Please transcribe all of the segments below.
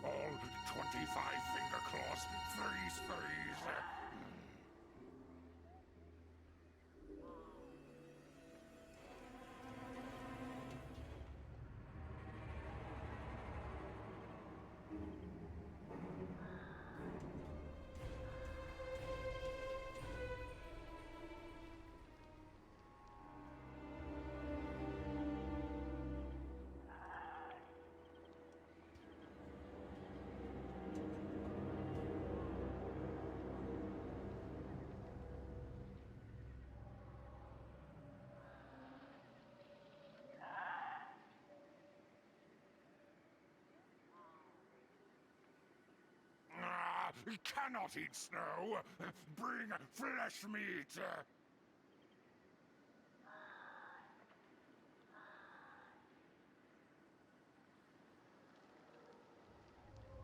All 25 finger claws, freeze, freeze. Cannot eat snow. Bring flesh meat.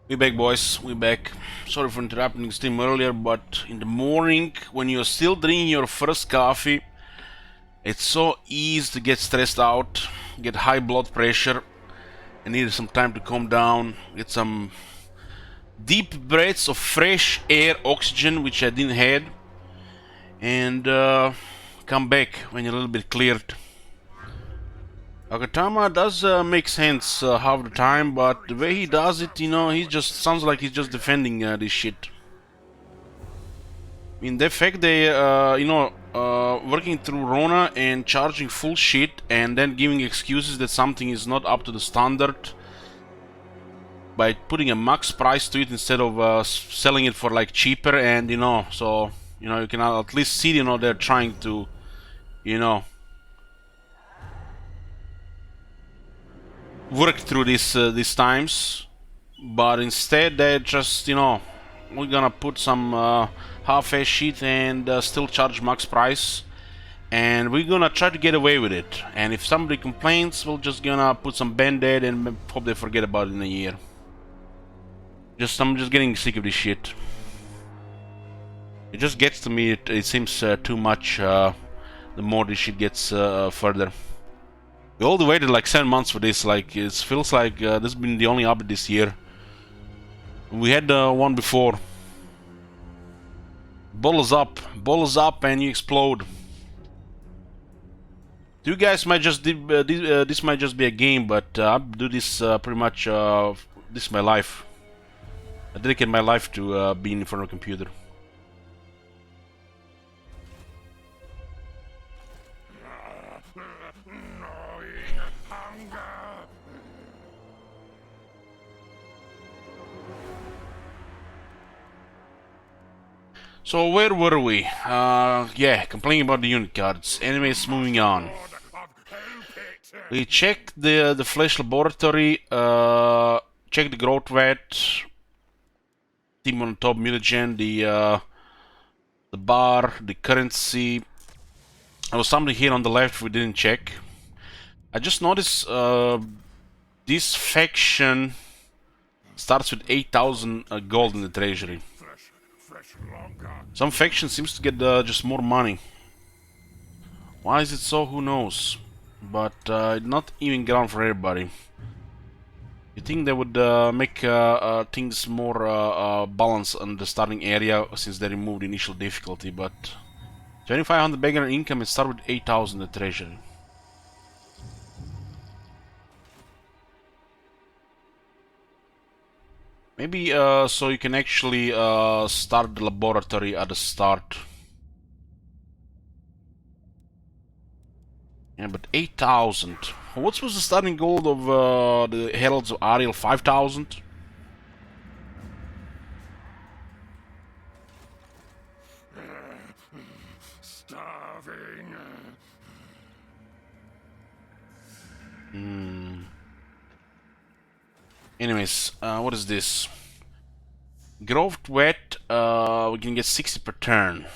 We back, boys. We back. Sorry for interrupting the stream earlier, but in the morning, when you're still drinking your first coffee, it's so easy to get stressed out, get high blood pressure, and need some time to calm down, get some deep breaths of fresh air, oxygen, which I didn't had, and come back when you're a little bit cleared. Akatama does make sense half the time, but the way he does it, he just sounds like he's just defending this shit. I mean, the fact they, working through Rona and charging full shit and then giving excuses that something is not up to the standard by putting a max price to it instead of selling it for like cheaper, and you can at least see, they're trying to, work through these times, but instead they just, we're gonna put some half-ass shit and still charge max price, and we're gonna try to get away with it. And if somebody complains, we're just gonna put some band-aid and hope they forget about it in a year. I'm just getting sick of this shit. It just gets to me. It seems too much. The more this shit gets further. We all waited like 7 months for this. Like, it feels like this has been the only update this year. We had one before. Bottles up, and you explode. You guys might just this might just be a game, but I do this pretty much. This is my life. I dedicate my life to being in front of a computer. Gnawing hunger. So where were we? Yeah, complaining about the unit cards. Anyways, moving on. We checked the flesh laboratory. Checked the growth vat. Team on top, mutagen, the bar, the currency. There was something here on the left we didn't check. I just noticed this faction starts with 8,000 gold in the treasury. Some faction seems to get just more money. Why is it so? Who knows? But not even ground for everybody. You think they would make things more balanced on the starting area since they removed the initial difficulty, but 2,500 beginner income and start with 8,000 in the treasury. Maybe so you can actually start the laboratory at the start. Yeah, but 8,000. What was the starting gold of the Heralds of Ariel? 5,000? Starving. Anyways, what is this? Growth wet, we can get 60 per turn.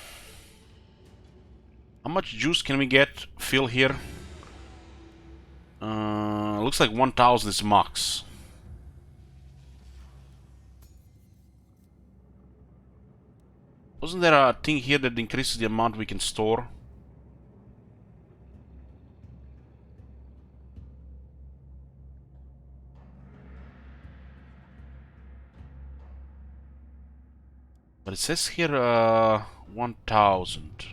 How much juice can we get? Fill here. Looks like 1,000 is max. Wasn't there a thing here that increases the amount we can store? But it says here 1000. It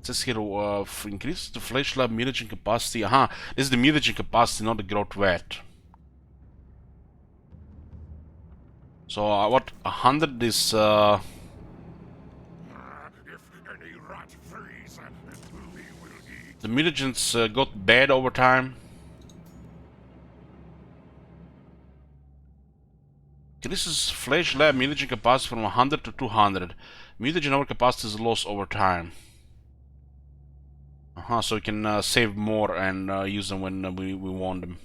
says here increase the flesh lab mutagen capacity. Aha, this is the mutagen capacity, not the growth rate. So what 100 is If any rat freeze, we will eat. the mutagens got bad over time. Okay, this is flesh lab mutagen capacity from 100 to 200. Mutagen overcapacity is lost over time. So we can save more and use them when we want them.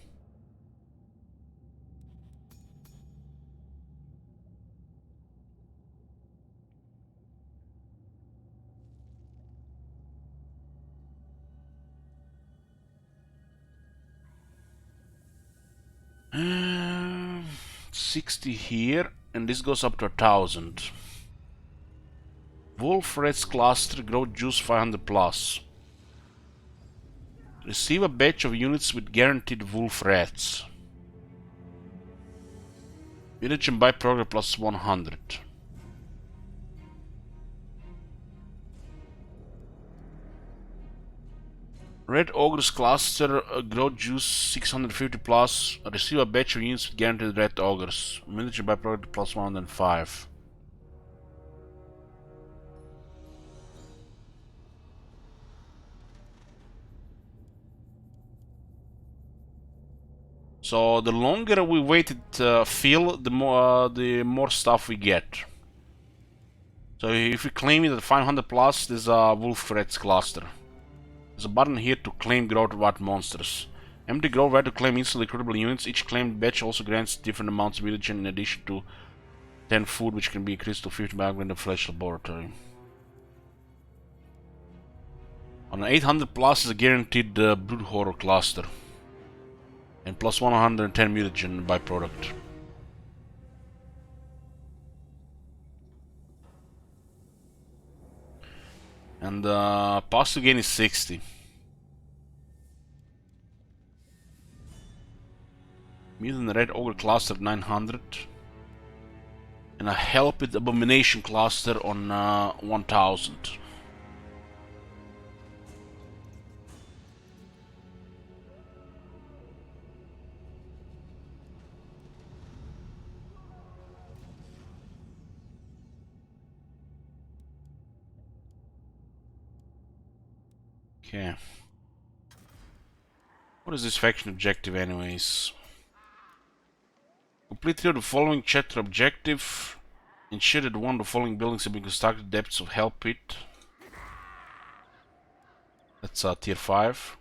Uh, 60 here, and this goes up to 1000. Wolf Reds Cluster, growth juice 500 plus. Receive a batch of units with guaranteed wolf rats. Village and buy progress plus 100. Red Ogre's Cluster, growth juice 650 plus. Receive a batch of units with guaranteed red ogres. Village and buy progress plus 105. So the longer we wait it fill, the more stuff we get. So if we claim it at 500 plus, there's a Wolf Reds Cluster. There's a button here to claim growth rat monsters. Empty growth rat to claim instantly recruitable units. Each claimed batch also grants different amounts of village in addition to 10 food, which can be increased to 50 by in the flesh laboratory. On 800 plus is a guaranteed Brood Horror Cluster. And plus 110 mutagen byproduct. And positive gain is 60. Mutant Red Ogre Cluster 900. And a Help with Abomination Cluster on 1000. Okay. What is this faction objective anyways? Complete 3 of the following chapter objective. Ensure that one of the following buildings have been constructed depths of Hell Pit. That's tier 5.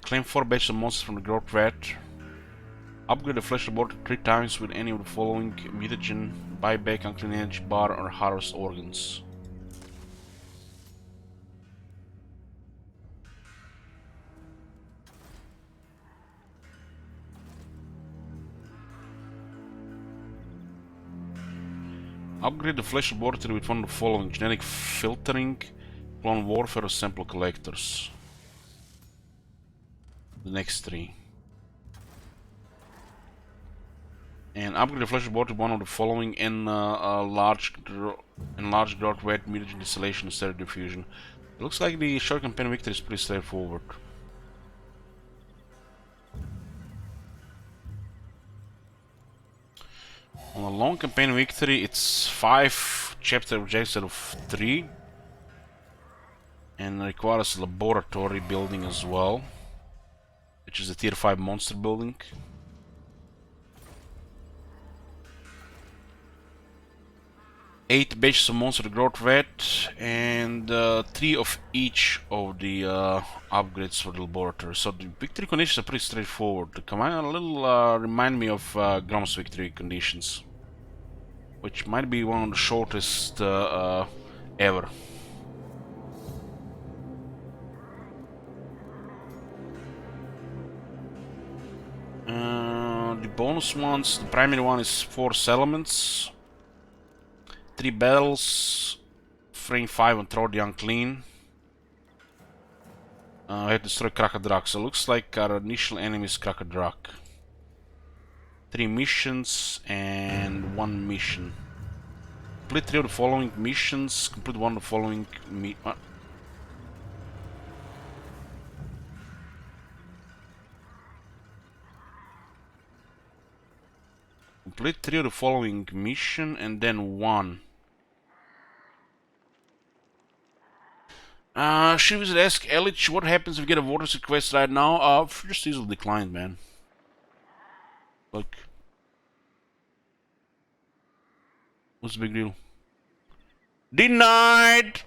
Claim 4 batches of monsters from the growth rat. Upgrade the flesh laboratory 3 times with any of the following mutagen, buyback, unclean energy bar, or harvest organs. Upgrade the flesh laboratory with one of the following: genetic filtering, clone warfare, or sample collectors. The next 3. And upgrade the flesh laboratory with one of the following: large growth rat, mutagen distillation, and stereo diffusion. It looks like the short campaign victory is pretty straightforward. On a long campaign victory, it's 5 chapter objectives out of 3. And requires laboratory building as well, which is a tier 5 monster building. 8 batches of monster growth rat, and 3 of each of the upgrades for the laboratory. So the victory conditions are pretty straightforward. The command a little remind me of Grom's victory conditions, which might be one of the shortest ever. The bonus ones, the primary one is 4 settlements, 3 battles, frame 5 on Throw the Unclean. We have to destroy Krakadrak, so it looks like our initial enemy is Krakadrak. 3 missions and 1 mission. Complete 3 of the following missions. Complete 1 of the following Complete 3 of the following mission and then 1. Should we ask Elich what happens if we get a vortex request right now? Just easily declined, man. Like, what's the big deal? Denied!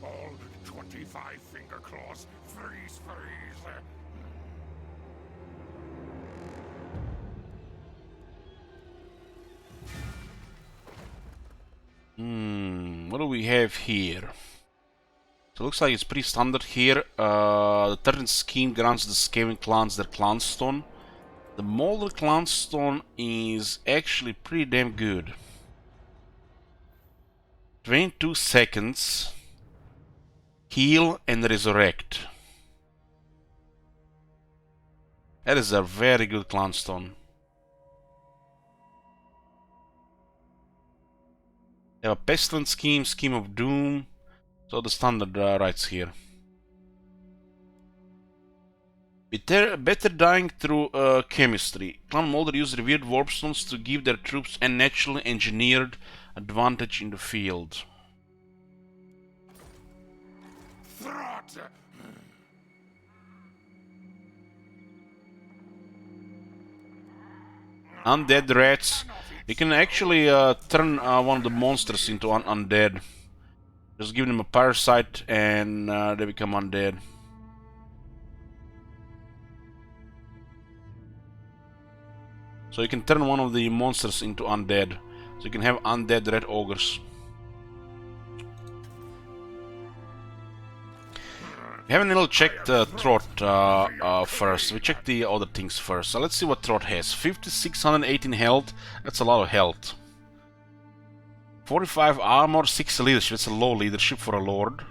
All 25 finger claws, freeze. What do we have here? So it looks like it's pretty standard here. The 13th scheme grants the Skaven clans their clanstone. The Moulder clanstone is actually pretty damn good. 22 seconds. Heal and resurrect. That is a very good clanstone. They have a pestilent scheme, scheme of doom. So the standard rights here. Better dying through chemistry. Clan Moulder use revered warpstones to give their troops a naturally engineered advantage in the field. Throt! Undead rats. You can actually turn one of the monsters into undead. Just give them a parasite and they become undead. So you can turn one of the monsters into undead. So you can have undead red ogres. We haven't really checked Trot first. We checked the other things first. So let's see what Trot has. 5618 health. That's a lot of health. 45 armor, 60 leadership. That's a low leadership for a lord.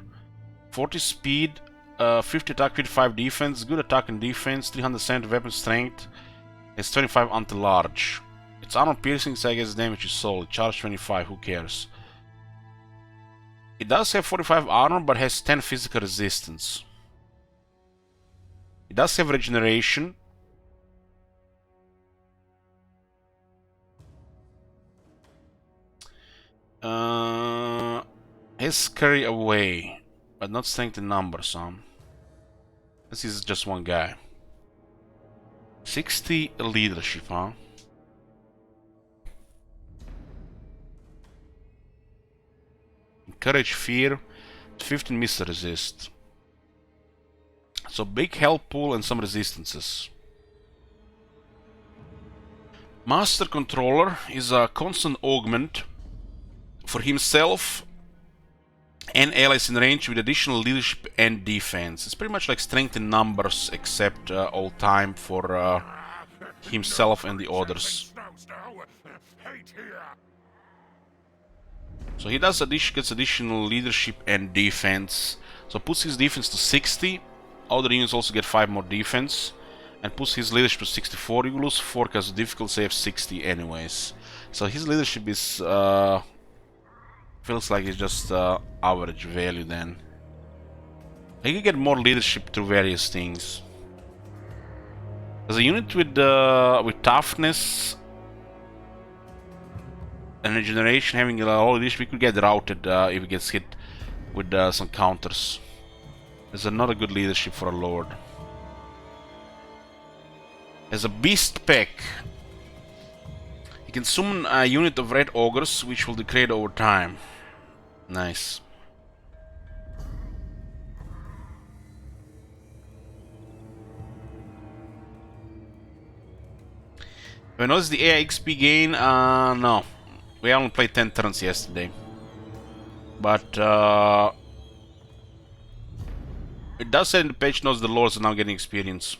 40 speed, 50 attack, 55 defense. Good attack and defense. 370 weapon strength. It's 25 anti-large. It's armor piercing, so I guess damage is solid. Charge 25, who cares? It does have 45 armor, but has 10 physical resistance. It does have regeneration. Has scurry away, but not strength in numbers, This is just one guy. 60 leadership, huh? Courage, fear, 15 missile resist. So big health pool and some resistances. Master Controller is a constant augment for himself and allies in range with additional leadership and defense. It's pretty much like strength in numbers, except all time for himself and the others. So he does gets additional leadership and defense. So puts his defense to 60. Other units also get 5 more defense. And puts his leadership to 64. You lose 4 because the difficulty have 60 anyways. So his leadership is feels like it's just average value then. He can get more leadership through various things. As a unit with toughness and regeneration, having a lot of leadership, we could get routed if he gets hit with some counters. There's another good leadership for a lord. As a beast pack, you can summon a unit of red ogres, which will degrade over time. Nice. Have I noticed the AI XP gain? No. We only played 10 turns yesterday. But It does say in the page notes the lords are now getting experience.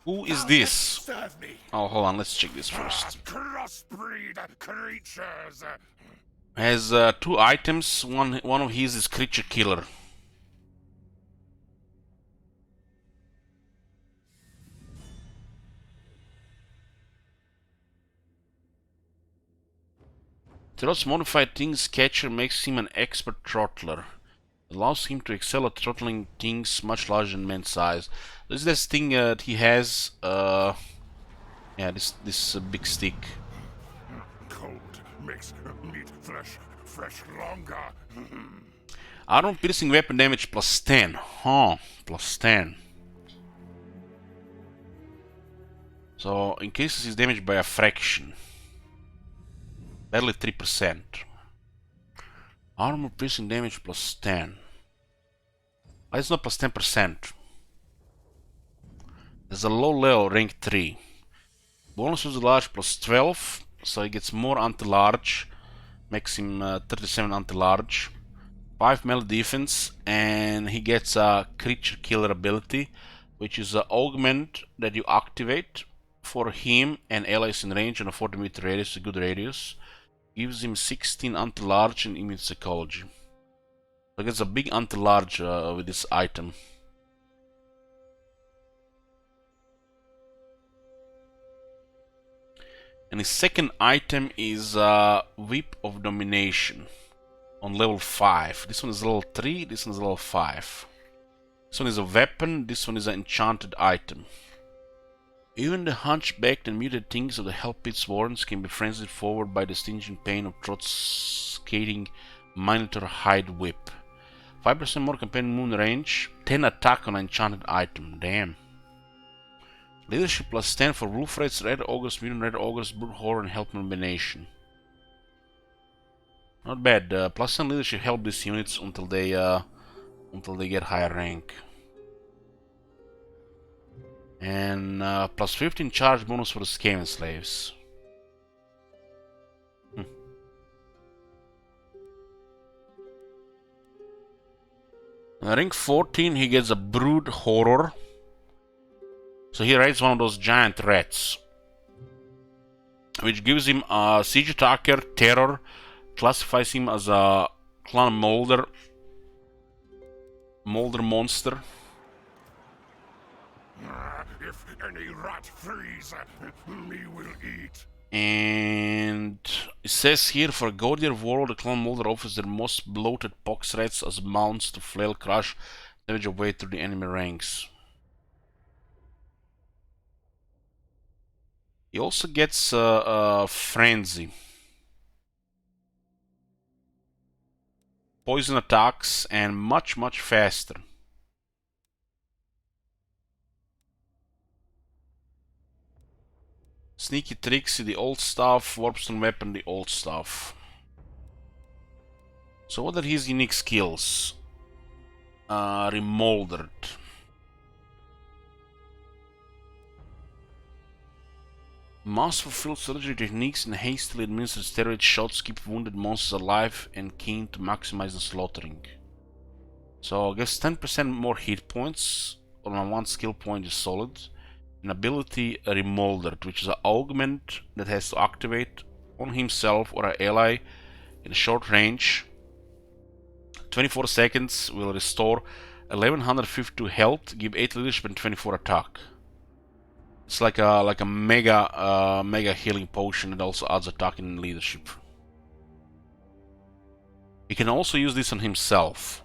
Who is this? Serve me. Oh, hold on, let's check this first. Crossbreed creatures. Has 2 items. One of his is creature killer. Thrott's modified things catcher makes him an expert throttler. Allows him to excel at throttling things much larger than man's size. This is this thing that he has. Yeah, this big stick. Cold makes meat fresh longer. Armor piercing weapon damage plus 10. Huh, plus 10. So increases his damage by a fraction. Barely 3%. Armor piercing damage plus 10. Why it's not plus 10%? There's a low level rank 3. Bonus to the large plus 12, so he gets more anti-large. Makes him 37 anti-large. 5 melee defense, and he gets a creature killer ability, which is an augment that you activate for him and allies in range on a 40 meter radius, a good radius. Gives him 16 anti-large and immune psychology. So he gets a big anti-large with this item. And his second item is Whip of Domination on level 5. This one is level 3, this one is level 5. This one is a weapon, this one is an enchanted item. Even the hunchbacked and muted things of the Hell Pit's warrens can be frenzied forward by the stinging pain of Trott's skating Minotaur Hide Whip. 5% more companion moon range, 10 attack on an enchanted item, damn. Leadership plus 10 for Wolf Raids, Red Ogres, Mutant Red Ogres, Brute Horror, and Help Combination. Not bad. Plus 10 leadership help these units until they get higher rank. And plus 15 charge bonus for the Skaven slaves. Rank 14, he gets a Brood Horror. So he rides one of those giant rats, which gives him a Siege Attacker, Terror, classifies him as a Clan Moulder monster. If any rat freeze, me will eat. And it says here, for a Gaudier Warlord, the Clan Moulder offers their most bloated pox rats as mounts to flail crush damage away through the enemy ranks. He also gets Frenzy. Poison attacks and much faster. Sneaky Tricks, the old stuff. Warpstone Weapon, the old stuff. So what are his unique skills? Remouldered. Master fulfilled surgery techniques and hastily administered steroid shots keep wounded monsters alive and keen to maximize the slaughtering. So I guess 10% more hit points on one skill point is solid. An ability Remouldered, which is an augment that has to activate on himself or an ally in short range. 24 seconds will restore 1152 health, give 8 leadership and 24 attack. It's like a mega healing potion that also adds attack and leadership. He can also use this on himself.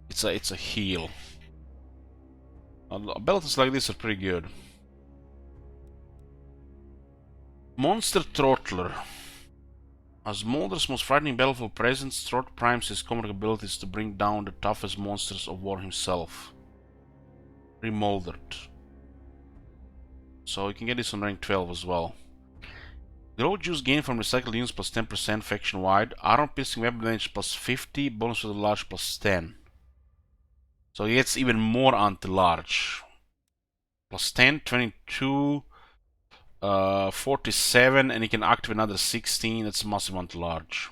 It's a heal. Abilities like this are pretty good. Monster Throttler. As Moulder's most frightening battlefield presence, Trott primes his common abilities to bring down the toughest monsters of war himself. Remouldered. So you can get this on rank 12 as well. Grow juice gained from recycled units plus 10% faction wide. Armor piercing weapon damage plus 50. Bonus to the large plus 10. So he gets even more anti-large. Plus 10, 22, 47, and he can activate another 16. That's a massive amount large.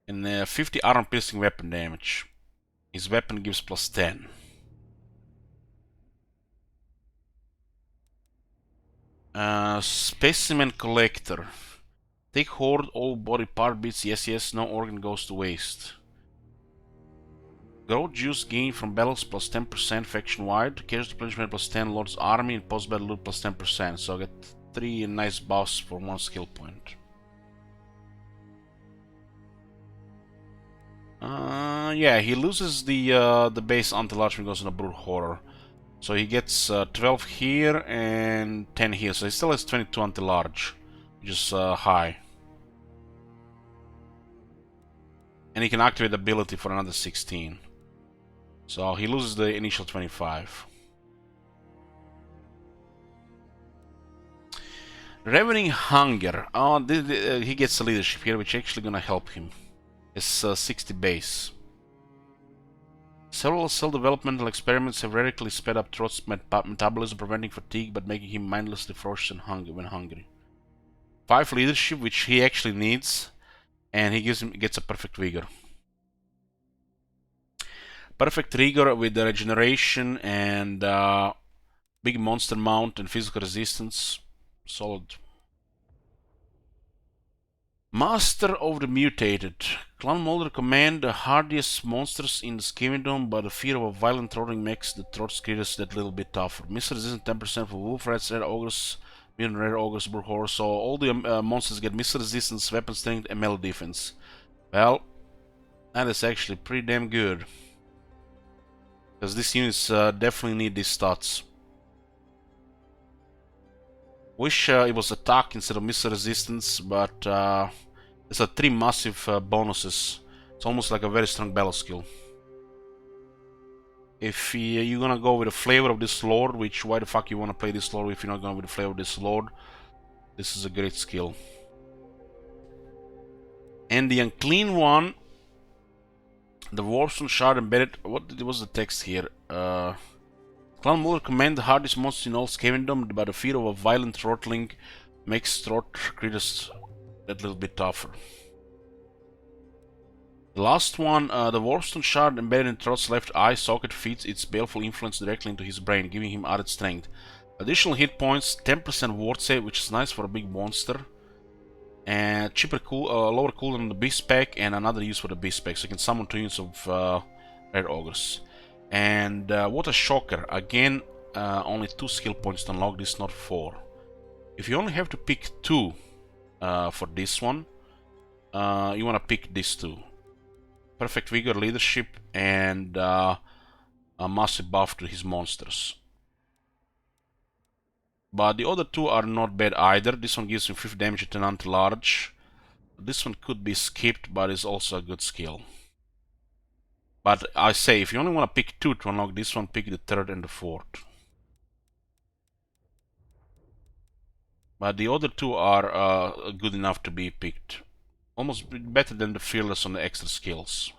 And 50 armor piercing weapon damage. His weapon gives plus 10. Specimen collector. Take hoard all body part bits. Yes, yes. No organ goes to waste. Growth juice gain from battles plus 10% faction wide. Casualty replenishment plus 10. Lord's army and post battle loot plus 10%. So I get 3 nice buffs for 1 skill point. Yeah, he loses the base anti-large when he goes in a brute horror. So he gets 12 here and 10 here. So he still has 22 anti-large, which is high. And he can activate the ability for another 16. So he loses the initial 25. Ravening Hunger. Oh, he gets a leadership here, which is actually gonna help him. It's 60 base. Several cell developmental experiments have radically sped up Trott's metabolism, preventing fatigue but making him mindlessly ferocious and when hungry. 5 leadership, which he actually needs, and he gets a perfect vigor. Perfect rigor with the regeneration and big monster mount and physical resistance. Solid. Master of the Mutated. Clan Moulder command the hardiest monsters in the Skavendom, but the fear of a violent throttling makes the Trott's creatures that little bit tougher. Missile resistance 10% for wolf rats, red ogres, mutant red ogres, brute horror. So all the monsters get missile resistance, weapon strength, and melee defense. Well, that is actually pretty damn good. Because these units definitely need these stats. Wish it was attack instead of missile resistance, but there's 3 massive bonuses. It's almost like a very strong battle skill. If you're gonna go with the flavor of this lord, which why the fuck you wanna play this lord if you're not going with the flavor of this lord? This is a great skill. And the unclean one, the Warstone Shard embedded. What was the text here? Clan Moulder command the hardest monsters in all Skavendom, but the fear of a violent throttling makes Trott creatures that little bit tougher. The last one, the Warstone Shard embedded in Trott's left eye socket feeds its baleful influence directly into his brain, giving him added strength. Additional hit points, 10% ward save, which is nice for a big monster. And lower cooldown on the beast pack, and another use for the beast pack, so you can summon 2 units of red ogres. And what a shocker, again only 2 skill points to unlock this, not 4. If you only have to pick 2 for this one, you want to pick these 2. Perfect vigor, leadership, and a massive buff to his monsters. But the other 2 are not bad either. This one gives him 50 damage at an anti-large. This one could be skipped, but is also a good skill. But I say, if you only want to pick 2 to unlock this one, pick the 3rd and the 4th. But the other 2 are good enough to be picked. Almost better than the Fearless on the extra skills.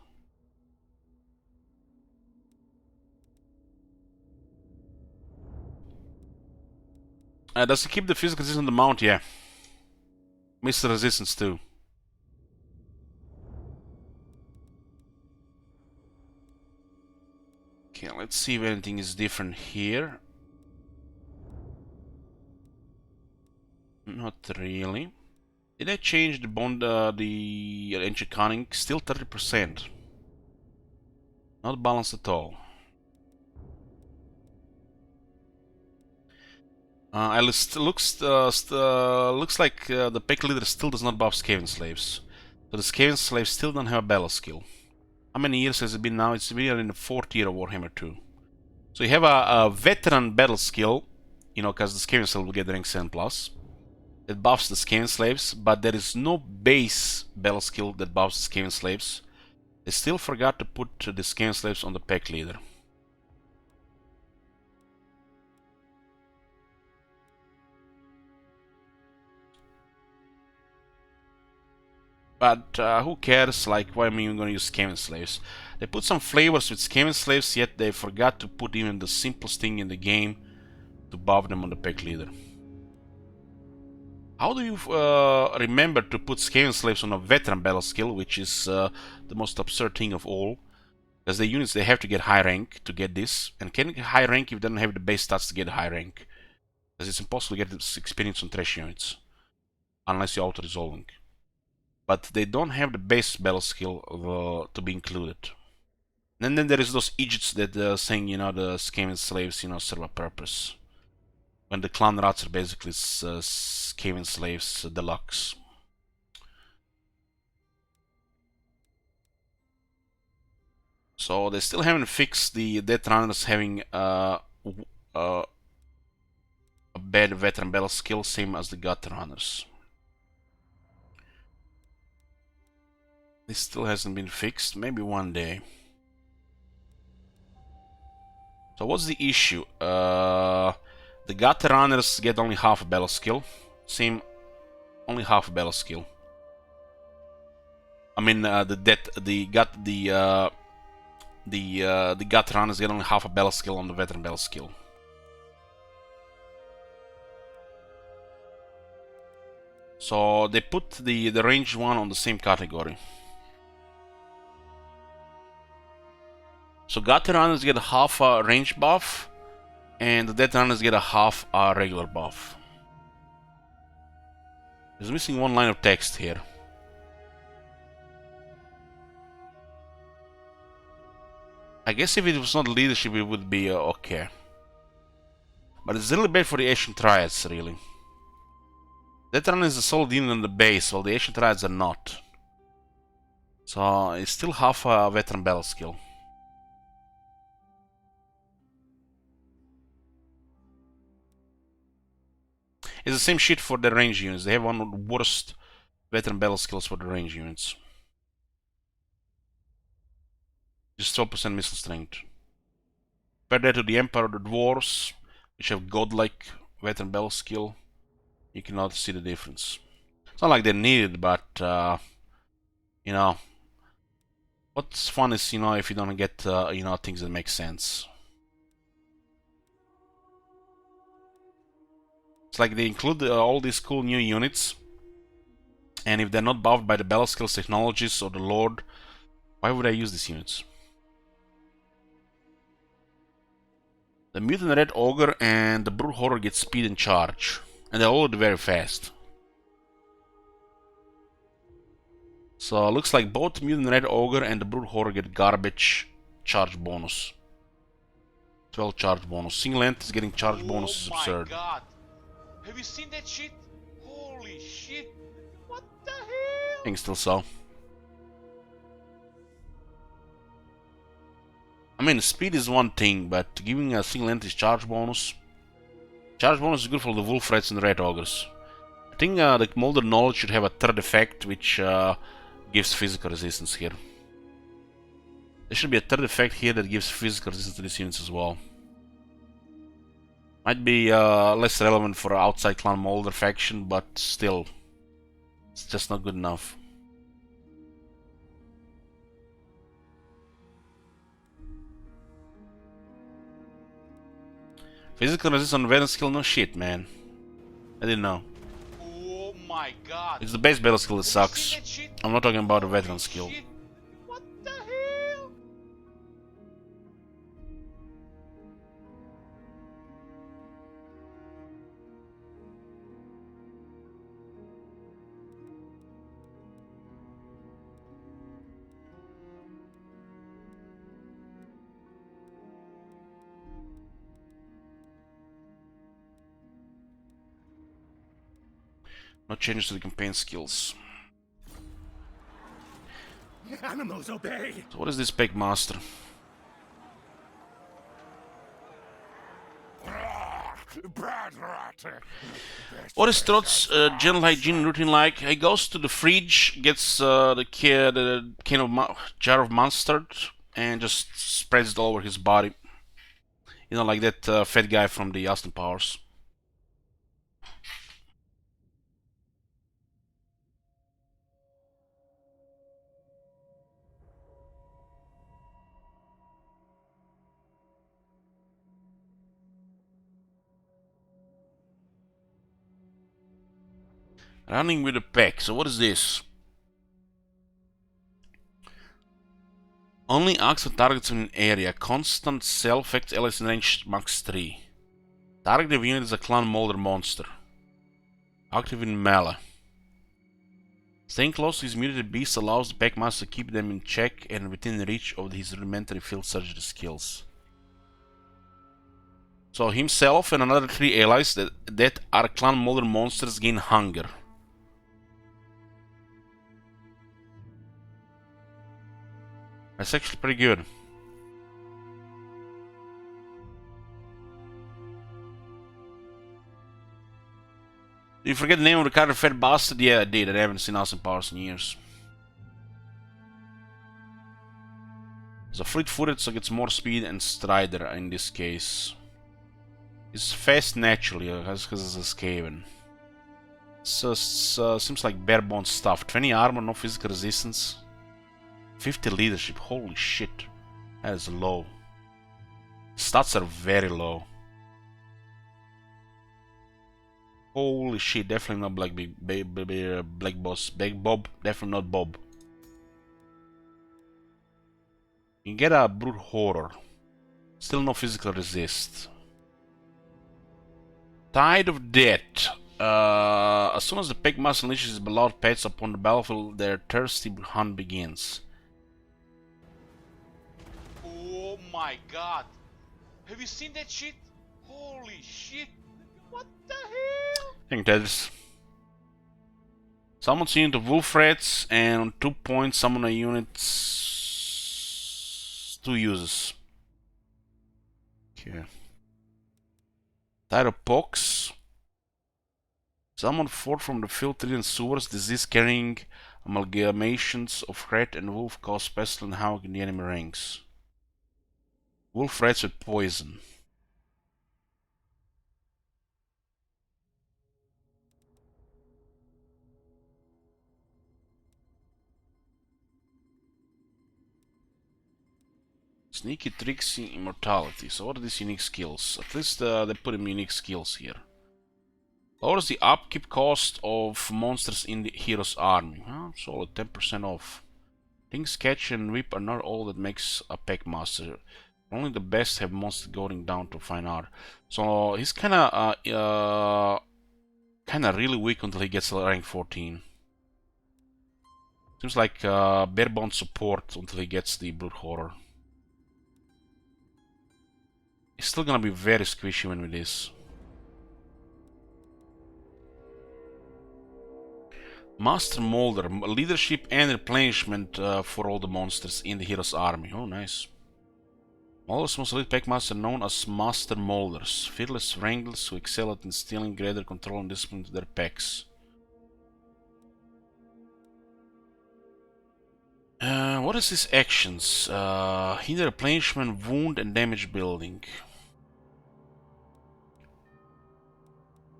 Does he keep the physical resistance on the mount? Yeah. Missile resistance too. Okay, let's see if anything is different here. Not really. Did I change the bond, the ancient cunning? Still 30%. Not balanced at all. It looks like the pack leader still does not buff Skaven slaves. So the Skaven slaves still don't have a battle skill. How many years has it been now? It's been in the 4th year of Warhammer 2. So you have a veteran battle skill, you know, because the Skaven slave will get rank 7+. That buffs the Skaven slaves, but there is no base battle skill that buffs the Skaven slaves. They still forgot to put the Skaven slaves on the pack leader. But who cares, like, why am I even gonna use Skaven slaves? They put some flavors with Skaven slaves, yet they forgot to put even the simplest thing in the game, to buff them on the pack leader. How do you remember to put Skaven Slaves on a veteran battle skill, which is the most absurd thing of all? Because the units, they have to get high rank to get this, and can get high rank if they don't have the base stats to get high rank. Because it's impossible to get this experience on trash units, unless you're auto-resolving. But they don't have the base battle skill to be included. And then there is those idiots that saying, you know, the Skaven Slaves, you know, serve a purpose. When the clan rats are basically Skaven Slaves deluxe. So they still haven't fixed the Death Runners having a bad veteran battle skill, same as the Gut Runners. This still hasn't been fixed, maybe one day. So what's the issue? The Gut Runners get only half a battle skill. Same, only half a battle skill. I mean, the Gut Runners get only half a battle skill on the veteran battle skill. So they put the ranged one on the same category. So Gut Runners get a half a range buff, and the Death Runners get a half a regular buff. There's missing one line of text here. I guess if it was not leadership, it would be okay. But it's a little bad for the Ancient Triads, really. Death Runner is a solid unit on the base, while the Ancient Triads are not. So it's still half a veteran battle skill. It's the same shit for the range units. They have one of the worst veteran battle skills for the range units. Just 12% missile strength. Compare that to the Empire of the Dwarves, which have godlike veteran battle skill. You cannot see the difference. It's not like they're needed, but you know, what's fun is, you know, if you don't get you know, things that make sense. It's like they include all these cool new units, and if they're not buffed by the battle skills, technologies, or the Lord, why would I use these units? The Mutant Red Ogre and the Brute Horror get speed and charge, and they're already very fast. So it looks like both Mutant Red Ogre and the Brute Horror get garbage charge bonus. 12 charge bonus. Single Ant is getting charge bonus is absurd. Oh my god! Have you seen that shit? Holy shit! What the hell? I think still so. I mean, speed is one thing, but giving a single entry charge bonus is good for the Wolf Rats and the Red Ogres. I think the Moulder Knowledge should have a third effect, which gives physical resistance here. There should be a third effect here that gives physical resistance to these units as well. Might be less relevant for outside clan Moulder faction, but still, it's just not good enough. Physical resistance on veteran skill, no shit, man. I didn't know. Oh my god! It's the base battle skill that Have you sucks. seen that shit? I'm not talking about the veteran Holy skill. shit. What the hell? No changes to the campaign skills. Animals obey. So what is this Peg Master? Bad rat. What is Trott's general hygiene routine like? He goes to the fridge, gets the can of jar of mustard, and just spreads it all over his body. You know, like that fat guy from the Austin Powers. Running with a pack. So what is this? Only acts on targets in an area. Constant self-effect LS in range max 3. Target of unit is a clan Moulder monster. Active in melee. Staying close to his mutated beast allows the packmaster to keep them in check and within reach of his rudimentary field surgery skills. So himself and another 3 allies that are clan Moulder monsters gain hunger. That's actually pretty good. Did you forget the name of the card, Fat Bastard? Yeah, I did. I haven't seen Austin Powers in years. So fleet-footed, so gets more speed, and Strider in this case. He's fast naturally, because he's a Skaven. So seems like bare bones stuff. 20 armor, no physical resistance. 50 leadership, holy shit. That is low. Stats are very low. Holy shit, definitely not Black Boss. Big Bob, definitely not Bob. You get a Brute Horror. Still no physical resist. Tide of Death. As soon as the Packmaster unleashes his beloved pets upon the battlefield, their thirsty hunt begins. Oh my god! Have you seen that shit? Holy shit! What the hell? I think that is. Summons unit of Wolf Rats, and on 2 points summon a unit 2 uses. Okay. Tide of Pox. Summon 4 from the filtered sewers, disease carrying amalgamations of rat and wolf cause pestilent havoc in the enemy ranks. Wolf rats with poison. Sneaky, tricksy, immortality. So what are these unique skills? At least they put in unique skills here. Lowers the upkeep cost of monsters in the hero's army. Solid, 10% off. Things catch and whip are not all that makes a packmaster. Only the best have monsters going down to fine art. So he's kinda really weak until he gets rank 14. Seems like barebone support until he gets the Brute Horror. He's still gonna be very squishy when with this. Master Moulder, leadership and replenishment for all the monsters in the hero's army. Oh, nice. Moulder's most elite packmaster known as Master Moulders, fearless wranglers who excel at instilling greater control and discipline to their packs. What is his actions? Hinder replenishment, wound, and damage building.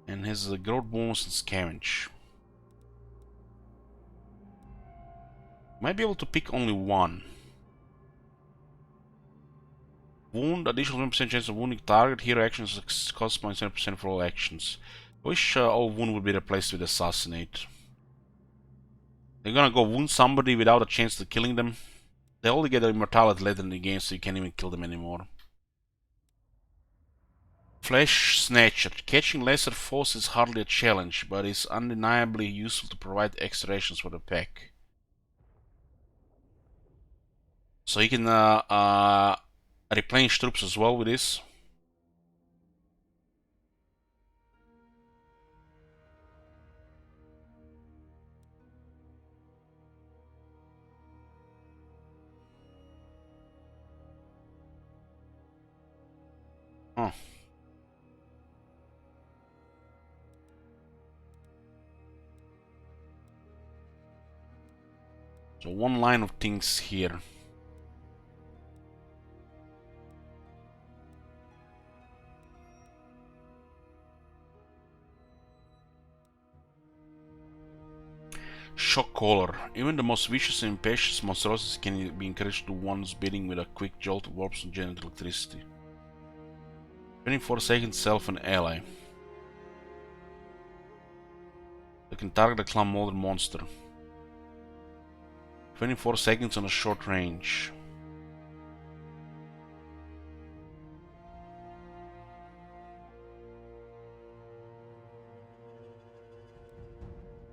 And his growth bonus and scavenge. Might be able to pick only one. Wound, additional 1% chance of wounding target. Hero actions cost 0.7% for all actions. I wish all wound would be replaced with assassinate. They're gonna go wound somebody without a chance to killing them. They only get immortality later in the game, so you can't even kill them anymore. Flesh Snatcher. Catching lesser foes is hardly a challenge, but is undeniably useful to provide extra rations for the pack. So you can replenish troops as well with this. Huh. So one line of things here. Shock Collar. Even the most vicious and impatient monstrosities can be encouraged to do one's bidding with a quick jolt of warps and generate electricity. 24 seconds, self and ally. The can target the clan Moulder monster. 24 seconds on a short range.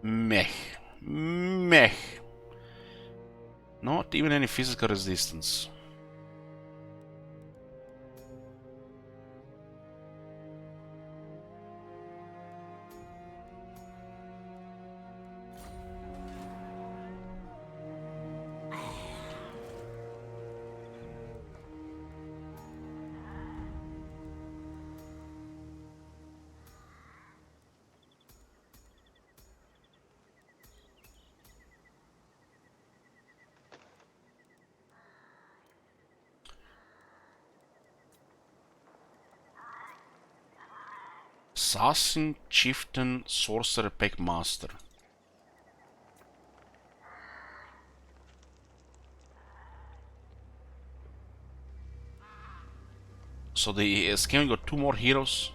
Meh. Meh. Not even any physical resistance. Assassin, Chieftain, Sorcerer, Pack Master. So the Scam got 2 more heroes.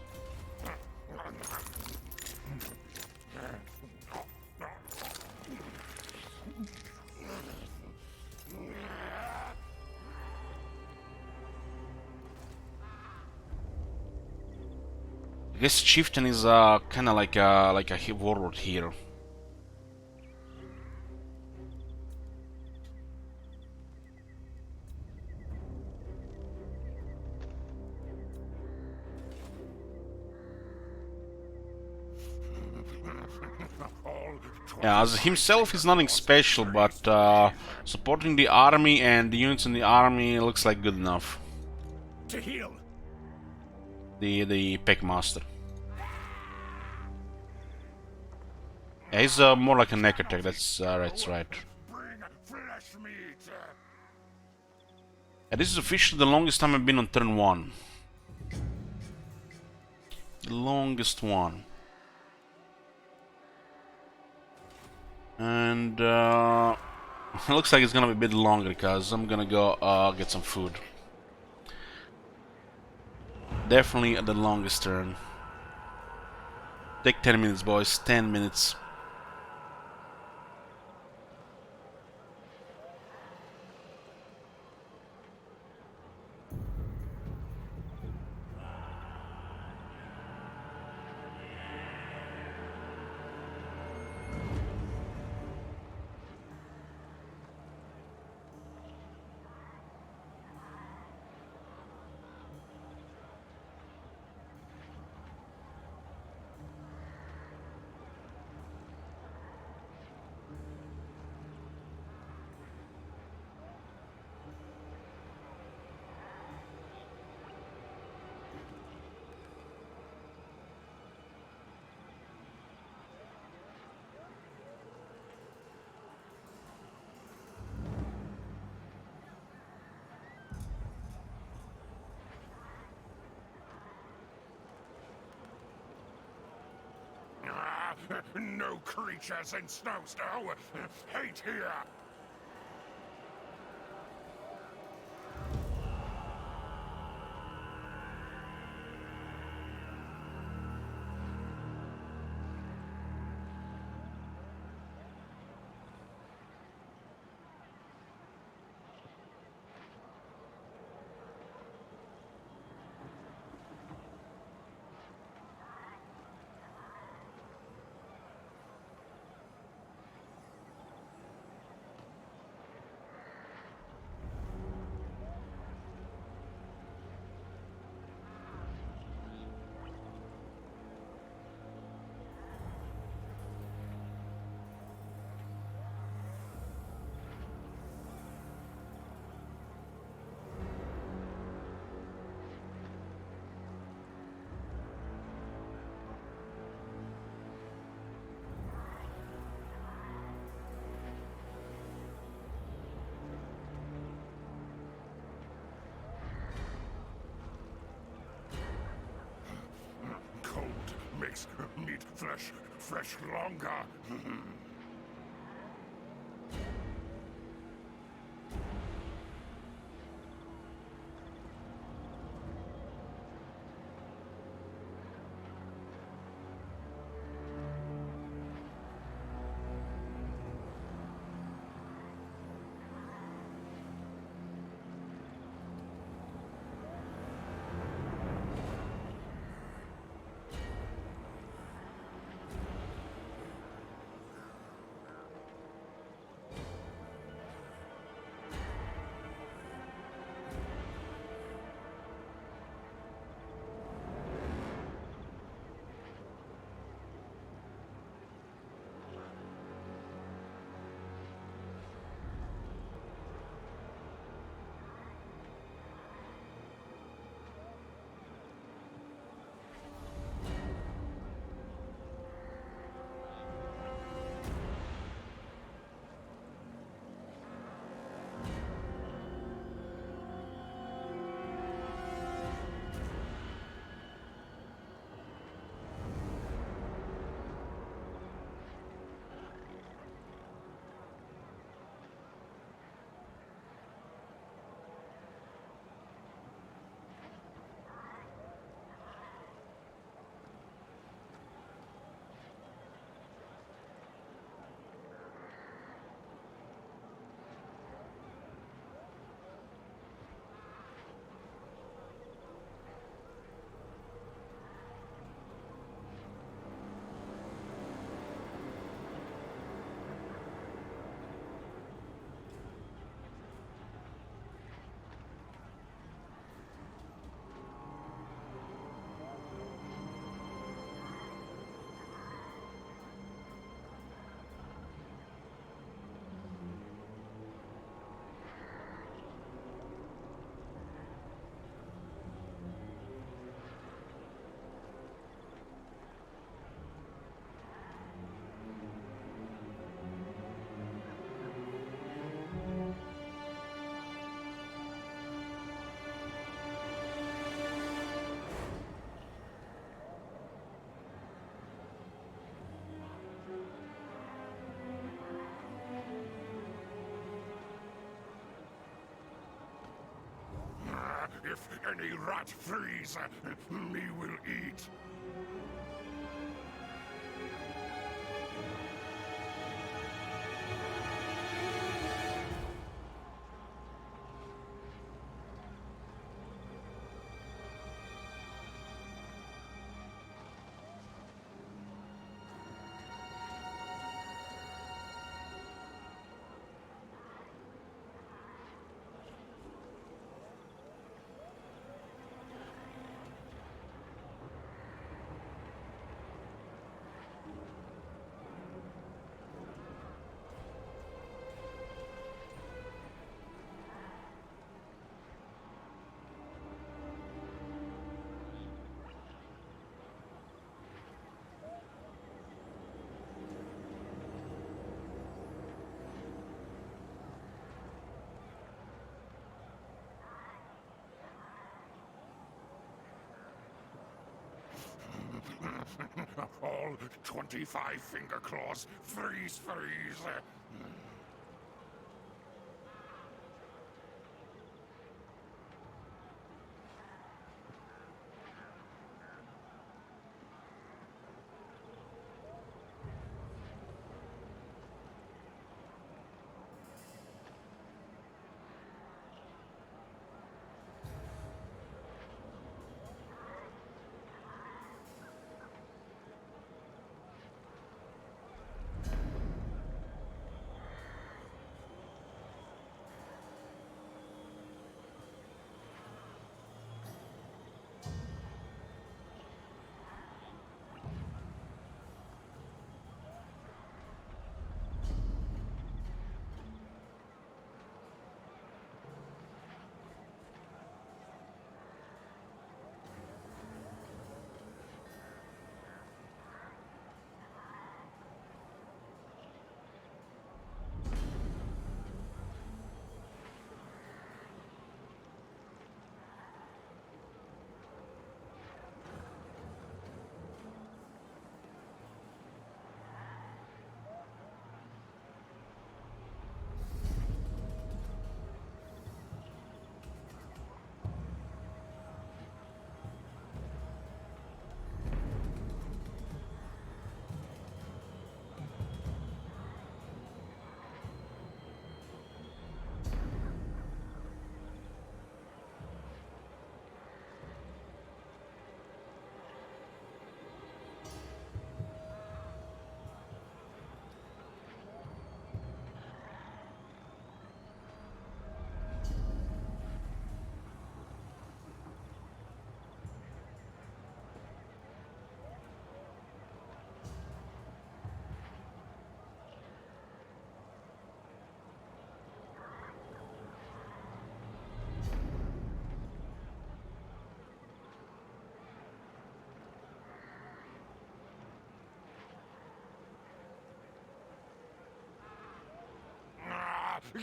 I guess Chieftain is kind of like a warlord hero. Yeah, as himself he's nothing special, but supporting the army and the units in the army looks like good enough. To heal. The Pack Master. Yeah, he's more like a neck attack. That's right. Bring flesh meat. Yeah, this is officially the longest time I've been on turn 1. The longest one. And it looks like it's gonna be a bit longer because I'm gonna go get some food. Definitely the longest turn. Take 10 minutes, boys. 10 minutes. No creatures in Snowsnow. Hate here. Cold makes meat fresh longer. Any rat fleas me will eat. All 25 finger claws, freeze.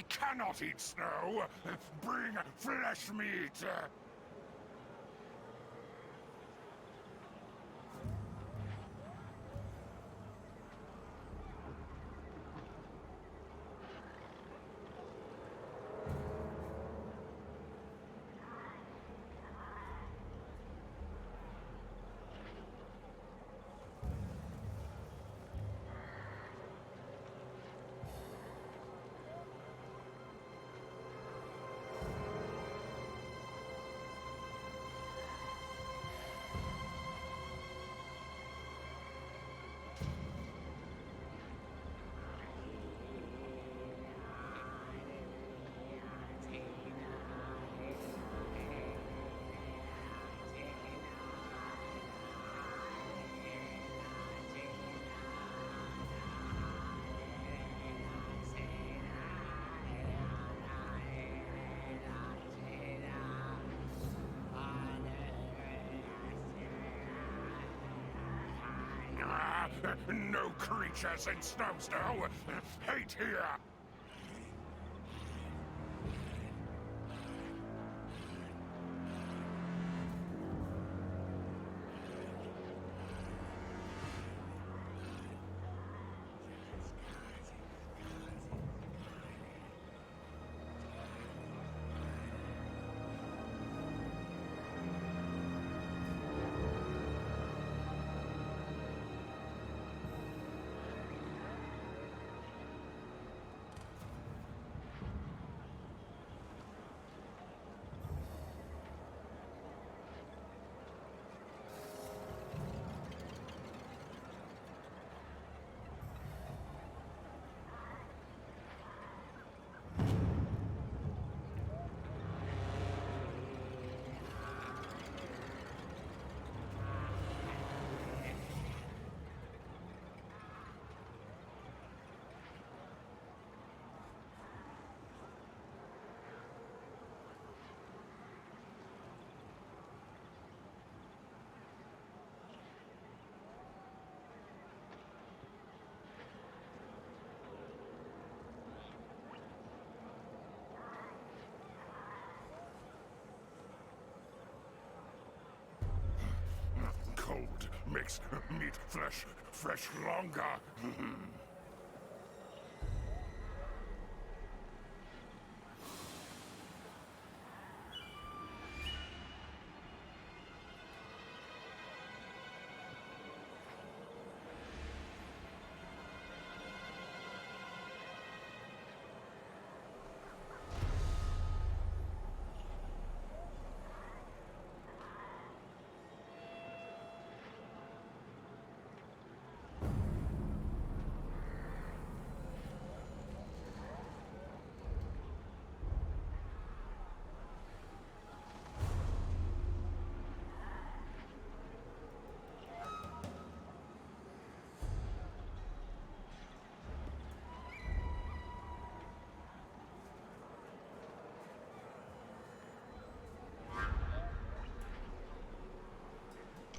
Cannot eat snow. Bring flesh meat. No creatures in Snowsnow. Hate here. makes meat fresh longer.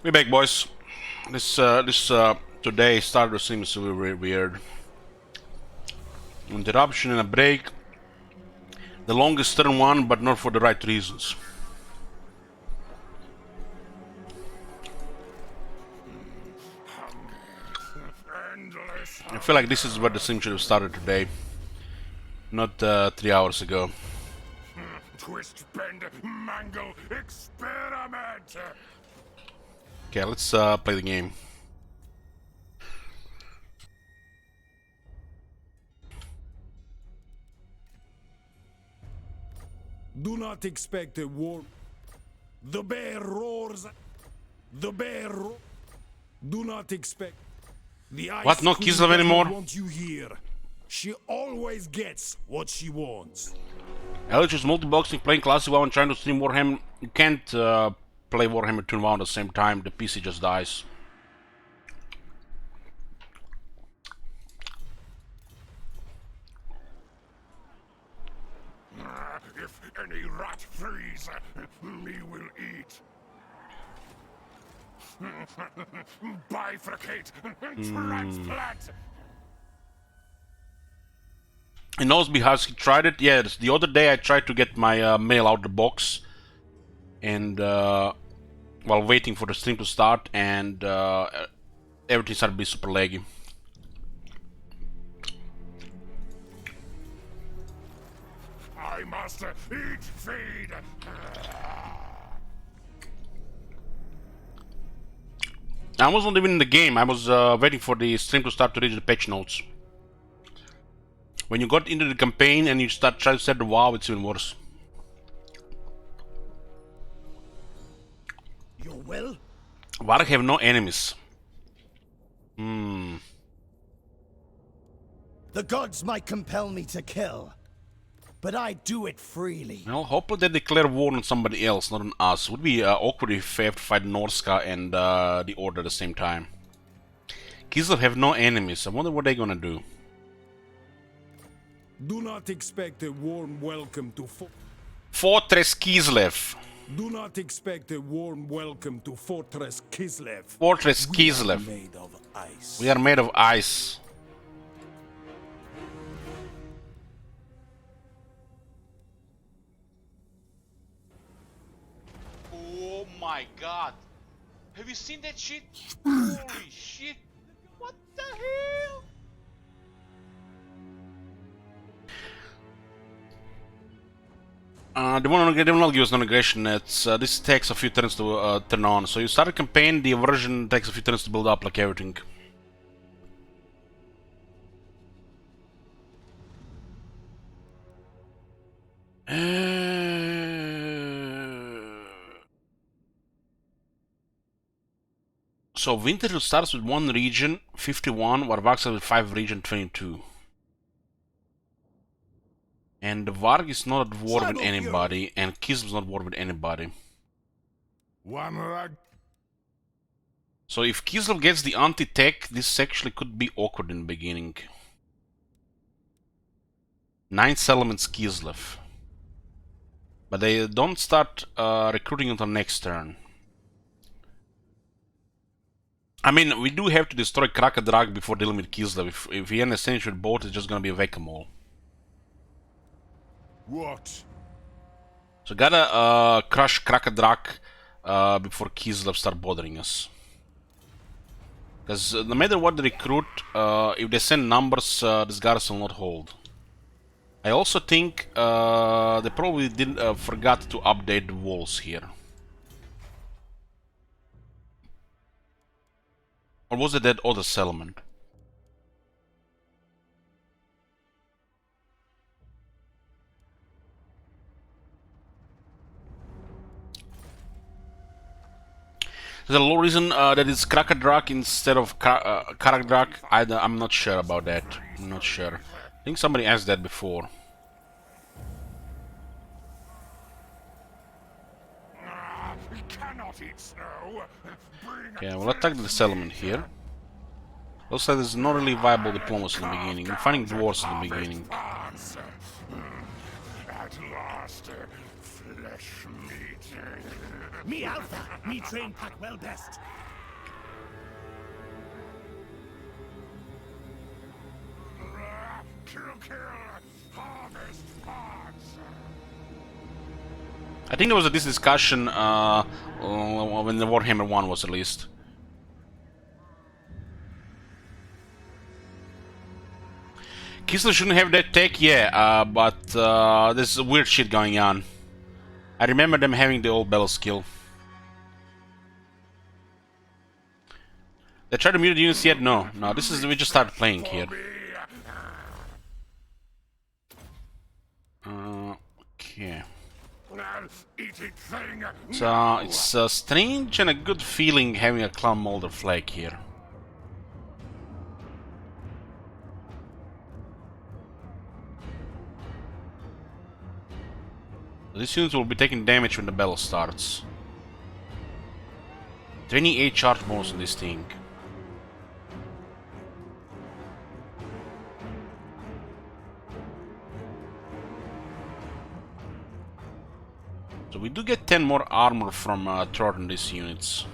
We're back, boys. This today started to seem so very weird. Interruption and a break. The longest turn one, but not for the right reasons. Endless. I feel like this is where the sim should have started today, not 3 hours ago. Twist, bend, mangle, experiment. Okay, let's play the game. Do not expect a war. The bear roars. The bear Do not expect. The ice What? No queen Kislev does anymore? not want you here. She always gets what she wants. LH is multi-boxing, playing classic WoW and trying to stream Warhammer. You can't play Warhammer 2 and WoW at the same time. The PC just dies. If any rat freeze, me will eat. Bifurcate, transplant. He knows me, has he tried it? Yes, the other day I tried to get my mail out the box, and while waiting for the stream to start, and everything started to be super laggy. I must eat feed. I wasn't even in the game. I was waiting for the stream to start to read the patch notes. When you got into the campaign and you start trying to set the WoW, it's even worse. You're well? Varg have no enemies. The gods might compel me to kill, but I do it freely. Well, hopefully they declare war on somebody else, not on us. Would be awkward if they have to fight Norska and the Order at the same time. Kislev have no enemies. I wonder what they're gonna do. Do not expect a warm welcome to Fortress Kislev. Do not expect a warm welcome to Fortress Kislev. Fortress We are Kislev. made of ice. We are made of ice. Oh my god. Have you seen that shit? Holy shit. What the hell? They will not give us non-aggression. It's this takes a few turns to turn on. So you start a campaign, the aversion takes a few turns to build up, like everything. So winter starts with 1 region, 51, while Varg starts with 5 region, 22. And Varg is not at war with anybody, and Kislev is not at war with anybody. One rag. So if Kislev gets the anti-tech, this actually could be awkward in the beginning. 9 settlements Kislev. But they don't start recruiting until next turn. I mean, we do have to destroy Krakadrag before dealing with Kislev. If we end a sandwich with both, it's just gonna be a whack-a-mole. What? So gotta crush Krakadrag before Kislev start bothering us. Because no matter what they recruit, if they send numbers, this garrison will not hold. I also think they probably didn't forgot to update the walls here. Or was it that other settlement? There's a low reason that it's Krakadrak instead of Karakdrak. I'm not sure about that. I'm not sure. I think somebody asked that before. Cannot eat snow. Okay, we'll attack the settlement here. Looks like there's not really viable diplomacy in the beginning. I'm finding dwarves in the beginning. At last, flesh meat. Me Alpha, me train pack well best. Kill, harvest parts. I think there was this discussion when the Warhammer 1 was released. Kislev shouldn't have that tech, yeah, but there's weird shit going on. I remember them having the old battle skill. They tried to mute the units yet? No, this is we just started playing here. Okay. So it's strange and a good feeling having a Clan Moulder flag here. This unit will be taking damage when the battle starts. 28 charge bonus on this thing. So we do get 10 more armor from Thor in these units.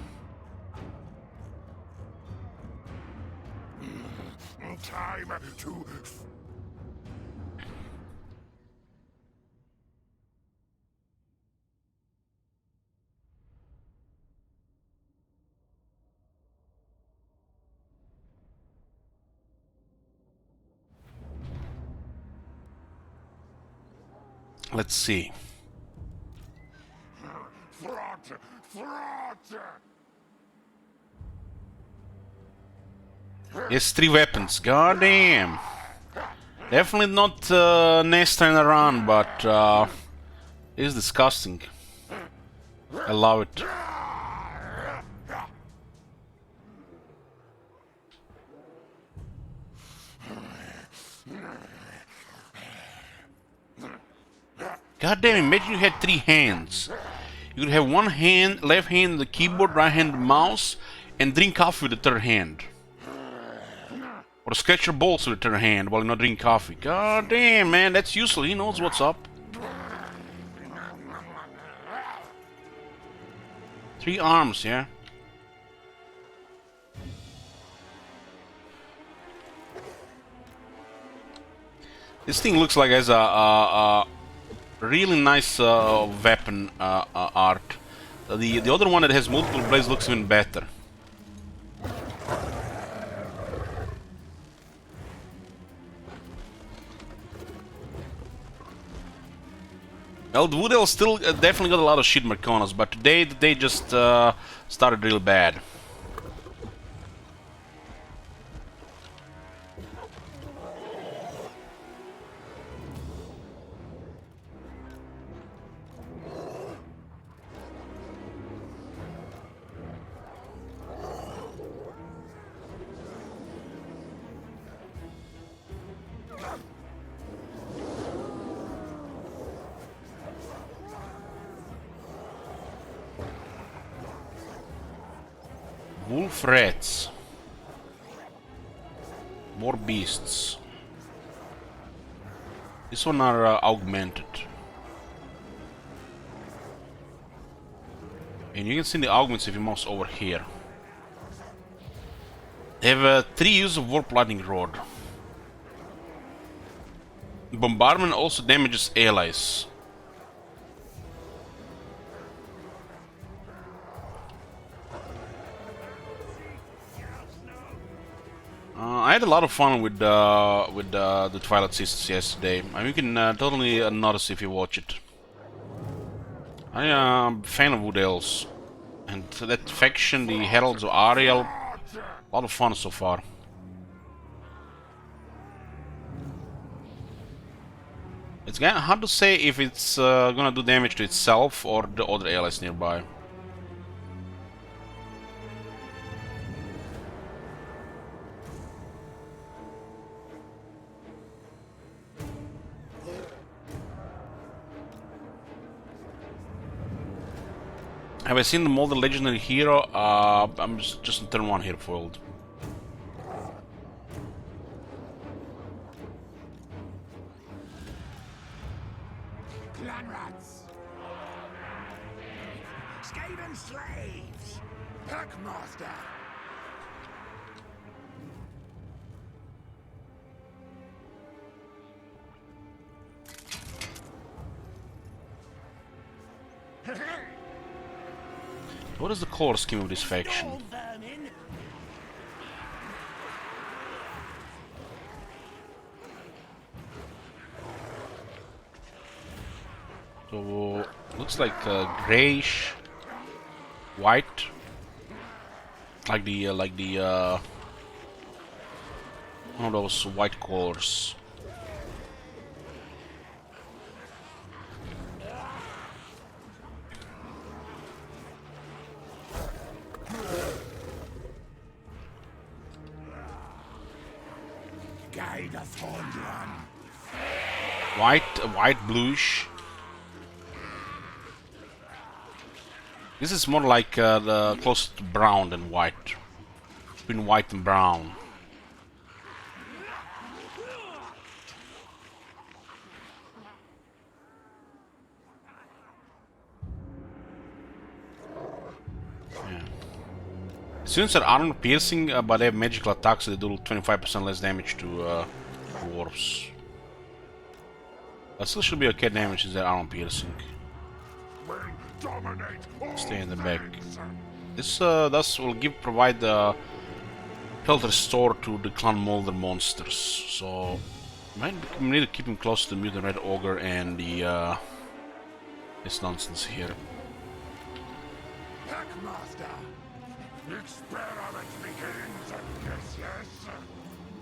Time to. Let's see. Yes, 3 weapons. God damn. Definitely not Nesta and Aran, but it's disgusting. I love it. God damn, imagine you had 3 hands. You could have one hand, left hand on the keyboard, right hand on the mouse, and drink coffee with the third hand. Or scratch your balls with the third hand while you're not drinking coffee. God damn, man, that's useful. He knows what's up. 3 arms, yeah. This thing looks like it has a really nice weapon art. The other one that has multiple blades looks even better. Well, the Wood Elves still definitely got a lot of shit Merconas, but today they just started real bad. Wolf rats. More beasts. This one are augmented. And you can see the augments if you mouse over here. They have 3 use of Warp Lightning Rod. Bombardment also damages allies. I had a lot of fun with the Twilight Sisters yesterday. I mean, you can totally notice if you watch it. I am a fan of Wood Elves, and that faction, the Heralds of Ariel, a lot of fun so far. It's hard to say if it's gonna do damage to itself or the other allies nearby. Have I seen the Moulder Legendary Hero? I'm just on turn 1 here, foiled. Clanrats! Skaven slaves! Packmaster! What is the core scheme of this faction? So looks like grayish, white, like the one of those white colors. Guide the Horned One. White, bluish. This is more like the closest to brown than white. Between white and brown. Yeah. Students are armor piercing, but they have magical attacks, so they do 25% less damage to dwarves. That still should be okay damage since they're armor piercing. Stay in the back. This thus will provide the health restore to the clan Moulder monsters. So might need to keep him close to the mutant red ogre and the this nonsense here. Packmaster! Experiment begins! Yes.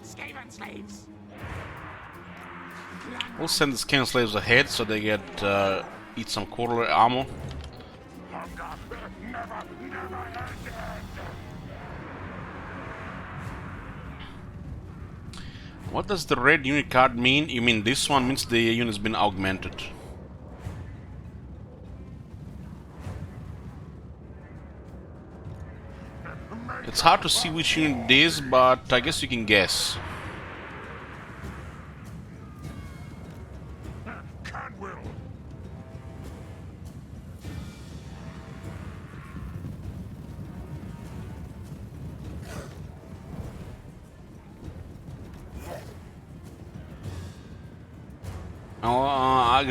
Skaven slaves! We'll send the Skaven slaves ahead so they get eat some quarterly ammo. Hunger never ended! What does the red unit card mean? You mean this one means the unit's been augmented. It's hard to see which unit it is, but I guess you can guess. Can will!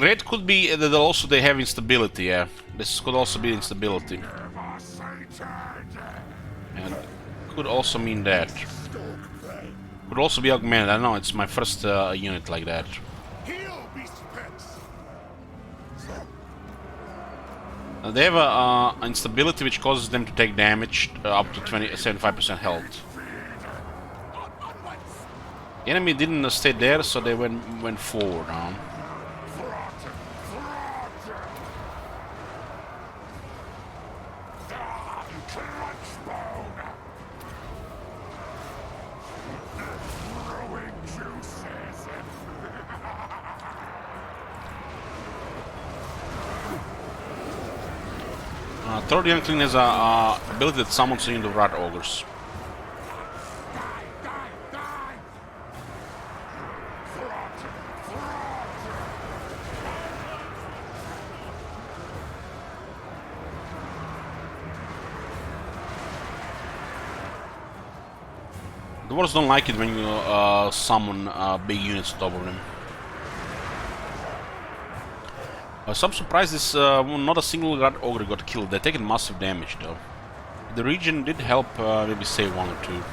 Red could be that also they have instability, yeah. This could also be instability. Never sated! And could also mean that. Could also be augmented. I don't know, it's my first unit like that. Heal, beast pets! They have a instability which causes them to take damage up to 75% health. The enemy didn't stay there, so they went forward. Third Youngling has a ability that summons into rat ogres. The dwarves don't like it when you summon big units on top of them. Some surprises, not a single rat ogre got killed. They're taking massive damage though. The region did help maybe save one or two.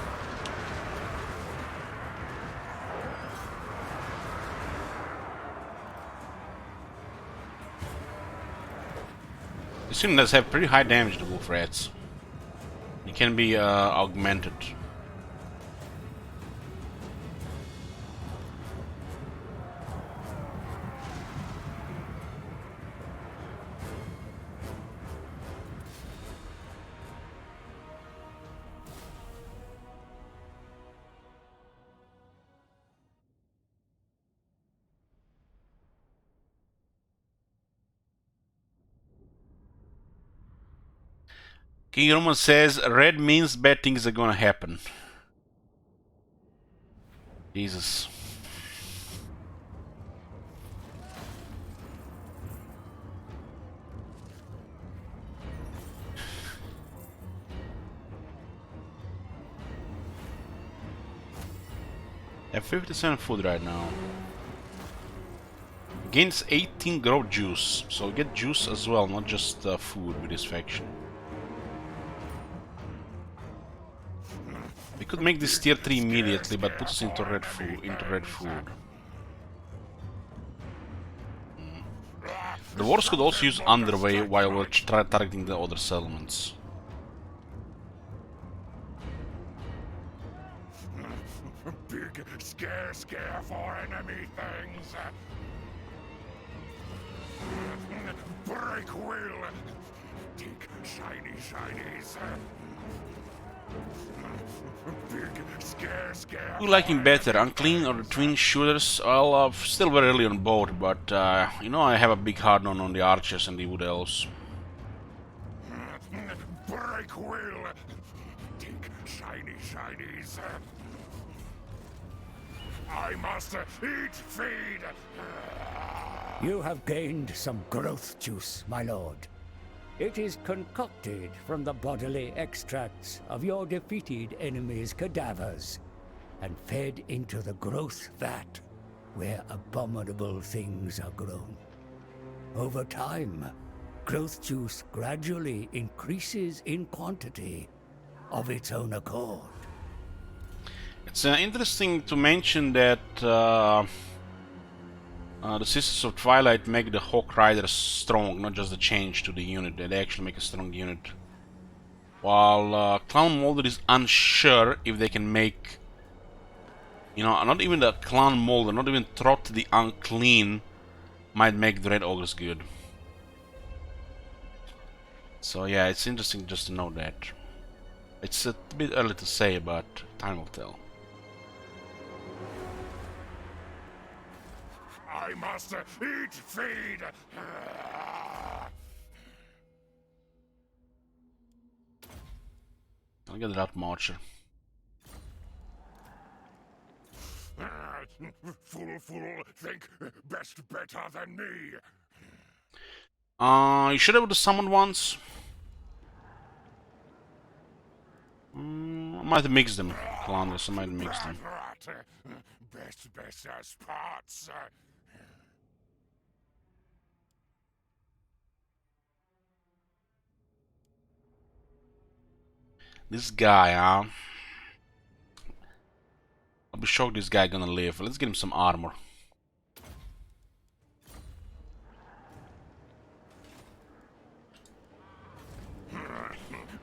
This unit does have pretty high damage to wolf rats. It can be augmented. King Roman says red means bad things are gonna happen. Jesus. I have 57 food right now. Gains 18 growth juice, so get juice as well, not just food with this faction. We could make this tier 3 immediately, but put us into red food. The wars could also use underway while we're targeting the other settlements. Big scare for enemy things. Break will. Take shiny shinies. Big scare. Who like him better, Unclean or the twin shooters? Well, still very early on both, but you know I have a big hard on the archers and the wood elves. Break will. Take shiny shinies. I must eat feed. You have gained some growth juice, my lord. It is concocted from the bodily extracts of your defeated enemies' cadavers and fed into the growth vat where abominable things are grown. Over time, growth juice gradually increases in quantity of its own accord. It's interesting to mention that the Sisters of Twilight make the Hawk Riders strong, not just the change to the unit. They actually make a strong unit. While Clan Moulder is unsure if they can make, you know, not even the Clan Moulder, not even Trot the Unclean might make the Red Ogres good. So yeah, it's interesting just to know that. It's a bit early to say, but time will tell. I must eat feed. I'll get that Marcher. Fool, think best better than me. You should have summoned once. I might have mixed them, Calandras. I might have mixed them. Best as parts. This guy, huh? I'll be shocked this guy gonna live. Let's get him some armor.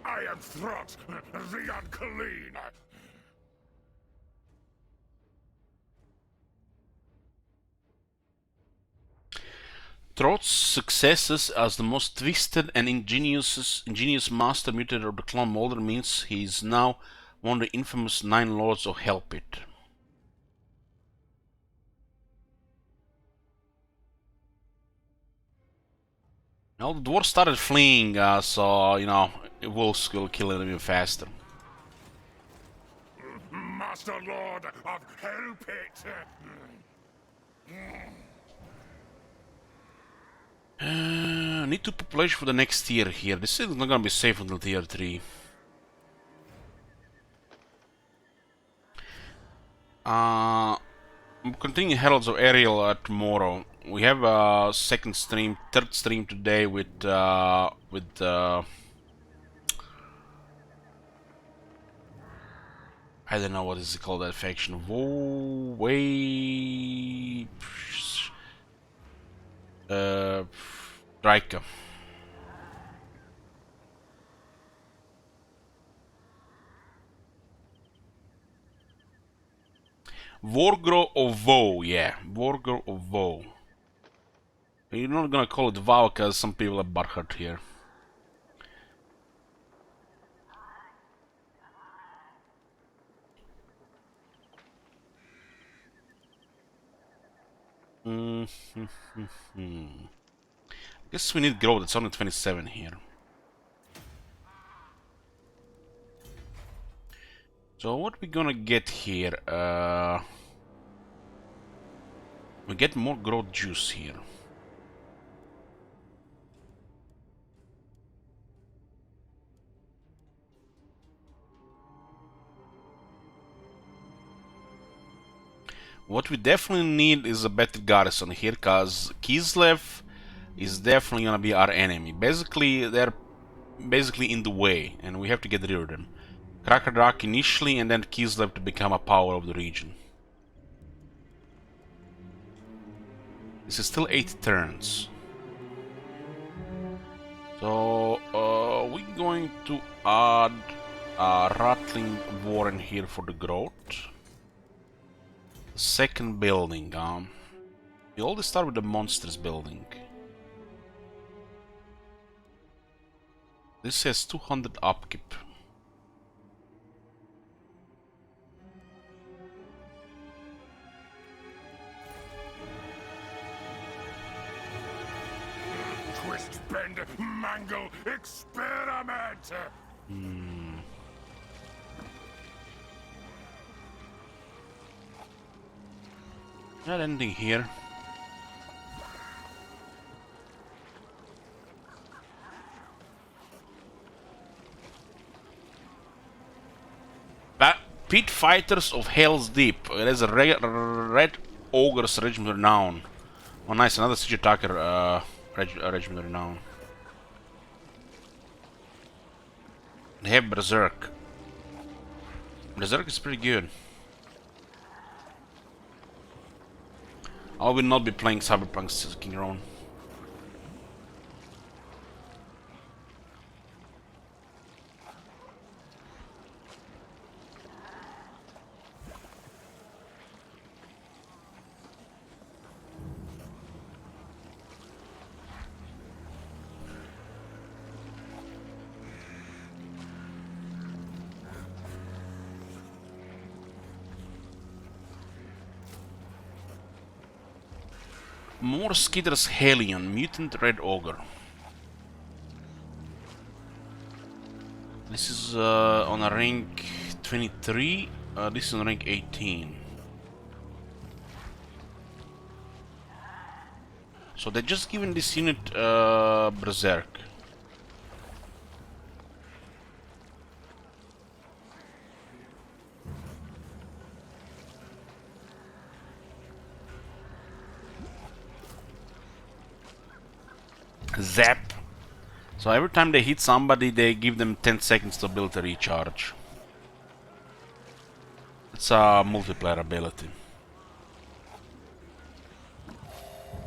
I am Throt, the Unclean. Trot's successes as the most twisted and ingenious master mutator of the Clan Moulder means he is now one of the infamous 9 Lords of Hellpit. Now the dwarves started fleeing, so you know wolves will kill them even faster. Master Lord of Hellpit. Need 2 population for the next tier here. This is not gonna be safe until tier 3. I'm continuing Heralds of Ariel tomorrow. We have a third stream today with I don't know what is it called, that faction. Drika. Wargrow of Woe, yeah. Wargrow of Woe. You're not gonna call it WoW because some people are butthurt here. Guess we need growth, it's only 27 here. So what we gonna get here? We get more growth juice here. What we definitely need is a better garrison here, cause Kislev is definitely gonna be our enemy. Basically, they're basically in the way, and we have to get rid of them. Krakadrak initially, and then Kislev to become a power of the region. This is still 8 turns. So, we're going to add a Rattling Warren here for the growth. Second building, we always start with the monsters building. This has 200 upkeep. Twist, bend, mangle, experiment! Not ending here. Pit Fighters of Hell's Deep. It has a Red Ogre's Regiment Renown. Oh nice, another Siege Attacker Regiment Renown. They have Berserk. Berserk is pretty good. I will not be playing Cyberpunk's King Ron. More Skitter's Hellion, Mutant Red Ogre. This is on a rank 23, this is on rank 18. So they just given this unit Berserk. Zap. So every time they hit somebody, they give them 10 seconds to build a recharge. It's a multiplayer ability.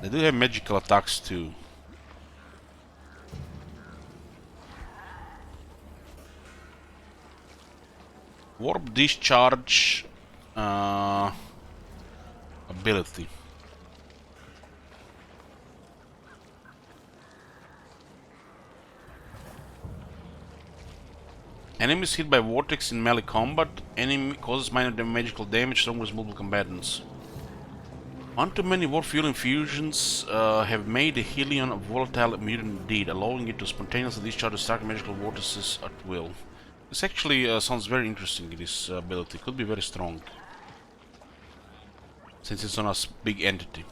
They do have magical attacks too. Warp discharge ability. Enemies hit by vortex in melee combat. Enemy causes minor magical damage, strong with multiple combatants. One too many war fuel infusions have made the Hellion a volatile mutant indeed, allowing it to spontaneously discharge stark magical vortices at will. This actually sounds very interesting, this ability. Could be very strong, since it's on a big entity.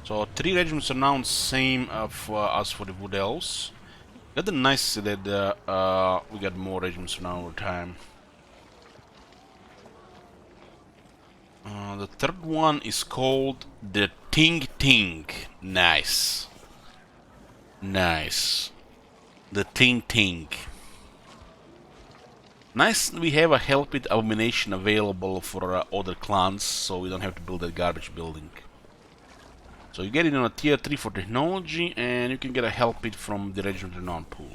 So 3 regiments are now same as for the Wood Elves. Got the nice that we got more regiments now over time. The third one is called the Ting Ting. Nice. Nice. The Ting Ting. Nice, we have a Hell Pit Abomination available for other clans, so we don't have to build that garbage building. So you get it on a tier 3 for technology, and you can get a help kit from the Regiment Renown pool.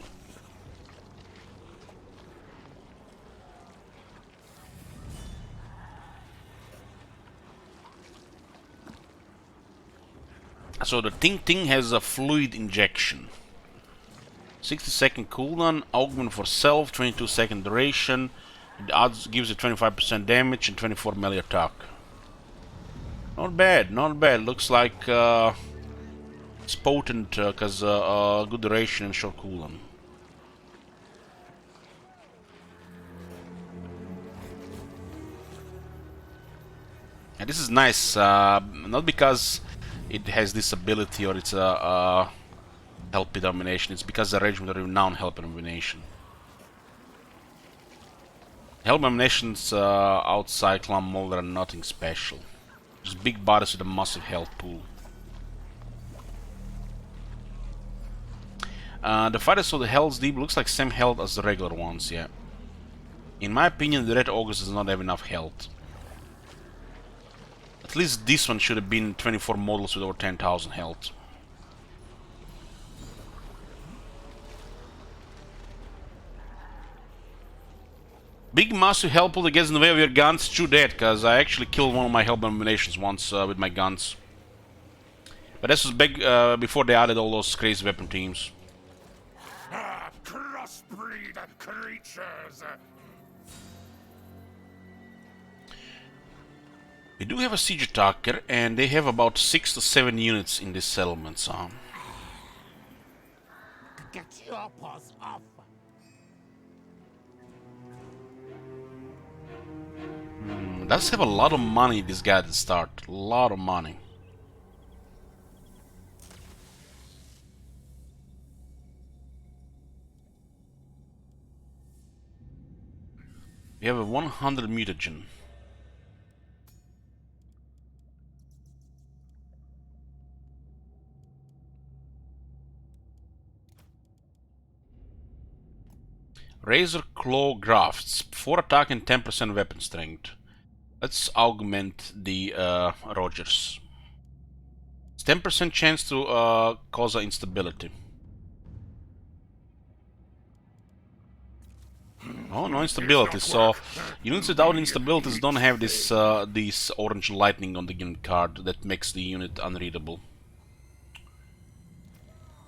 So the Ting has a fluid injection. 60-second cooldown, augment for self, 22-second duration. It adds, gives you 25% damage and 24 melee attack. Not bad, not bad. Looks like it's potent because good duration and short cooldown. And this is nice, not because it has this ability or it's a help domination, it's because the Regiment of Renown help domination. Help dominations outside Clan Moulder are nothing special. Just big bodies with a massive health pool. The fighters of the Hell's Deep looks like same health as the regular ones, yeah. In my opinion, the Red August does not have enough health. At least this one should have been 24 models with over 10,000 health. Big massive health pool that gets in the way of your guns, true that, because I actually killed one of my help dominations once with my guns. But this was big before they added all those crazy weapon teams. Ah, crossbreed creatures! We do have a siege attacker, and they have about 6 to 7 units in this settlement, so... Get your paws off! Does have a lot of money, this guy to start. A lot of money. We have a 100 mutagen. Razor Claw Grafts, 4 attack and 10% weapon strength. Let's augment the Rogers. It's 10% chance to cause instability. Oh, no instability. So units without instabilities don't have this orange lightning on the unit card that makes the unit unreadable.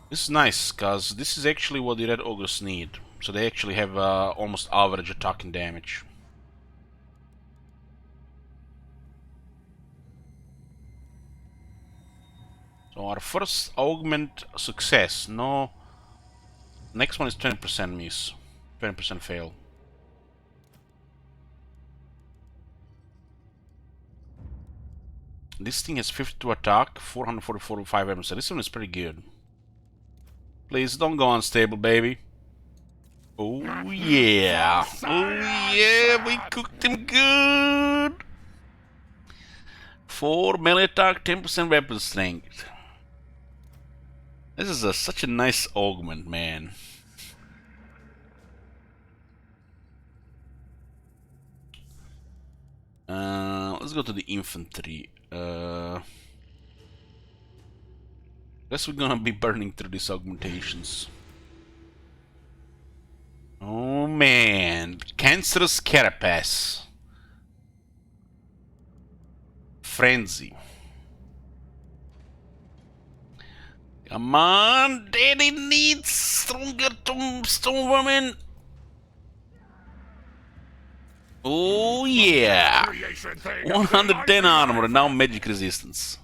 This is nice, cause this is actually what the Red Ogres need. So they actually have almost average attack and damage. So our first augment success. No. Next one is 20% miss. 20% fail. This thing has 52 attack, 445 weapons. So this one is pretty good. Please don't go unstable, baby. Oh yeah. Oh yeah, we cooked him good. 4 melee attack, 10% weapon strength. This is such a nice augment, man. Let's go to the infantry. Guess we're gonna be burning through these augmentations. Oh man, Cancerous Carapace. Frenzy. Come on, Daddy needs stronger stone woman. Oh yeah! Creation thing 110 armor and now magic resistance.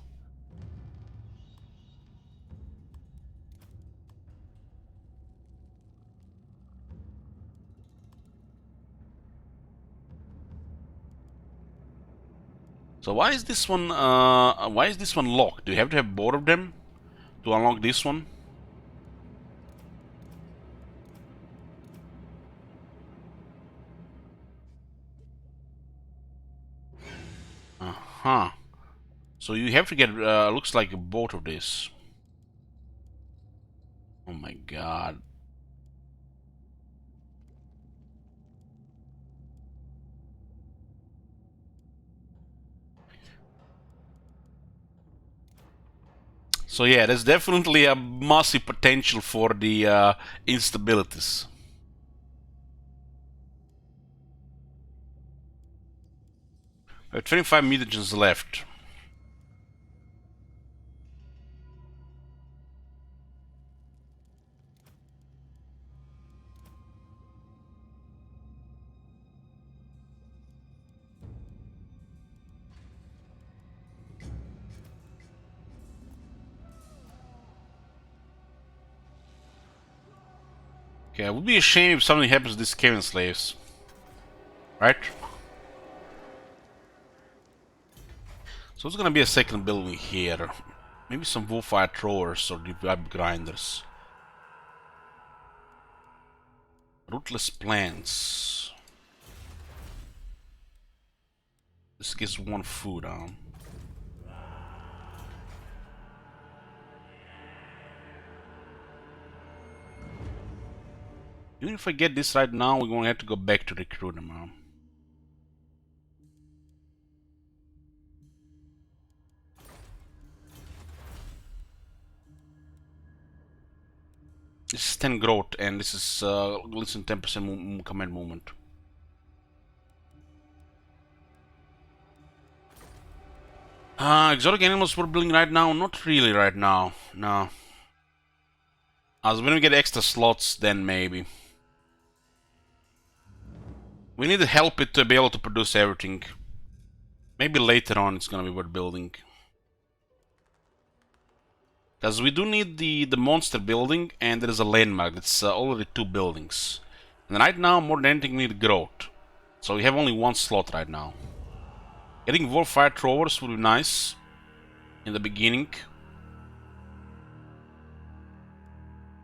So why is this one locked? Do you have to have both of them to unlock this one? Uh-huh. So you have to get looks like both of this. Oh my god. So yeah, there's definitely a massive potential for the instabilities. We have 25 mutagens left. Okay, it would be a shame if something happens to these Kevin slaves. Right? So it's gonna be a second building here. Maybe some Wolfire throwers or web grinders. Rootless plants. This gives 1 food on. Even if I get this right now, we're gonna have to go back to recruit them now. This is 10 growth, and this is less than 10% command movement. Exotic animals we're building right now? Not really right now, no. As when we get extra slots, then maybe. We need to help it to be able to produce everything. Maybe later on it's gonna be worth building. Because we do need the monster building, and there is a landmark. It's already 2 buildings. And right now, more than anything, we need growth. So we have only 1 slot right now. Getting Warfire Throwers would be nice in the beginning.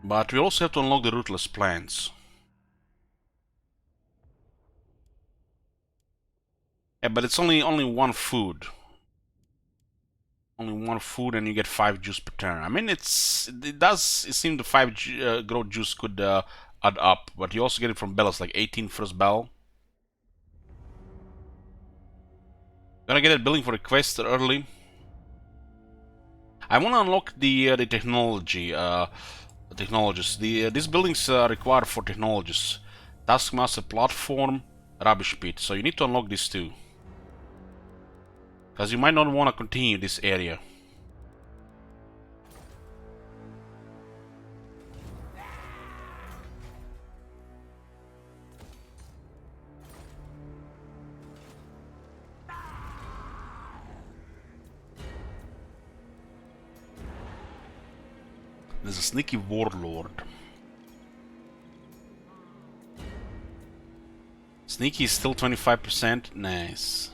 But we also have to unlock the Rootless Plants. Yeah, but it's only 1 food. Only 1 food, and you get 5 juice per turn. I mean, it seems the 5 growth juice could add up, but you also get it from bells, like 18 first bell. Gonna get a building for a quest early. I want to unlock the technology, technologies. These buildings are required for technologies. Taskmaster platform, rubbish pit. So you need to unlock these 2. Because you might not want to continue this area. There's a sneaky warlord. Sneaky is still 25%. Nice.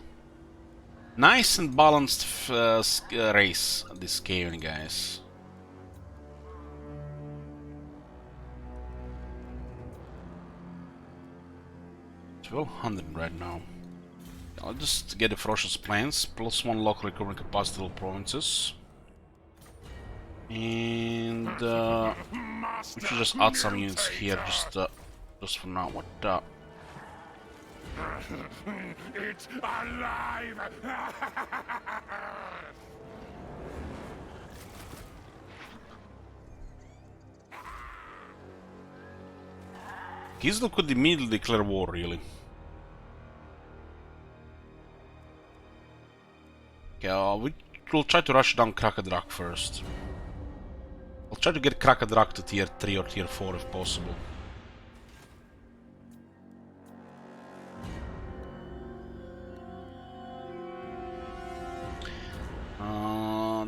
Nice and balanced race, this Skaven guys. 1200 right now. I'll just get the ferocious plants, plus 1 local recovering capacity to all provinces. And we should just add some units here, just for now. What It's alive! Gisdol could immediately declare war, really. Okay, we'll try to rush down Krakadrak first. I'll try to get Krakadrak to tier 3 or tier 4 if possible.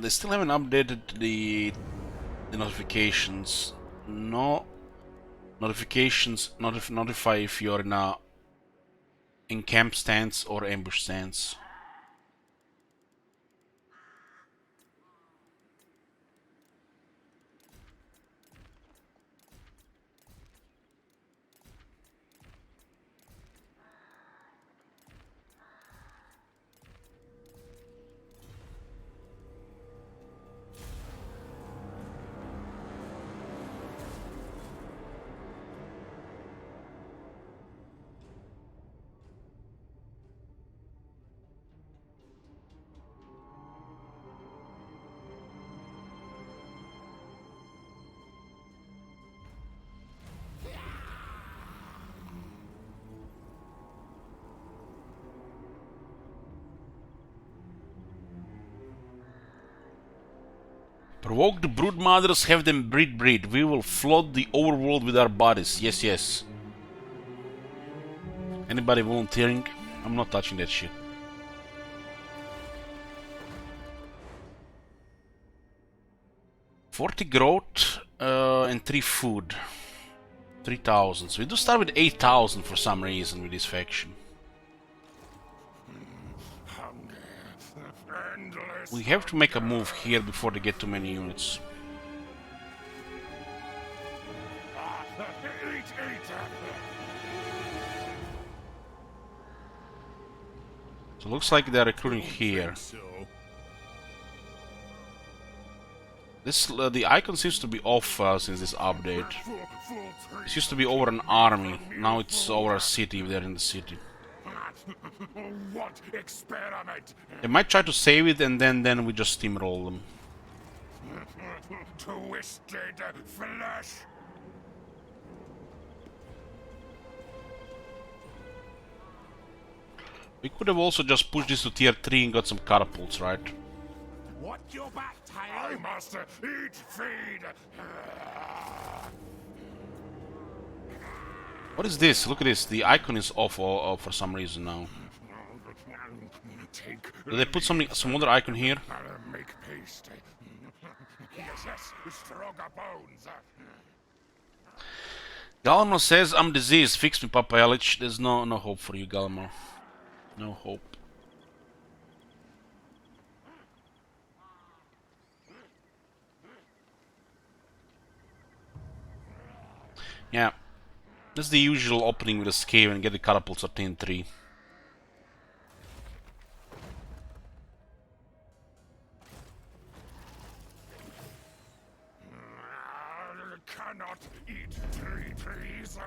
They still haven't updated the notifications. No notifications notify if you're in camp stance or ambush stance. Provoke the brood mothers, have them breed. We will flood the overworld with our bodies. Yes, yes. Anybody volunteering? I'm not touching that shit. $40 growth and 3 food. 3,000. So we do start with 8,000 for some reason with this faction. We have to make a move here before they get too many units. So looks like they're recruiting here. This the icon seems to be off since this update. It used to be over an army. Now it's over a city if they're in the city. What experiment? They might try to save it and then we just steamroll them. Twisted flesh. We could have also just pushed this to tier 3 and got some catapults, right? What your back tail? I must eat feed. What is this? Look at this. The icon is off for some reason now. Did they put some other icon here? Make paste. Yes, stronger bones. Gallimore says, I'm diseased. Fix me, Papa Elich. There's no hope for you, Gallimore. No hope. Yeah. That's the usual opening with a scale and get the catapults at 10-3. Cannot eat trees.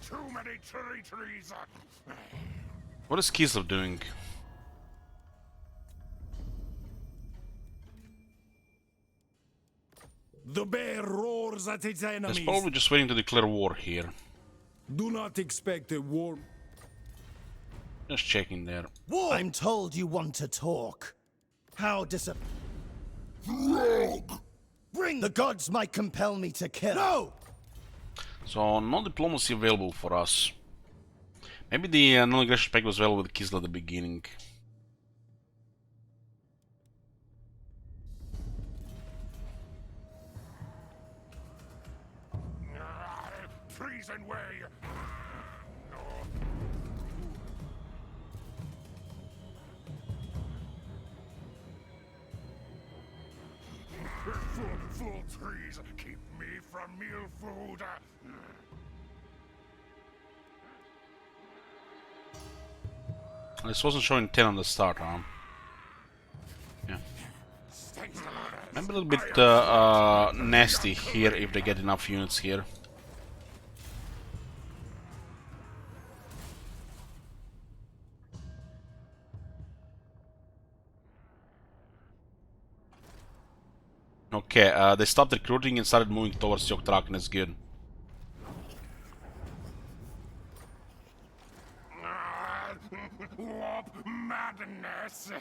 Too many trees. What is Kislev doing? The bear roars at its enemies. He's probably just waiting to declare war here. Do not expect a war. Just checking there. I'm told you want to talk. How Bring the gods might compel me to kill. No! So, no diplomacy available for us. Maybe the non-aggression spec was available with Kislev at the beginning. Treason way. Full trees keep me from meal food. This wasn't showing 10 on the start, huh? Yeah. Maybe a little bit nasty here if they get enough units here. Okay, they stopped recruiting and started moving towards Yog'Thrak, and it's good. Warp madness.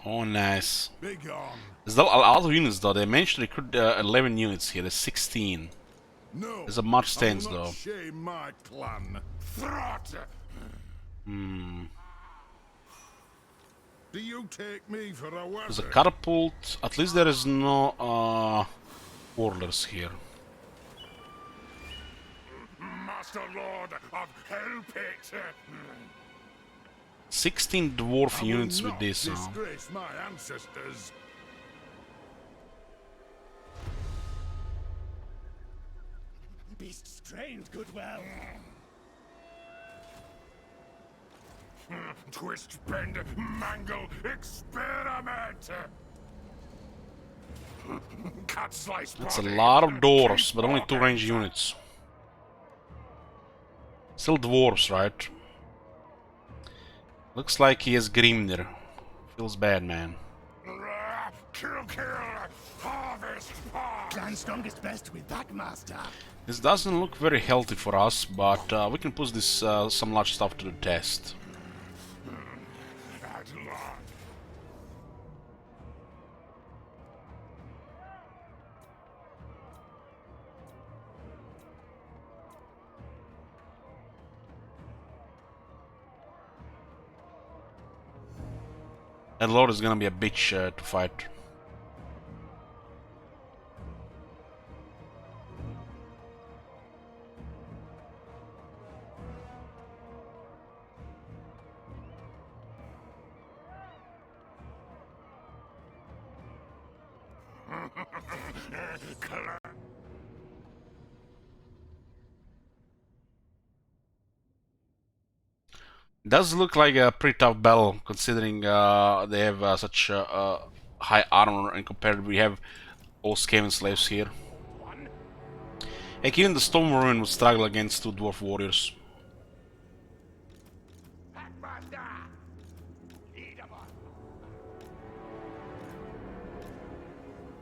Oh, nice. Big on. There's a lot of units though. They managed to recruit 11 units here. There's 16. No. There's a march stands though. Shame my clan. Throt. Do you take me for a word? There's a catapult. At least there is no warlords here. Master Lord of Hellpit. 16 dwarf units with this. Disgrace my ancestors. Beasts trained goodwill. Twist, bend, mangle, experiment. Cut, slice, That's a body. lot of dwarves, but only 2 range units. Still dwarves, right? Looks like he has Grimnir. Feels bad, man. Kill, harvest, clan's strongest best with that, master. This doesn't look very healthy for us, but we can put this some large stuff to the test. At last. That lord is gonna be a bitch to fight. Does look like a pretty tough battle, considering they have such high armor, and compared we have all Skaven slaves here. Heck, even the Storm Ruin would struggle against two dwarf warriors.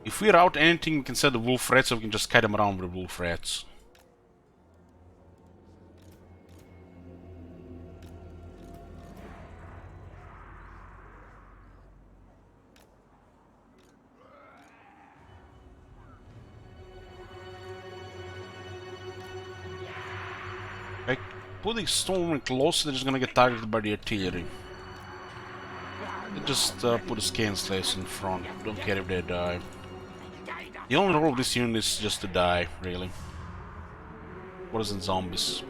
If we route anything, we can set the wolf rats, so we can just kite them around with the wolf rats. Like, putting Storm close, they're just gonna get targeted by the artillery. They just put the Skaven slaves in front. Don't care if they die. The only role of this unit is just to die, really. What is in zombies?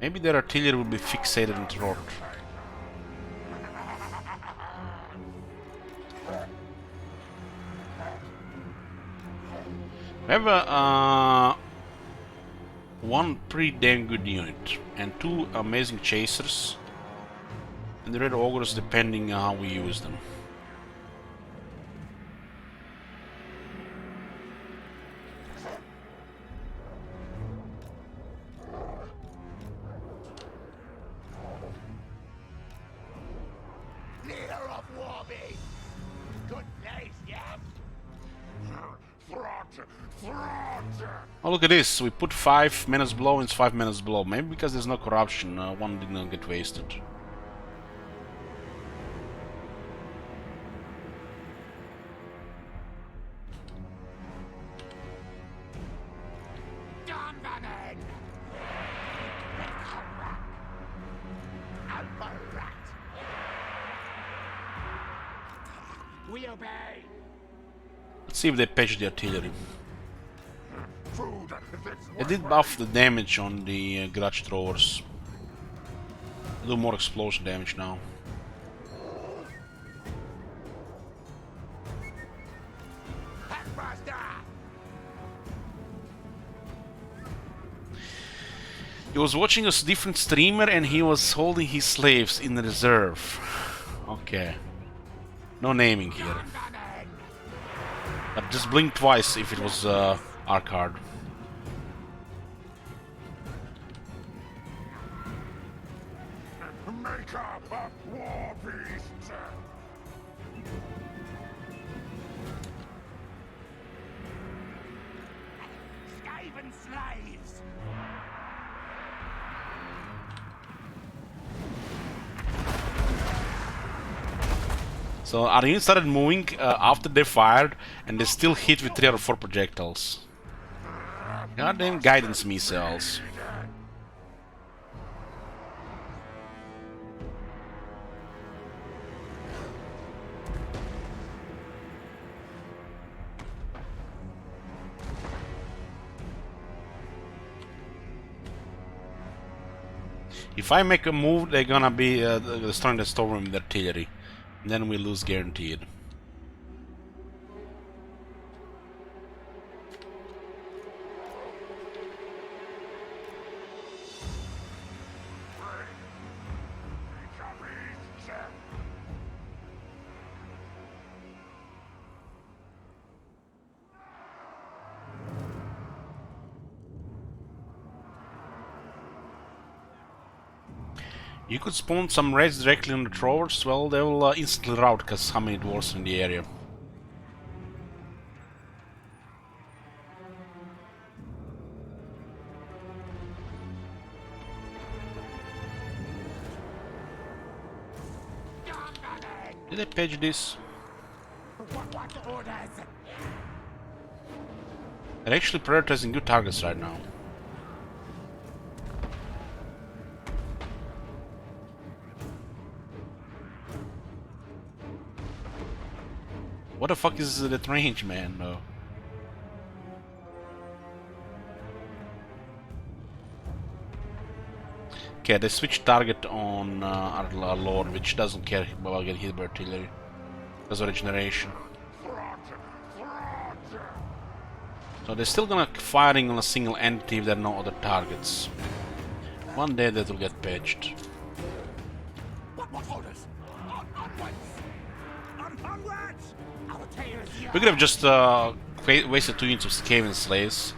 Maybe their artillery will be fixated on the road. We have one pretty damn good unit and two amazing chasers, and the red augurs depending on how we use them. Oh, look at this. We put 5 minutes below, it's 5 minutes below. Maybe because there's no corruption, one did not get wasted. We obey. Let's see if they patch the artillery. They did buff the damage on the grudge throwers. Do more explosion damage now. He was watching a different streamer and he was holding his slaves in reserve. Okay. No naming here. But just blink twice if it was our card. Maker of war beasts. Skaven slaves. So our unit started moving after they fired, and they still hit with 3 or 4 projectiles. Goddamn guidance missiles. If I make a move, they're gonna be destroying the storeroom with artillery. And then we lose guaranteed. You could spawn some raids directly on the throwers. Well, they will instantly rout because how many dwarves in the area. Did I page this? They're actually prioritizing good targets right now. What the fuck is that range, man? No. Okay, they switched target on our lord, which doesn't care about getting hit by artillery. There's a regeneration. So they're still gonna firing on a single entity if there are no other targets. One day that will get patched. We could have just wasted 2 units of Skaven Slaves,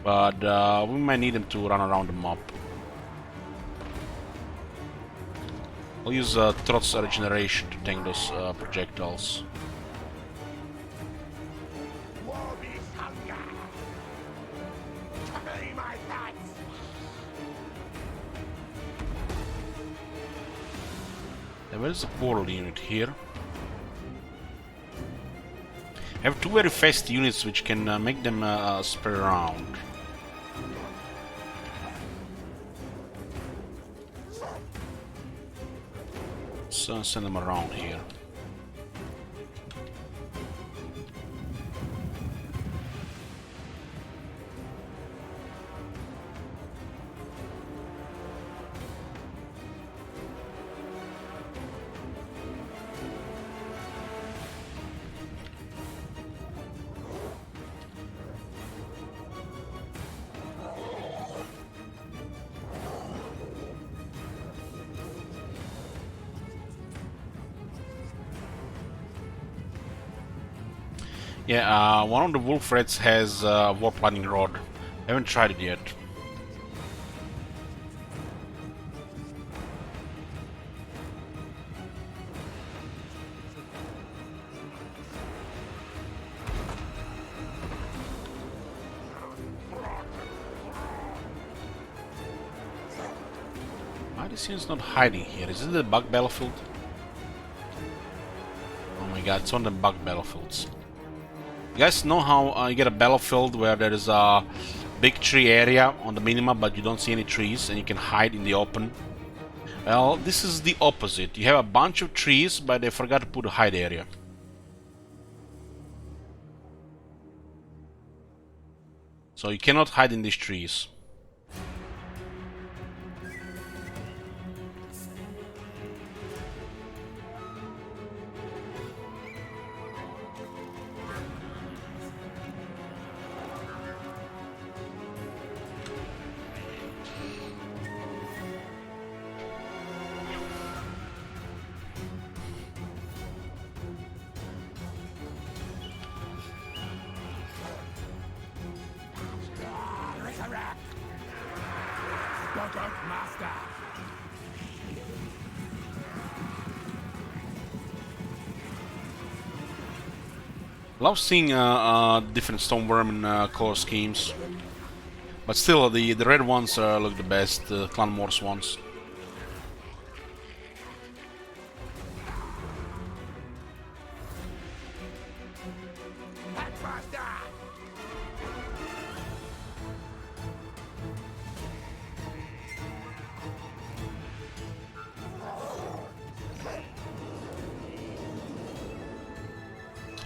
but we might need them to run around the mob. I'll use Trot's regeneration to tank those projectiles. Where's the portal unit here? I have 2 very fast units which can make them spread around. So send them around here. Yeah, one of the wolf rats has warp lightning rod. I haven't tried it yet. Why this unit's not hiding here? Is it the bug battlefield? Oh my god, it's one of the bug battlefields. You guys know how you get a battlefield where there is a big tree area on the minimap but you don't see any trees and you can hide in the open? Well, this is the opposite. You have a bunch of trees but they forgot to put a hide area. So you cannot hide in these trees. Love seeing different Stoneworm and color schemes, but still the red ones look the best, the Clan Morse ones.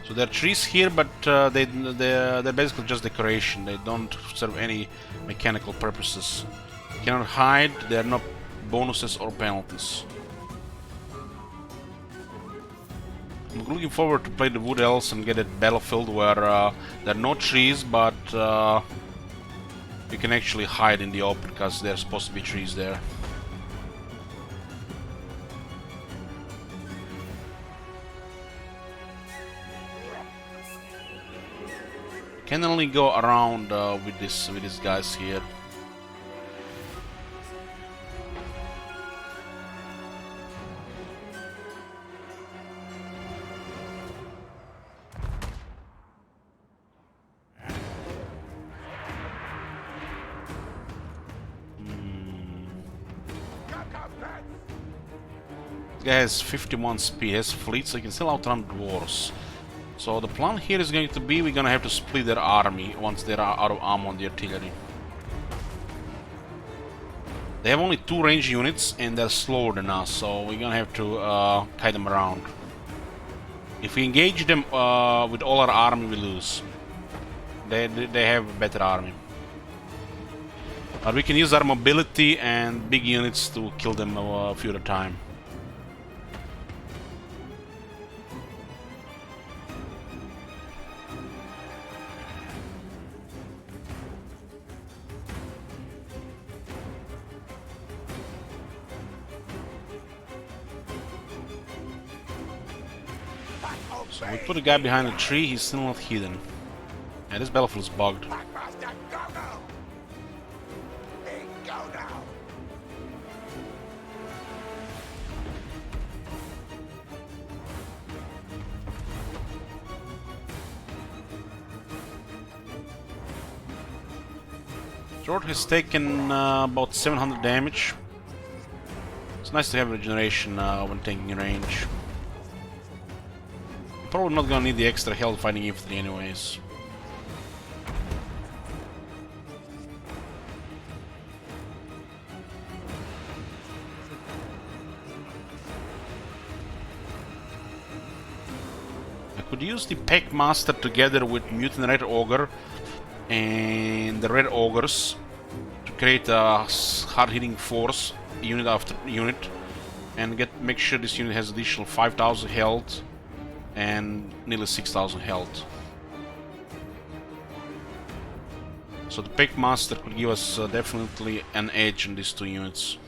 So there are trees here, but they're basically just decoration. They don't serve any mechanical purposes. You cannot hide, there are no bonuses or penalties. I'm looking forward to play the Wood Elves and get a battlefield where there are no trees, but you can actually hide in the open because there's supposed to be trees there. Can only go around with these guys here. Guy has 51 speed, has fleet, so he can still outrun dwarves. So the plan here is going to be we're gonna have to split their army once they're out of ammo on the artillery. They have only 2 range units and they're slower than us, so we're gonna have to kite them around. If we engage them with all our army, we lose. They have a better army. But we can use our mobility and big units to kill them a few at a time. So we put a guy behind a tree, he's still not hidden. Yeah, this battlefield is bugged. Packmaster, go now! Big go now! George has taken about 700 damage. It's nice to have regeneration when taking range. Probably not gonna need the extra health fighting infantry anyways. I could use the Packmaster together with Mutant Red Ogre and the Red Ogres to create a hard-hitting force unit after unit and make sure this unit has additional 5,000 health and nearly 6,000 health. So the Packmaster could give us definitely an edge in these 2 units.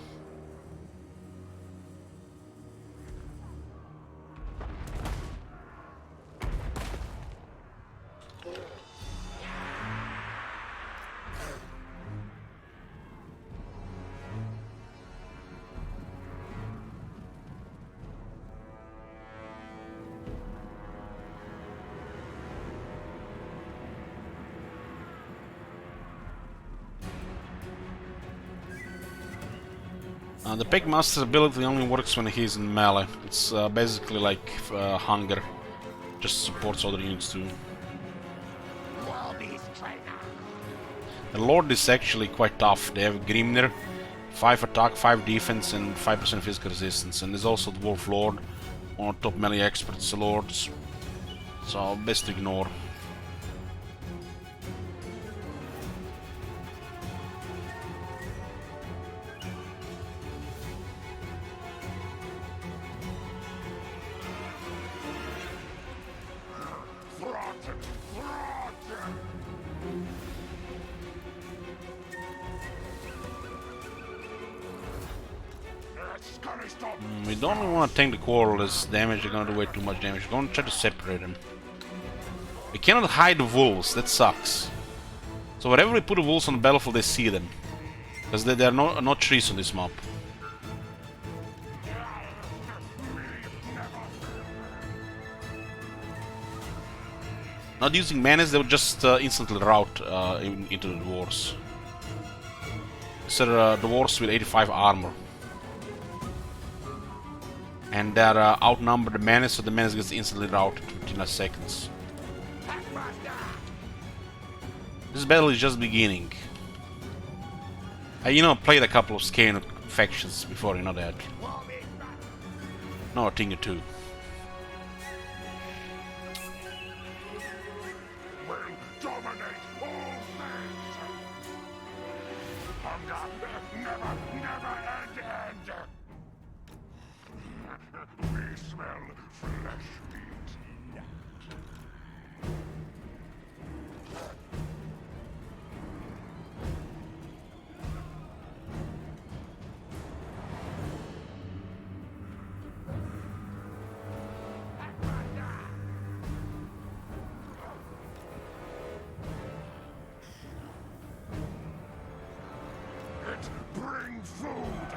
The Packmaster's ability only works when he's in melee. It's basically like Hunger, just supports other units too. The Lord is actually quite tough. They have Grimnir, 5 attack, 5 defense and 5% physical resistance. And there's also Dwarf Lord, one of the top melee experts lords. So best to ignore. We don't want to tank the Quarrel's damage, they're gonna do way too much damage. We're gonna try to separate them. We cannot hide the wolves, that sucks. So wherever we put the wolves on the battlefield, they see them. Because there are no trees on this map. Not using menace, they would just instantly rout into the dwarves. So the dwarves with 85 armor. And they're outnumbered the menace, so the menace gets instantly routed within seconds. This battle is just beginning. I, played a couple of Skaven factions before, you know that. No, a thing or two. Will dominate all things! Hunger never end! We smell flesh meat. Bring food!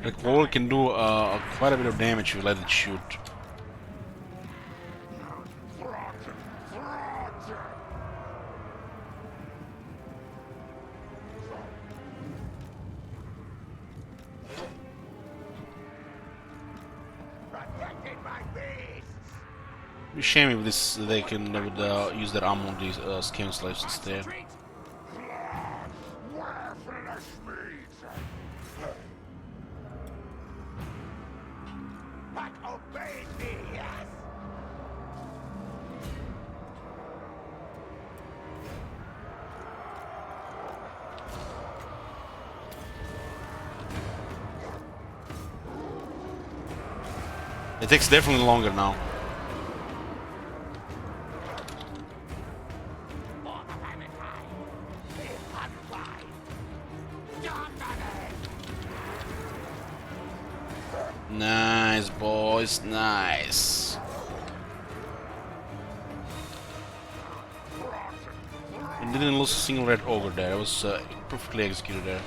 The wall can do quite a bit of damage if you let it shoot. Be shame if this they can use their ammo on these scam slaves instead. It takes definitely longer now. Nice, boys, nice. We didn't lose a single red ogre there. It was perfectly executed there.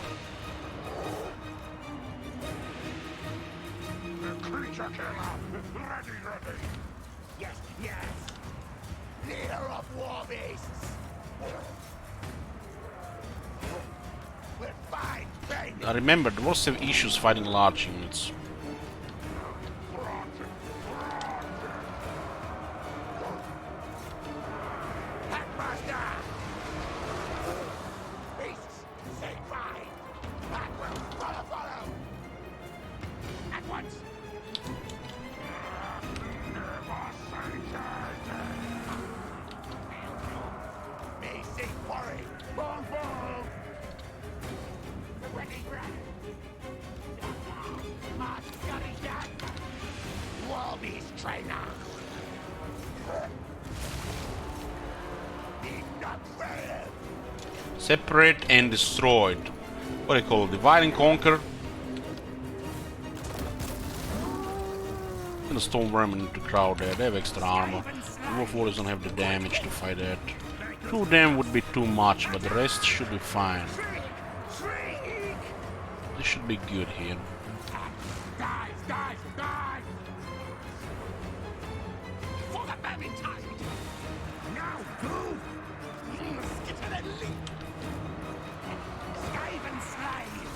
Creature killer! Ready! Yes, yes! Leader of war beasts! We're fine, baby! I remember, the Wolves have issues fighting large units. Separate and destroyed. What do you call it? Divide and conquer. And the storm vermin into crowd there. They have extra armor. The wolf warriors don't have the damage to fight that. 2 of them would be too much, but the rest should be fine. This should be good here.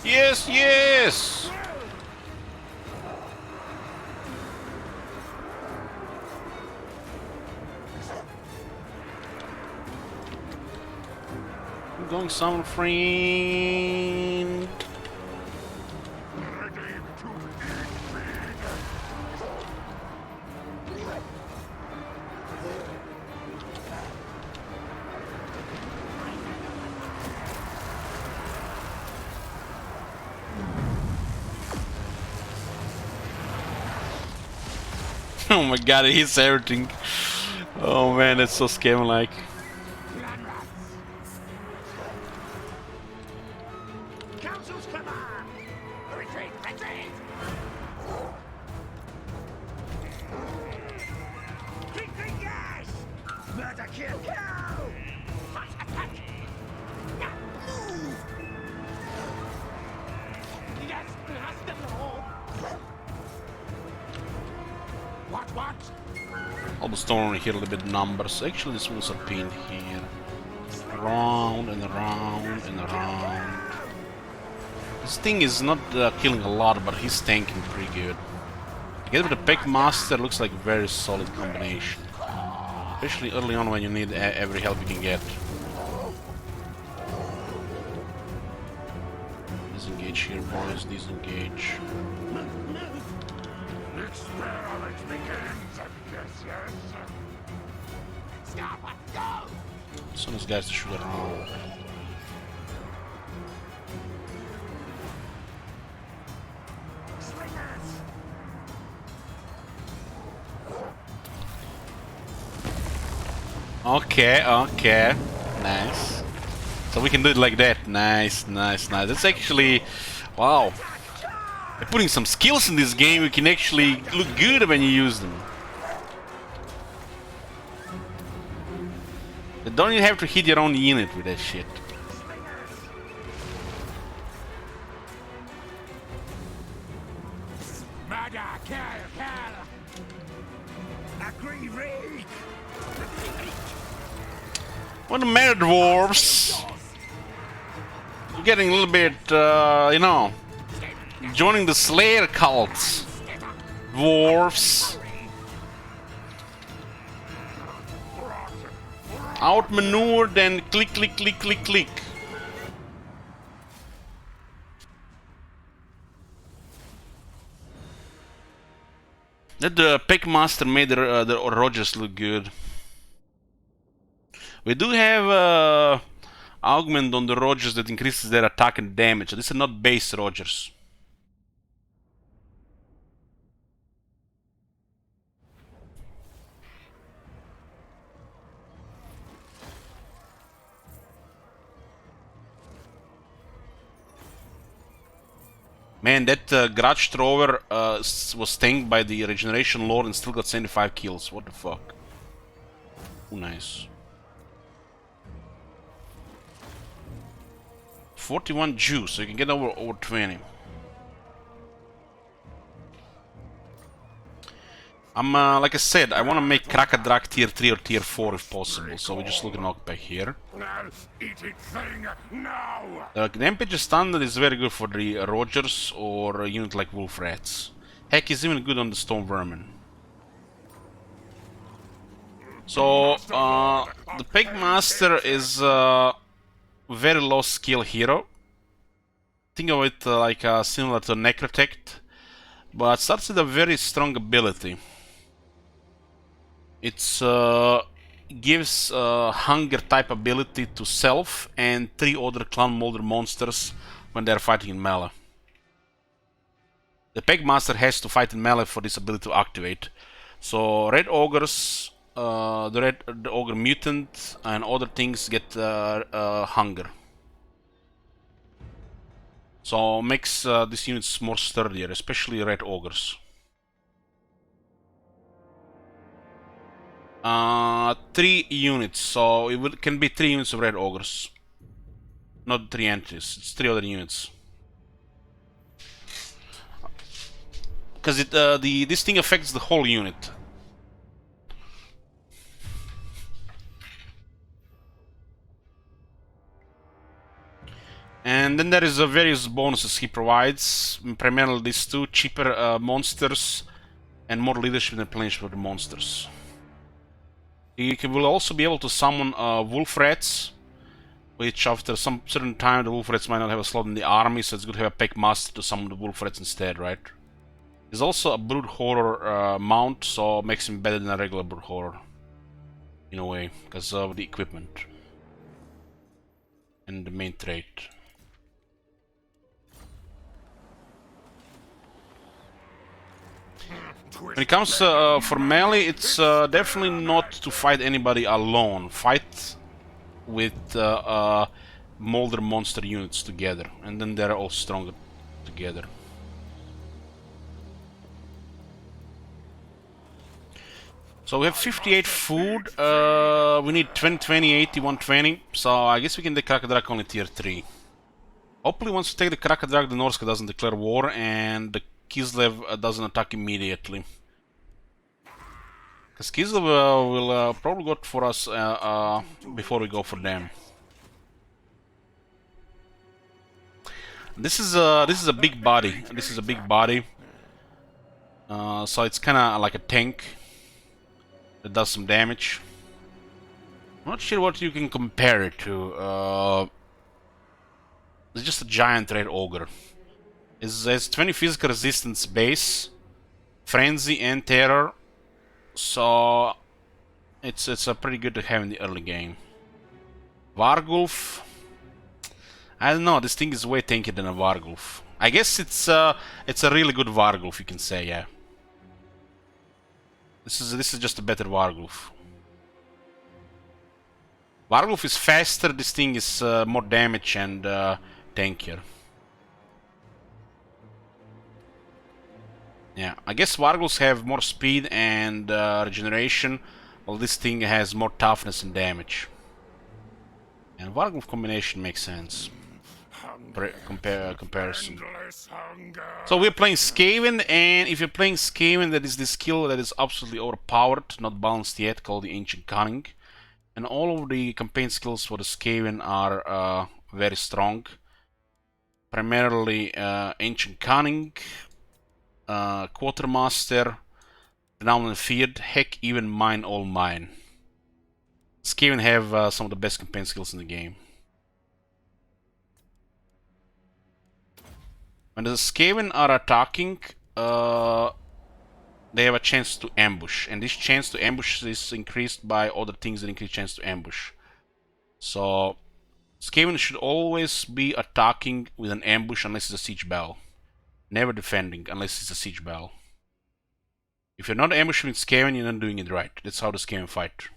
Yes, yes! I'm going some friend. Oh my god, it hits everything. Oh man, that's so scam-like. Council's command! Retreat! Retreat! Yes! Murder, kill, kill! Fight, attack! Now, move! Yes, blast them all! What? Almost only hit a little bit numbers. Actually, this one's a pin here. Around and around and around. This thing is not killing a lot, but he's tanking pretty good. Together with the Packmaster, looks like a very solid combination. Especially early on when you need every help you can get. Disengage here, boys. Disengage. Experiment begins! Yes! Stop! Go! Some of these guys to shoot around. Okay. Nice. So we can do it like that. Nice. That's actually... Wow. By putting some skills in this game, you can actually look good when you use them. You don't even have to hit your own unit with that shit. What the matter, dwarves? You're getting a little bit, you know, joining the Slayer cult. Dwarves. Outmaneuvered and click, click, click, click, click. That Packmaster made the Rogers look good. We do have augment on the Rogers that increases their attack and damage. These are not base Rogers. Man, that Grudge Thrower was tanked by the Regeneration Lord and still got 75 kills. What the fuck? Oh, nice. 41 juice, so you can get over 20. I'm, like I said, I want to make Krakadrak tier 3 or tier 4 if possible, so we just look at knockback here. Eat it thing now! The MPG standard is very good for the Rogers or a unit like Wolf Rats. Heck, is even good on the Stone Vermin. So, the Packmaster is a very low skill hero. Think of it like similar to Necrotect, but starts with a very strong ability. It's gives hunger type ability to self and 3 other clan Moulder monsters when they're fighting in melee. The Packmaster has to fight in melee for this ability to activate. So Red Ogres, the Ogre Mutant and other things get hunger. So makes these units more sturdier, especially Red Ogres. 3 units, so it can be 3 units of Red Ogres. Not 3 entities, it's 3 other units. Because this thing affects the whole unit. And then there is various bonuses he provides, primarily these 2, cheaper monsters and more leadership and replenishment for the monsters. He will also be able to summon Wolf Rats, which after some certain time the Wolf Rats might not have a slot in the army, so it's good to have a Packmaster to summon the Wolf Rats instead, right? He's also a Brood Horror mount, so makes him better than a regular Brood Horror, in a way, because of the equipment and the main trait. When it comes for melee, it's definitely not to fight anybody alone. Fight with Moulder monster units together, and then they're all stronger together. So we have 58 food, we need 20, 20, 80, 120, so I guess we can take Krakadrak only tier 3. Hopefully once we take the Krakadrak, the Norska doesn't declare war, and the Kislev doesn't attack immediately. Because Kislev will probably go for us before we go for them. This is a big body. This is a big body. So it's kind of like a tank that does some damage. I'm not sure what you can compare it to. It's just a giant red ogre. It has 20 physical resistance base, frenzy and terror, so it's a pretty good to have in the early game. Vargulf, I don't know. This thing is way tankier than a Vargulf. I guess it's a really good Vargulf, you can say, yeah. This is just a better Vargulf. Vargulf is faster. This thing is more damage and tankier. Yeah, I guess Vargulfs have more speed and regeneration, while this thing has more toughness and damage. And Vargulf combination makes sense. How comparison. Endless hunger. So we're playing Skaven, and if you're playing Skaven, that is this skill that is absolutely overpowered, not balanced yet, called the Ancient Cunning. And all of the campaign skills for the Skaven are very strong. Primarily Ancient Cunning, Quartermaster, Renowned and Feared, heck, even Mine All Mine. Skaven have some of the best campaign skills in the game. When the Skaven are attacking, they have a chance to ambush, and this chance to ambush is increased by other things that increase chance to ambush. So Skaven should always be attacking with an ambush unless it's a siege battle. Never defending unless it's a siege battle. If you're not ambushing with Skaven, you're not doing it right. That's how the Skaven fight.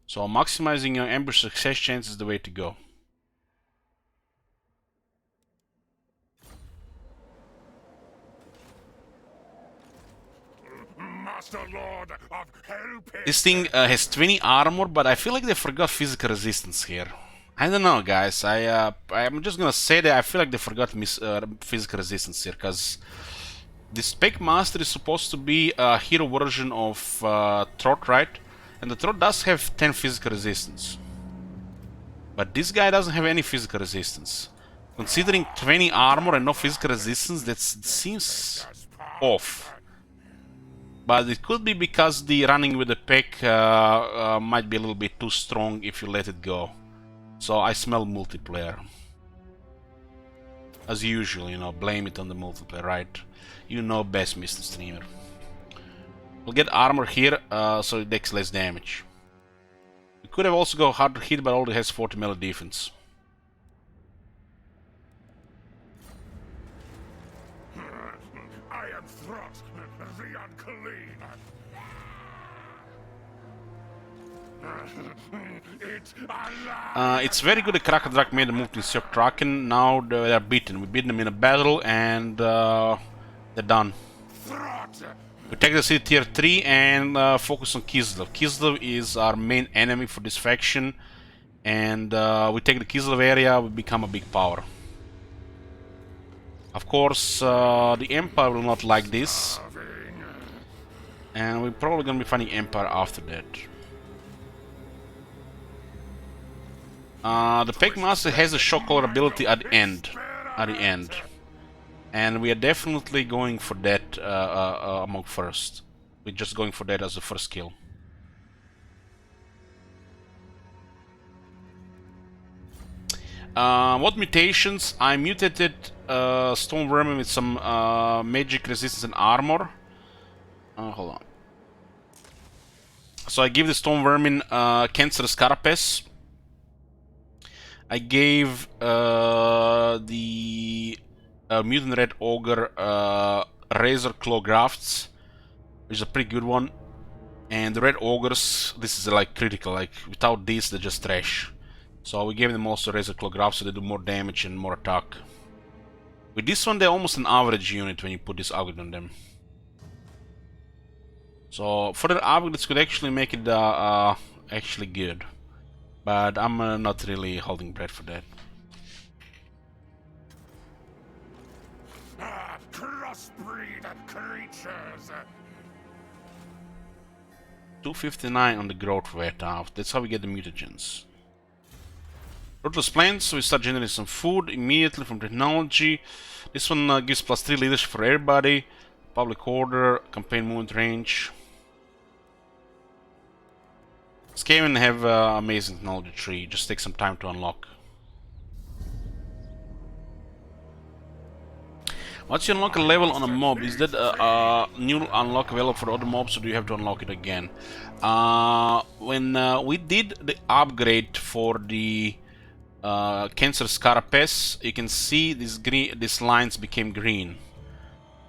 So maximizing your ambush success chance is the way to go. Master Lord of Hellpit. This thing has 20 armor, but I feel like they forgot physical resistance here. I don't know, guys. I'm just gonna say that I feel like they forgot physical resistance here, because this Spec Master is supposed to be a hero version of Trot, right? And the Trot does have 10 physical resistance. But this guy doesn't have any physical resistance. Considering 20 armor and no physical resistance, that seems off. But it could be because the running with the pack might be a little bit too strong if you let it go. So I smell multiplayer. As usual, you know, blame it on the multiplayer, right? You know best, Mr. Streamer. We'll get armor here, so it takes less damage. We could have also go harder hit, but already has 40 melee defense. I am Throt, the unclean. It's very good that Krakadrak made a move to Sjok Kraken. Now they're beaten. We beat them in a battle, and they're done. Throt. We take the city tier 3 and focus on Kislev. Kislev is our main enemy for this faction, and we take the Kislev area, we become a big power. Of course, the Empire will not like this, and we're probably gonna be fighting Empire after that. The Packmaster has a shock collar ability at the end. And we are definitely going for that among first. We're just going for that as the first kill. What mutations? I mutated Stone Vermin with some magic resistance and armor. Hold on. So I give the Stone Vermin Cancerous Carapace. I gave the Mutant Red Ogre Razor Claw Grafts, which is a pretty good one. And the Red Ogres, this is like critical, like without this they're just trash. So we gave them also Razor Claw Grafts so they do more damage and more attack. With this one they're almost an average unit when you put this upgrade on them. So further upgrades could actually make it actually good. But I'm not really holding breath for that. Crossbreed creatures. 259 on the growth rate. That's how we get the mutagens. Ruthless plants, so we start generating some food immediately from technology. This one gives +3 leadership for everybody. Public order, campaign movement range. Skaven have amazing technology tree, just take some time to unlock. Once you unlock a level on a mob, is that a new unlock available for other mobs, or do you have to unlock it again? When we did the upgrade for the Cancerous Carapace, you can see these lines became green.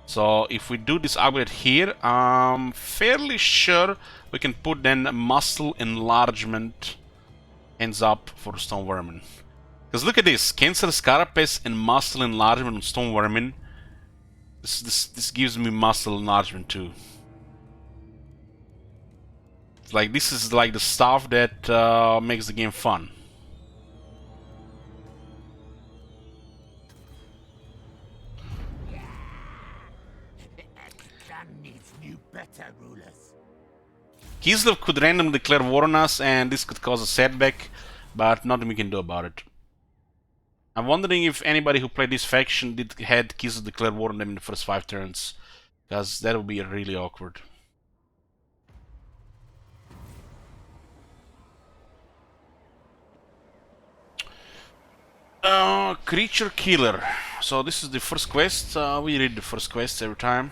So if we do this upgrade here, I'm fairly sure we can put then muscle enlargement ends up for Stone Vermin. Because look at this, Cancerous Carapace and muscle enlargement on Stone Vermin. This gives me muscle enlargement too. It's like this is like the stuff that makes the game fun. land needs new, better rulers. Kislev could randomly declare war on us, and this could cause a setback, but nothing we can do about it. I'm wondering if anybody who played this faction had Kislev declare war on them in the first 5 turns, because that would be really awkward. Creature Killer. So this is the first quest. We read the first quest every time.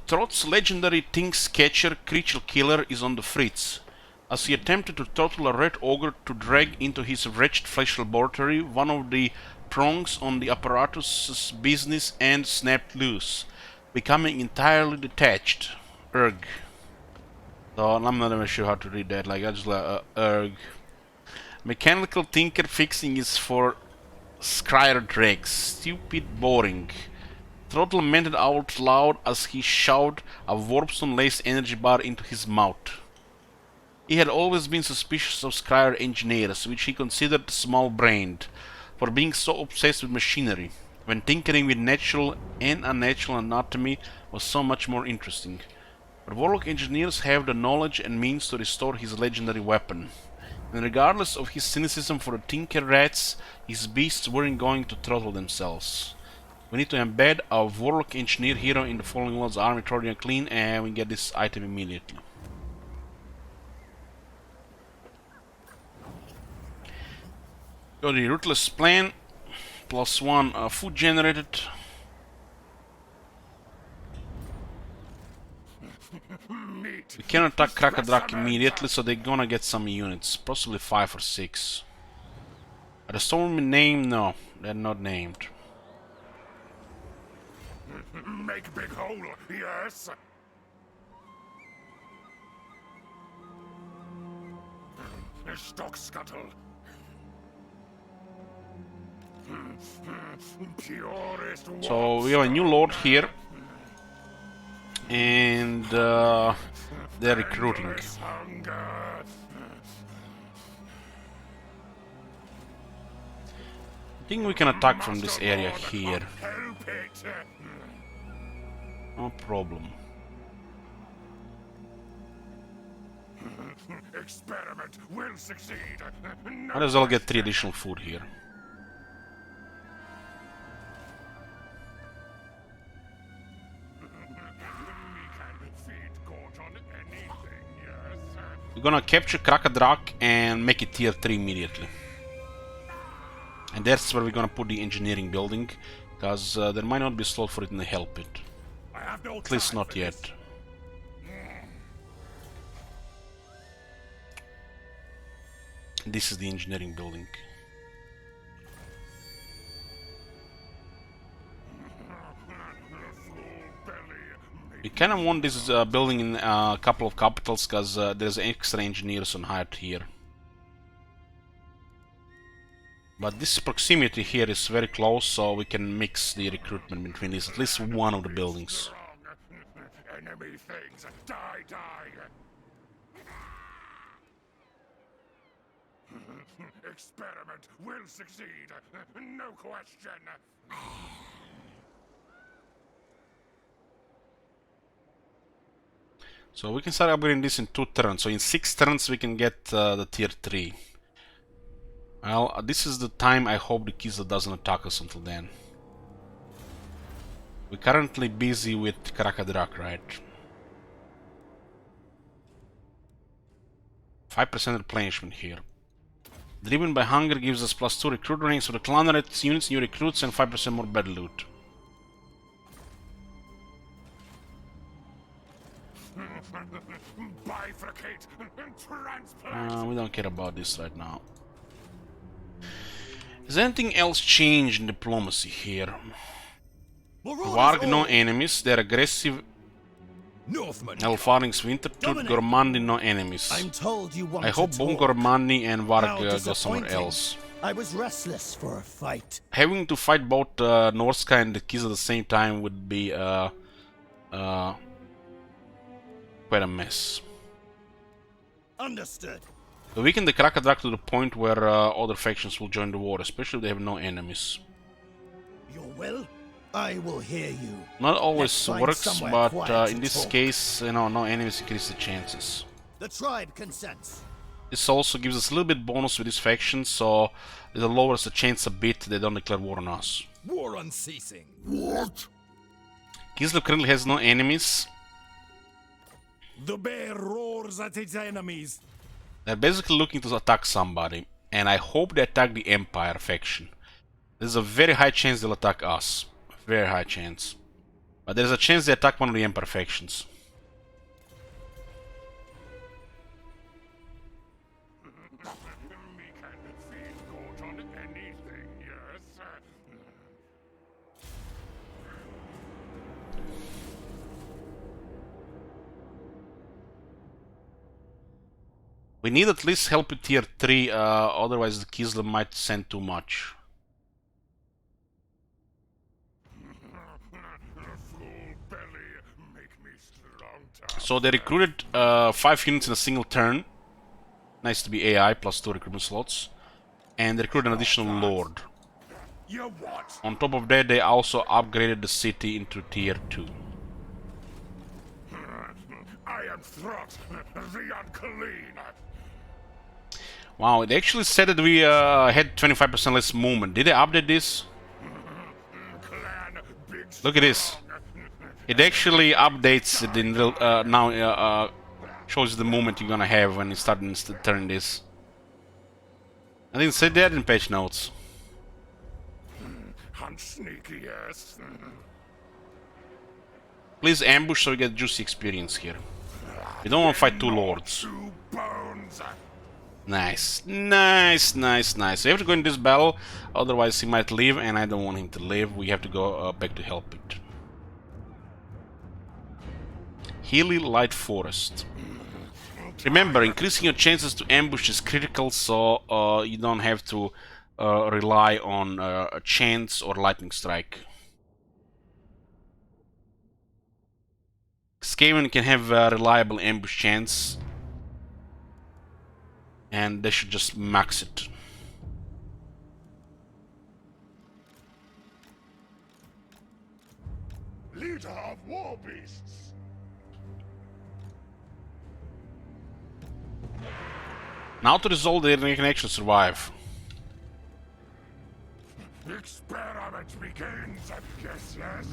Trott's legendary Things Catcher, Creature Killer, is on the fritz. As he attempted to throttle a red ogre to drag into his wretched flesh laboratory, one of the prongs on the apparatus's business end snapped loose, becoming entirely detached. Erg. So I'm not even sure how to read that. Like I just like erg. Mechanical Tinker fixing is for Scryer dregs. Stupid, boring. Throttle mented out loud as he shoved a warpstone-laced energy bar into his mouth. He had always been suspicious of Scryer engineers, which he considered small-brained, for being so obsessed with machinery, when tinkering with natural and unnatural anatomy was so much more interesting. But Warlock engineers have the knowledge and means to restore his legendary weapon. And regardless of his cynicism for the Tinker Rats, his beasts weren't going to throttle themselves. We need to embed our Warlock Engineer hero in the Fallen Lord's army Trojan clean, and we get this item immediately. Got the Ruthless Plan, +1 food generated. We can attack Krakadrak immediately, so they're gonna get some units, possibly 5 or 6. Are the Stormy named? No, they're not named. Make big hole, yes? Stock scuttle. Purest So we have a new lord here, and they're recruiting. hunger. I think we can attack from this area here. Help it. No problem. Experiment will succeed. Might as well get 3 additional food here. We're gonna capture Krakadrak and make it tier 3 immediately. And that's where we're gonna put the engineering building, because there might not be a slot for it in the Hell Pit. At least not yet. This is the engineering building. We kind of want this building in a couple of capitals, because there's extra engineers on hire here. But this proximity here is very close, so we can mix the recruitment between these, at least one of the buildings. Enemy things, die, die. Experiment will succeed, no question. So we can start upgrading this in 2 turns. So in 6 turns we can get the tier 3. Well, this is the time I hope the Kislev doesn't attack us until then. We're currently busy with Krakadrak, right? 5% replenishment here. Driven by hunger gives us +2 recruit ranks for the Claneret units, new recruits, and 5% more battle loot. Bifurcate and transplant. We don't care about this right now. Has anything else changed in diplomacy here? Varg, no enemies. They're aggressive. Northman. Elfarings, Wintertooth, Gormandi, no enemies. I'm told you want I hope to both talk. Gormandi and Varg How go somewhere disappointing. else. I was restless for a fight. Having to fight both Norska and the Kislev at the same time would be quite a mess. Understood. We weaken the Krakadrak to the point where other factions will join the war, especially if they have no enemies. Your will? I will hear you. Not always Let's find works, somewhere but quiet to in this talk. case, you know, no enemies increase the chances. The tribe consents. This also gives us a little bit bonus with this faction, so it lowers the chance a bit they don't declare war on us. War unceasing. What? Kislev currently has no enemies. The bear roars at its enemies. They're basically looking to attack somebody, and I hope they attack the Empire faction. There's a very high chance they'll attack us. Very high chance. But there's a chance they attack one of the Empire factions. Me can feel good on anything, yes? We need at least help with tier 3, otherwise the Kislev might send too much. Full belly make me strong. So they recruited 5 units in a single turn. Nice to be AI, plus 2 recruitment slots. And they recruited an additional Lord. You what? On top of that, they also upgraded the city into tier 2. I am Throt, the unclean. Wow, they actually said that we had 25% less movement. Did they update this? Clan big Look at this. It actually updates it in real, now shows the movement you're gonna have when you start turning this. I didn't say that in patch notes. hunt sneaky, yes. Please ambush so we get juicy experience here. We don't want to fight 2 lords. 2 bones. Nice, nice, nice, nice. We have to go in this battle, otherwise he might leave, and I don't want him to leave. We have to go back to help it. Hilly Light Forest. Remember, increasing your chances to ambush is critical, so you don't have to rely on a chance or lightning strike. Skaven can have a reliable ambush chance, and they should just max it. Leader of war beasts. Now to resolve they can actually survive. Experiment begins. Yes, yes.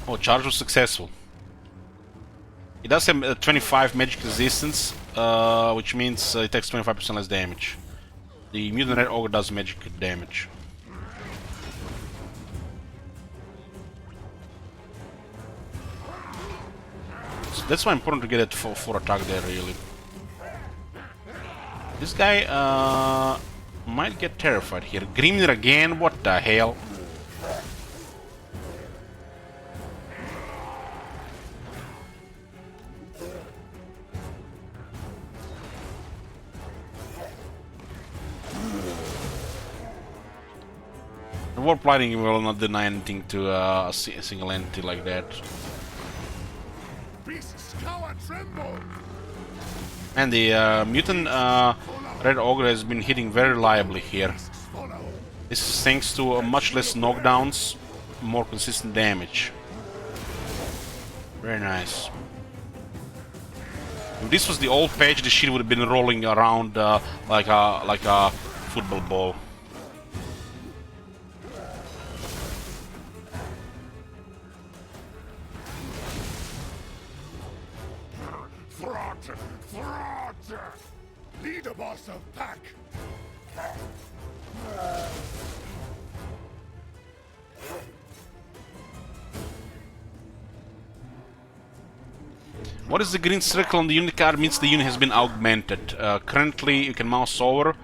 Oh, charge was successful. It does have 25 magic resistance, which means it takes 25% less damage. The Mutant Red Ogre does magic damage. So that's why important to get it for attack there, really. This guy might get terrified here. Grimnir again, what the hell? The warp lighting will not deny anything to a single entity like that. Beasts cower tremble. And the mutant Red Ogre has been hitting very reliably here. Follow. This is thanks to much less knockdowns, more consistent damage. Very nice. If this was the old patch, the shit would have been rolling around like a football ball. Throt! Leader boss of pack. What is the green circle on the unit card means the unit has been augmented. Currently, you can mouse over.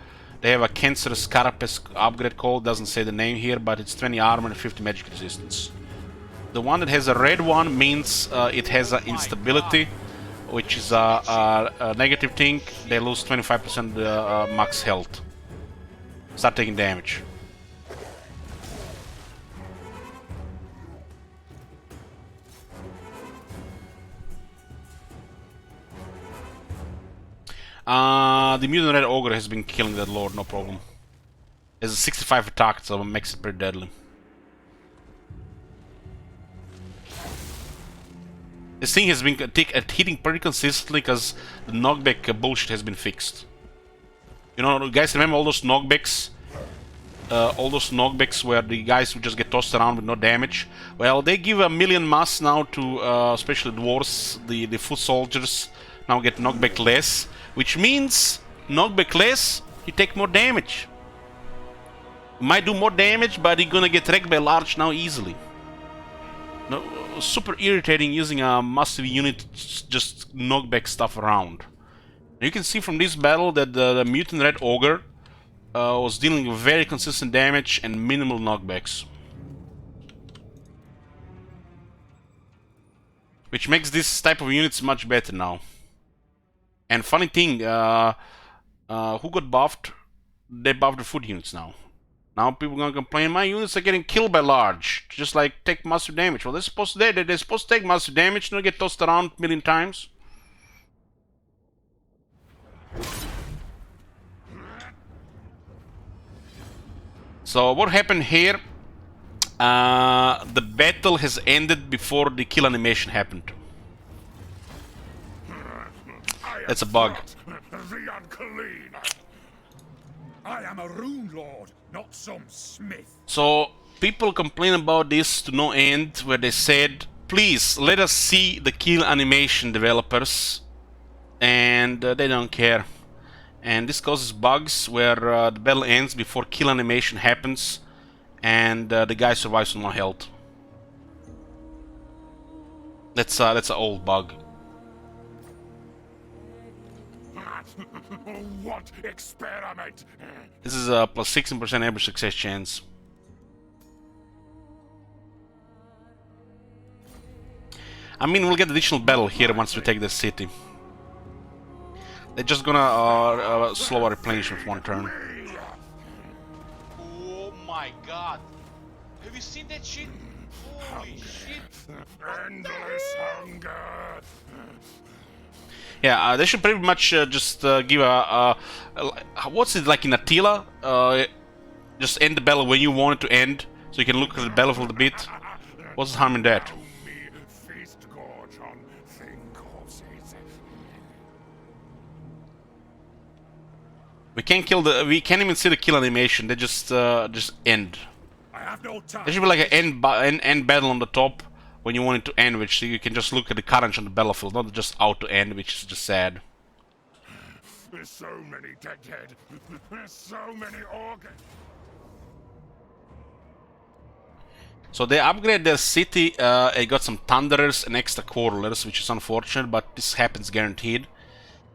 They have a cancerous carapace upgrade code, doesn't say the name here, but it's 20 armor and 50 magic resistance. The one that has a red one means it has an instability, which is a negative thing. They lose 25% max health. Start taking damage. The Mutant Red Ogre has been killing that lord, no problem. Has a 65 attack, so it makes it pretty deadly. This thing has been hitting pretty consistently because the knockback bullshit has been fixed. You know, guys, remember all those knockbacks? All those knockbacks where the guys would just get tossed around with no damage? Well, they give a million mass now to, especially dwarves, the foot soldiers now get knockback less, which means knockback less, you take more damage. You might do more damage, but you're gonna get wrecked by large now easily. No, super irritating using a massive unit to just knock back stuff around. You can see from this battle that the Mutant Red Ogre was dealing with very consistent damage and minimal knockbacks. Which makes this type of units much better now. And funny thing, who got buffed? They buffed the foot units now. Now people are gonna complain, my units are getting killed by large. Just like take massive damage. Well, they're supposed to take massive damage, not get tossed around a million times. So what happened here? The battle has ended before the kill animation happened. That's a bug. The unclean. I am a rune lord, not some smith. So people complain about this to no end, where they said, please let us see the kill animation, developers, and they don't care. And this causes bugs where the battle ends before kill animation happens, and the guy survives on no health. That's an old bug. What experiment? This is a plus 16% average success chance. I mean, we'll get additional battle here once we take the city. They're just gonna slow our replenishment with one turn. Oh my god. Have you seen that shit? Holy shit. Endless hunger. Yeah, they should pretty much just give a what's it like in Attila? Just end the battle when you want it to end, so you can look at the battlefield a bit. What's the harm in that? Feast gorge on thin corpses. We can't we can't even see the kill animation. They just end. I have no time. There should be like an end battle on the top when you want it to end, which so you can just look at the carnage on the battlefield, not just out to end, which is just sad. There's so many dead. There's so many organs. So they upgrade their city. They got some thunderers and extra quarrelers, which is unfortunate, but this happens guaranteed.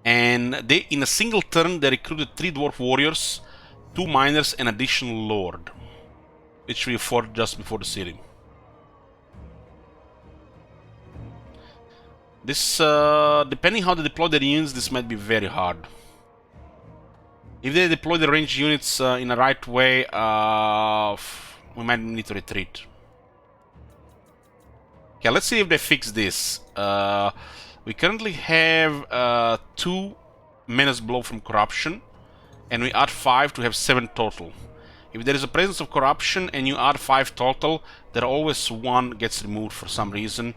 And they, in a single turn, they recruited 3 dwarf warriors, 2 miners, and additional lord, which we fought just before the city. This, depending how they deploy their units, this might be very hard. If they deploy the ranged units in the right way, we might need to retreat. Okay, let's see if they fix this. We currently have 2 Menace Blow from Corruption, and we add 5 to have 7 total. If there is a presence of Corruption and you add 5 total, there always 1 gets removed for some reason.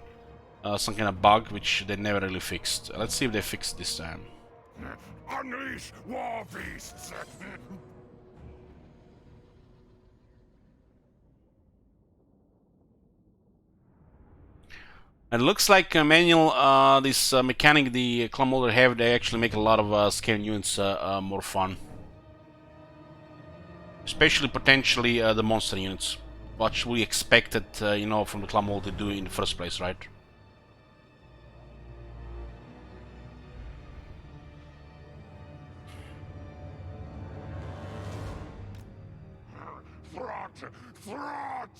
Some kind of bug, which they never really fixed. Let's see if they fix this time. Unleash war beasts. It looks like manual, this mechanic the Clan Moulder have, they actually make a lot of scaling units more fun. Especially potentially the monster units. What we expected, you know, from the Clan Moulder to do in the first place, right? Fraud.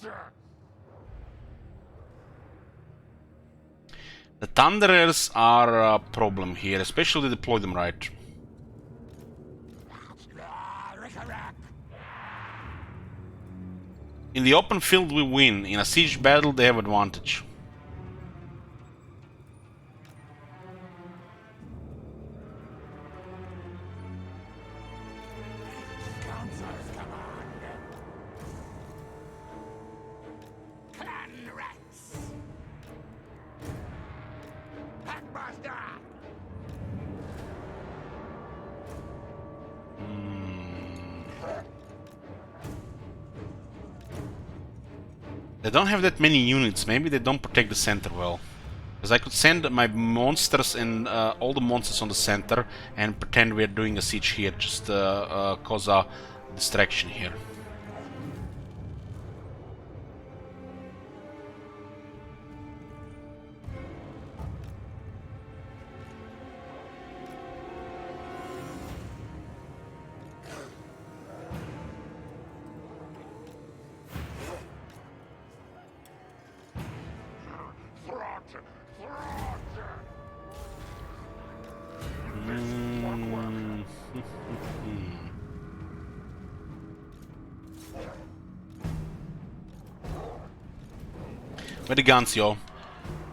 The Thunderers are a problem here, especially if they deploy them right. In the open field we win, in a siege battle they have advantage. Sponsors command. Clan Rex. Packmaster. They don't have that many units. Maybe they don't protect the center well. Because I could send my monsters and all the monsters on the center and pretend we're doing a siege here. Just cause a distraction here. Where the guns, yo?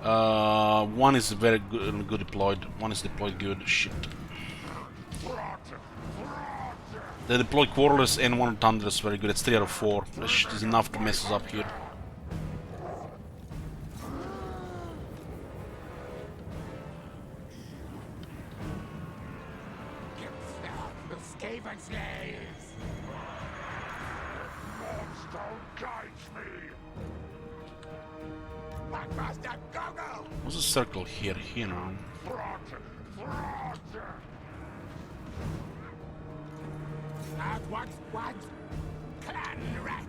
One is very good deployed. One is deployed good. Shit. They deploy Quarterless and one Thunderous very good. It's 3 out of 4. That shit is enough to mess us up here. Skaven slaves. Monster guides me. Packmaster, go! What's the circle here? Here now. At what? Clan Rex.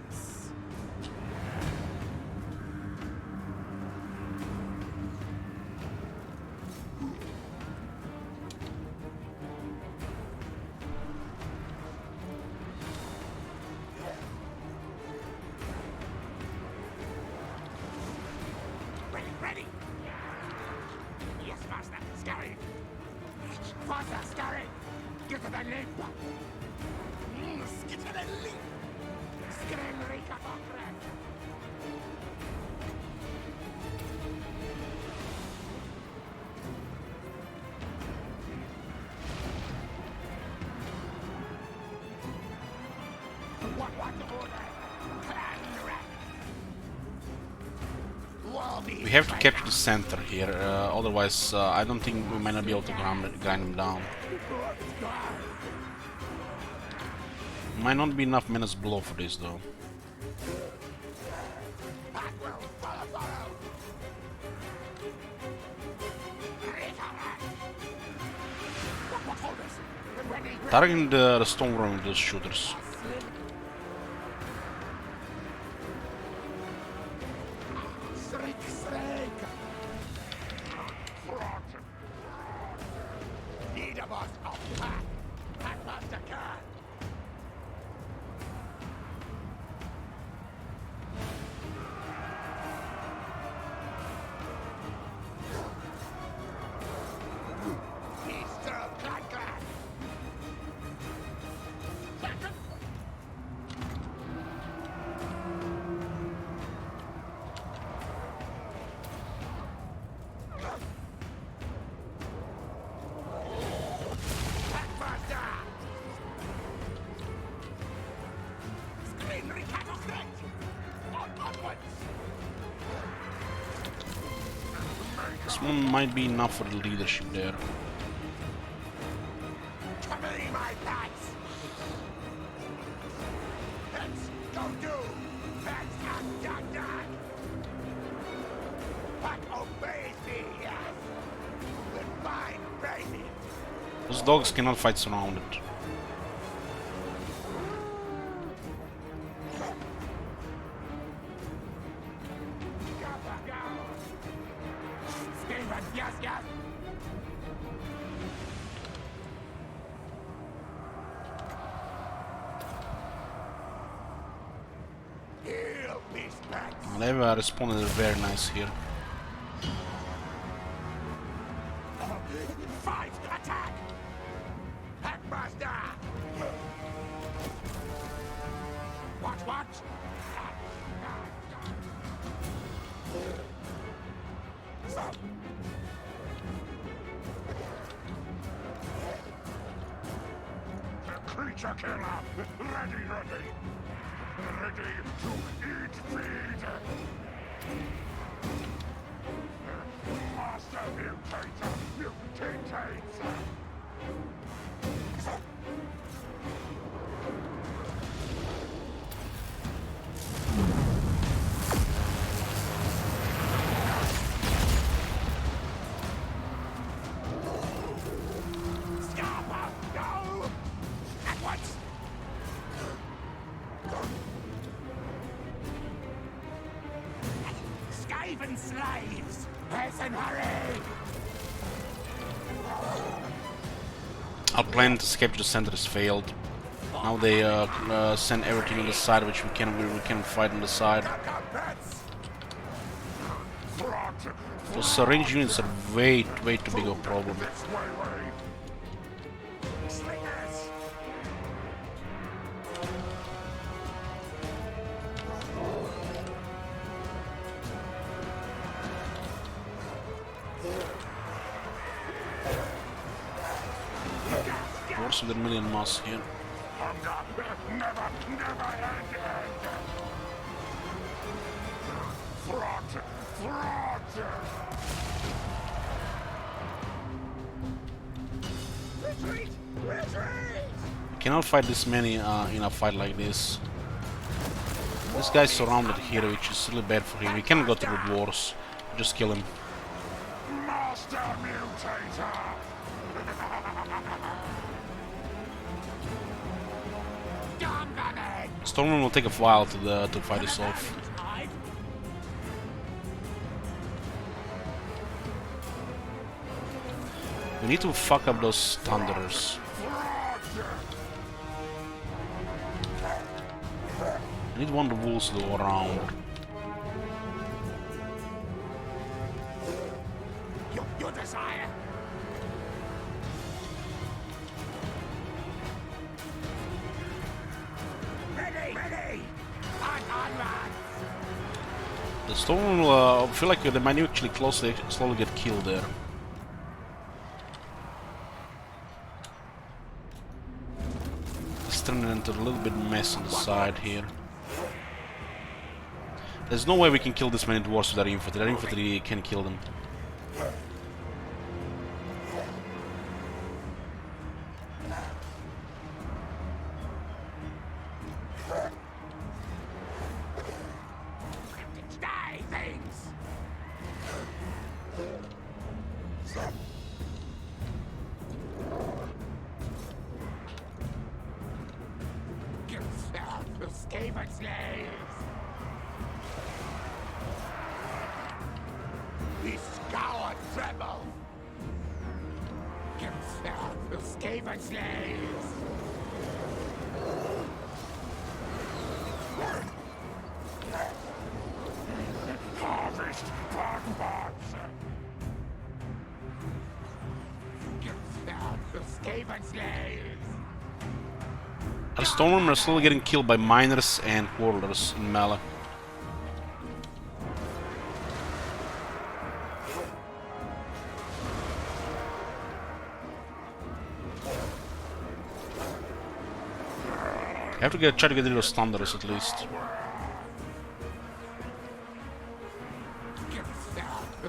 Ready. Yes, master. Scurry. Faster, scurry. Get to the leap. Get to the leap. Scream, Rika, Bakran. What order? Clan Rex. We have to capture the center here, otherwise I don't think we might not be able to grind them down. Might not be enough menace below for this though. Targeting the stone room with those shooters. This one might be enough for the leadership there. Those dogs cannot fight surrounded. Yes. They've responded very nice here. Fight! Attack! Packmaster! What? creature killer! Ready, ready! Ready to eat feed! Master mutator! Mutates! Skaven slaves! Hasten, hurry! Our plan to escape to the center has failed. Now they send everything on the side, which we can fight on the side. Those range units are way too big of a problem. Force with a million mass here. Hunger never ended! Fraught! Retreat! Retreat! Cannot fight this many in a fight like this. This guy's surrounded here, which is really bad for him. We cannot go through the wars. Just kill him. Master mutator! Stormwind will take a while to fight this off. We need to fuck up those thunderers. I need one of the wolves to go around. Your desire! Ready! On! The Stormwind will feel like they might actually slowly get killed there. It's turning into a little bit mess on the side here. There's no way we can kill this many dwarves with our infantry. Our infantry can kill them. Die, things! Skaven slaves! We scour tremble! Skaven slaves! Harvest barkbots! Skaven slaves! Our Stormwind are slowly getting killed by miners and warlords in melee. I have to try to get rid of thunderers at least.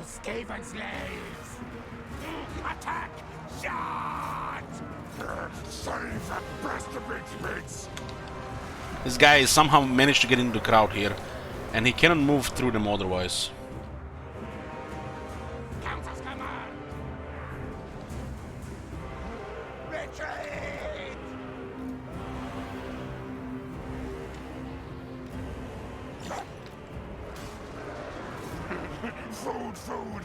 Skaven slaves! Attack! Shot! Save that bastard bits! This guy somehow managed to get into the crowd here, and he cannot move through them otherwise. Countess command! Retreat! Food!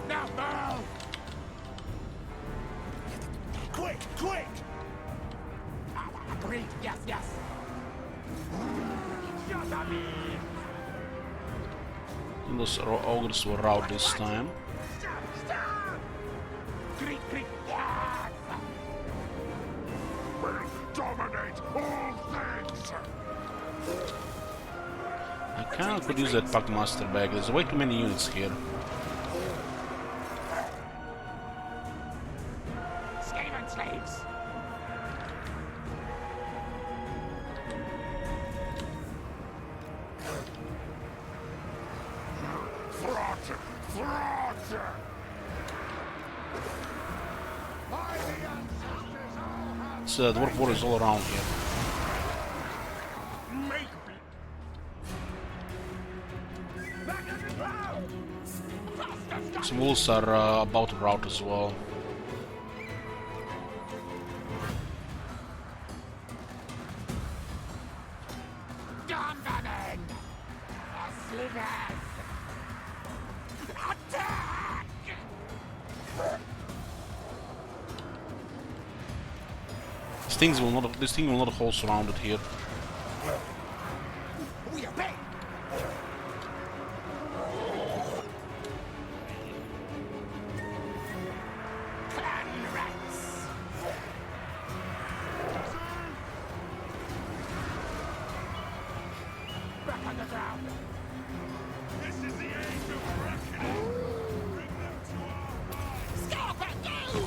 Now move! Quick! Agreed, yes! Shut up! And those ogres were out this time. Stop! Creak, yes! Will dominate all things! I kinda could use that Packmaster bag. There's way too many units here. Skaven slaves! Throttle! Throttle! By the ancestors all have It's dwarf warriors all around here. make me. Back at the ground! Some wolves are about to rout as well. Dombanen! Slivers! Attack! This thing will not hold surrounded here. We obey! Clan rats! Back on the ground! This is the age of reckoning. Bring them to our eyes. Stop at you!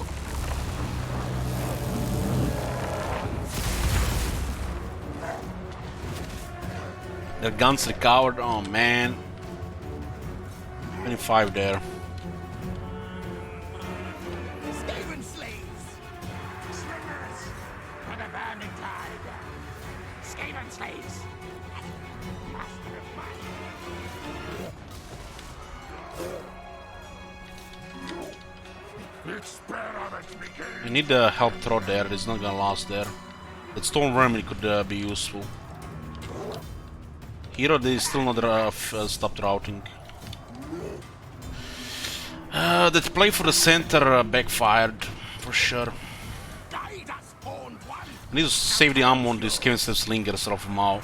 Their guns recovered. Oh man. 25 there. Skaven slaves! Swimmers! For the Vermintide! Skaven slaves! Master of mine! Experiment begins. I need a help throw there. It's not gonna last there. That stone vermin could be useful. Hero, they still not stopped routing. That play for the center backfired for sure. Guide us, horned one! I need to save the ammo on these Kevin slingers off Mao.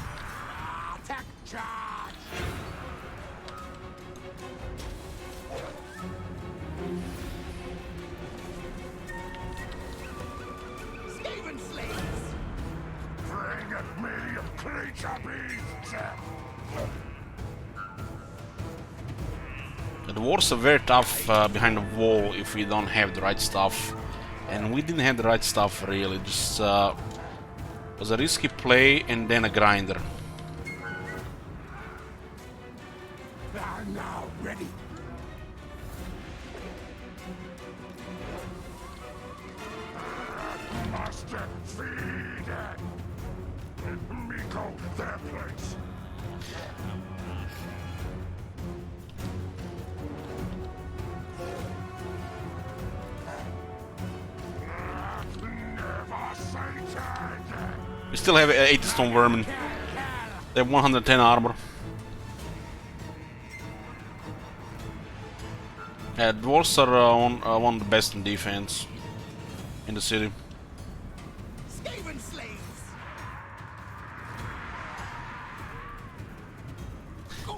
Attack charge! Skaven slaves! Bring at me, creature beasts. The dwarves are very tough behind the wall if we don't have the right stuff. And we didn't have the right stuff really, just was a risky play and then a grinder. I'm now ready. Master, feed it. Miko, their place. Never Satan. We still have 80 stone vermin. They have 110 armor. Yeah, dwarves are one of the best in defense in the city. Skaven slaves!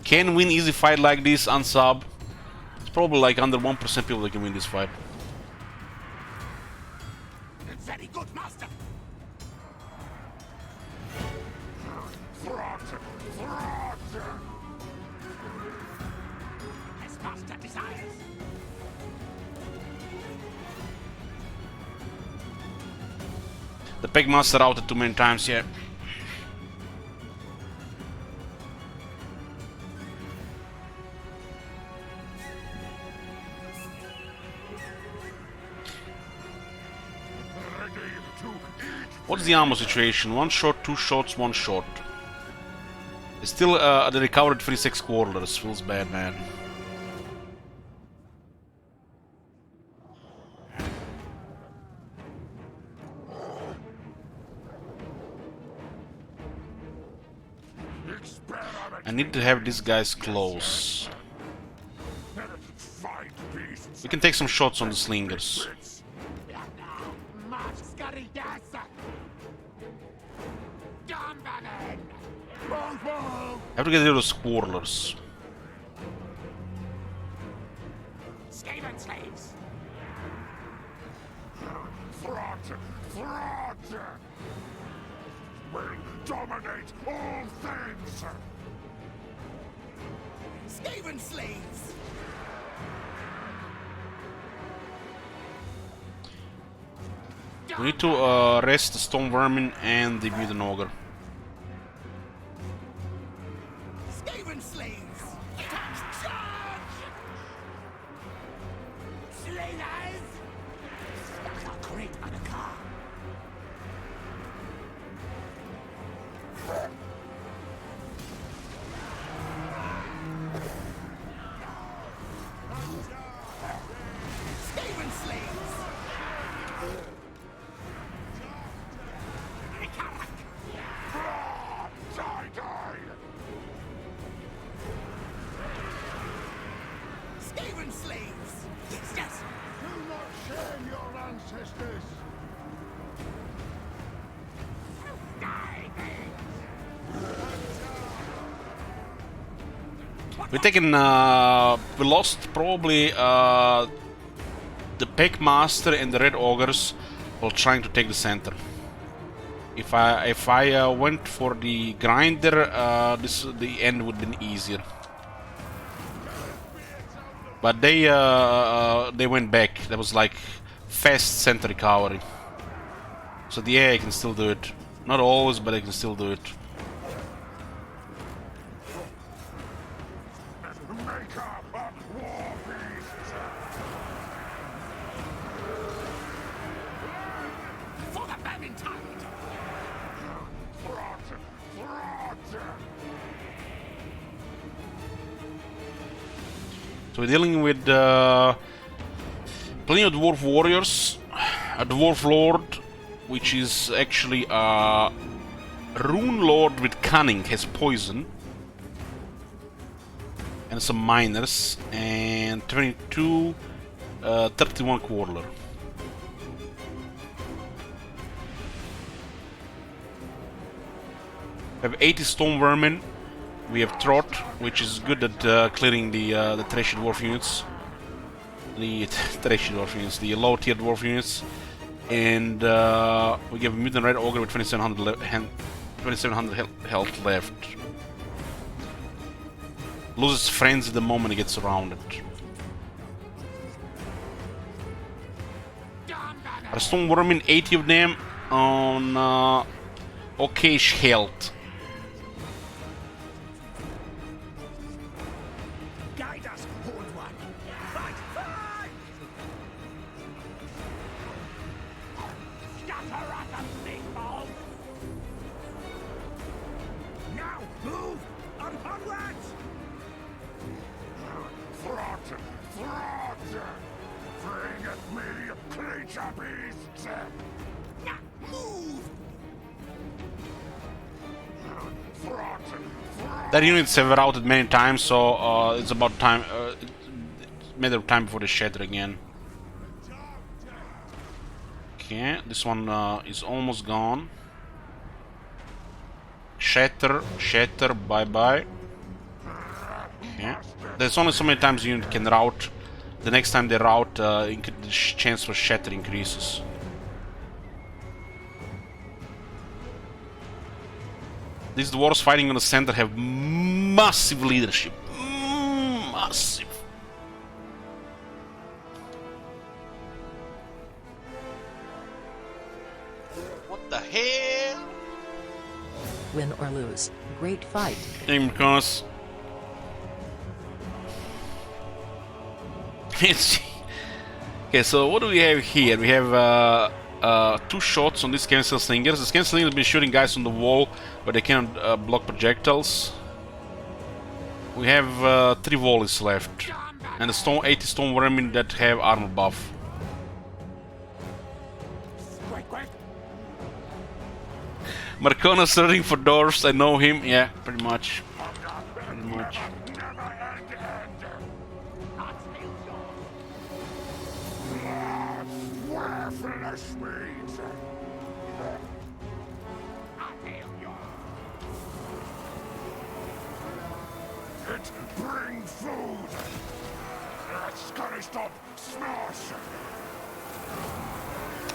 Can win easy fight like this unsub. It's probably like under 1% people that can win this fight. Very good, master! Throttle, throttle. As master desires. The Pegmaster routed too many times, yeah. Ready to eat. What's the ammo situation? One shot, two shots, one shot. It's still they recovered 36 quarters. Feels bad, man. Experiment. I need to have these guys close. Find beasts. We can take some shots on the slingers. March scurry dasa! Dombanen! Longbow! I have to get rid of squirrelers. Skaven slaves! Throttle, throttle. Will dominate all things. Skaven slaves! We need to rest the Stone Vermin and the Mutant Ogre. Skaven slaves! Charge! Slayers! Great Anaka! Skaven slaves! Skaven slaves! Yes! Do not shame your ancestors! We lost probably the Packmaster and the Red Ogres while trying to take the center. If I went for the Grinder, the end would have been easier. But they went back. That was like fast center recovery. So yeah, I can still do it. Not always, but I can still do it. Make up a war beast! For the Vermintide! Rot! Rot! So we're dealing with plenty of Dwarf Warriors, a Dwarf Lord, which is actually a Rune Lord with Cunning, has Poison, and some Miners, and 22, 31 Quarreler. We have 80 Stone Vermin. We have Trot, which is good at clearing the Trashy Dwarf units. The Trashy Dwarf units, the low tier Dwarf units. And we have a Mutant Red Ogre with 2700 health left. Loses friends the moment he gets surrounded. Our Stone Vermin, 80 of them on okayish health. Guide us, Horned One! Fight! Fight! Scatter at them, big balls! Now, move! Onwards! Rot! Rot! Bring at me, creature beasts! Now, move! Rot! That units have routed many times, so it's about time, matter of time before they shatter again. Okay, this one is almost gone. Shatter, shatter, bye bye. Okay, there's only so many times the unit can route. The next time they route, the chance for shatter increases. These dwarves fighting on the center have massive leadership. Massive. What the hell? Win or lose, great fight. Because it's okay. So what do we have here? We have two shots on these Cancel Slingers. The Cancel Slingers have been shooting guys on the wall, but they cannot block projectiles. We have 3 volleys left, and the 80 Stone Vermin that have armor buff. Quick, quick! Marcona's searching for dwarves. I know him. Yeah, pretty much. Pretty much. Never end! Worthless weeds! It bring food! Scurry stop! Smash!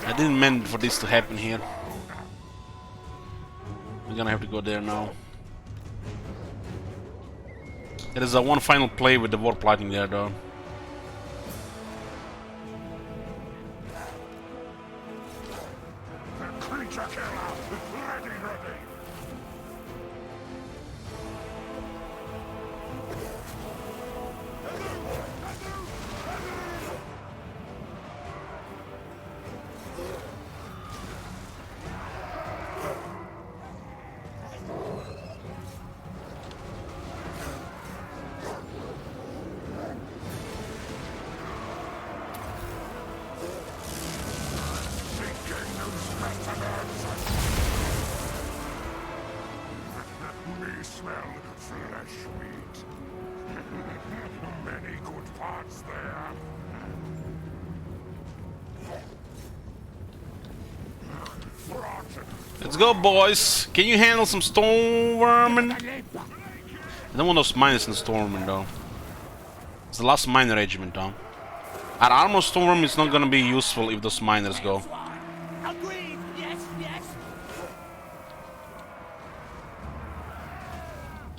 I didn't mean for this to happen here. We're gonna have to go there now. There is a one final play with the warp lightning there, though. Creature killer! Ready, ready! Me smell flesh meat. Many good parts there. Rotten. Let's go, boys! Can you handle some storm vermin? I don't want those miners in the storm vermin, though. It's the last miner regiment, though. Our armor storm vermin is not gonna be useful if those miners go. Agreed. Yes, yes.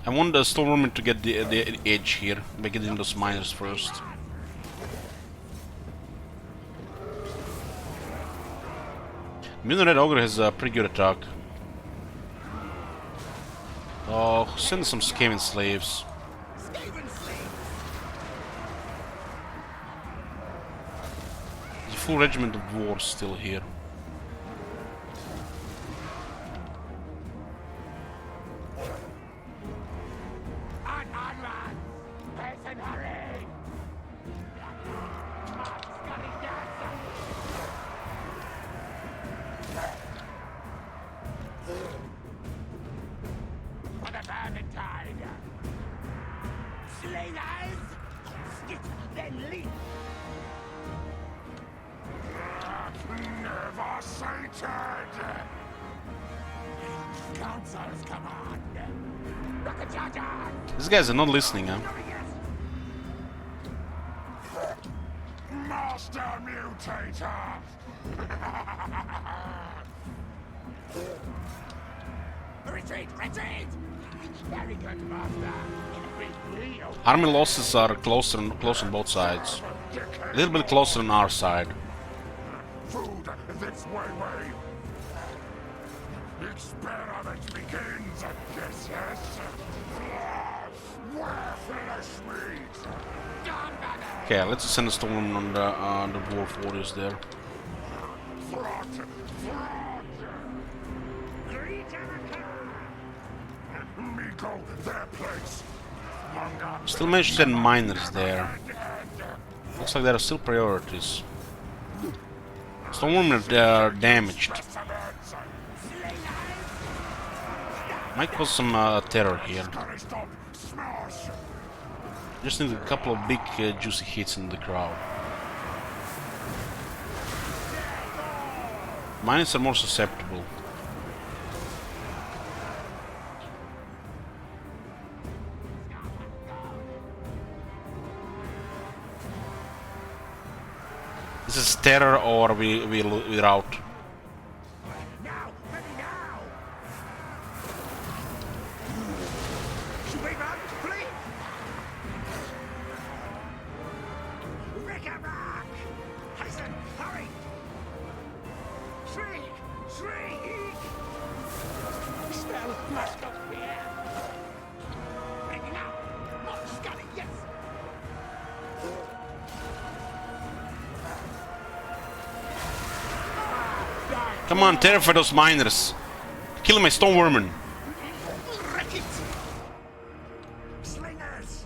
I want the storm vermin to get the edge here by getting those miners first. Red Ogre has a pretty good attack. Oh, send some Skaven slaves. There's a full regiment of dwarves still here. Never sated! Council's command! These guys are not listening, huh? Master Mutator! Retreat! Retreat! Very good, Master. Army losses are close on both sides. A little bit closer on our side. Food this way. Experiment begins. Yes, yes. Where flesh meat? Okay, let's send a storm on the dwarf warriors there. Miko, their place. Still managed to send miners there. Looks like there are still priorities. Stormwomen are damaged. Might cause some terror here. Just need a couple of big juicy hits in the crowd. Miners are more susceptible. This is terror or we're out. Now, ready now. Should we run, please? Rick-a-rack! Hasten, hurry! Shriek! Shriek! Spell must go to the air. Ready now! Not Scully, yes! Come on, terrify those miners. Kill my stone vermin. Wreck it! Slingers!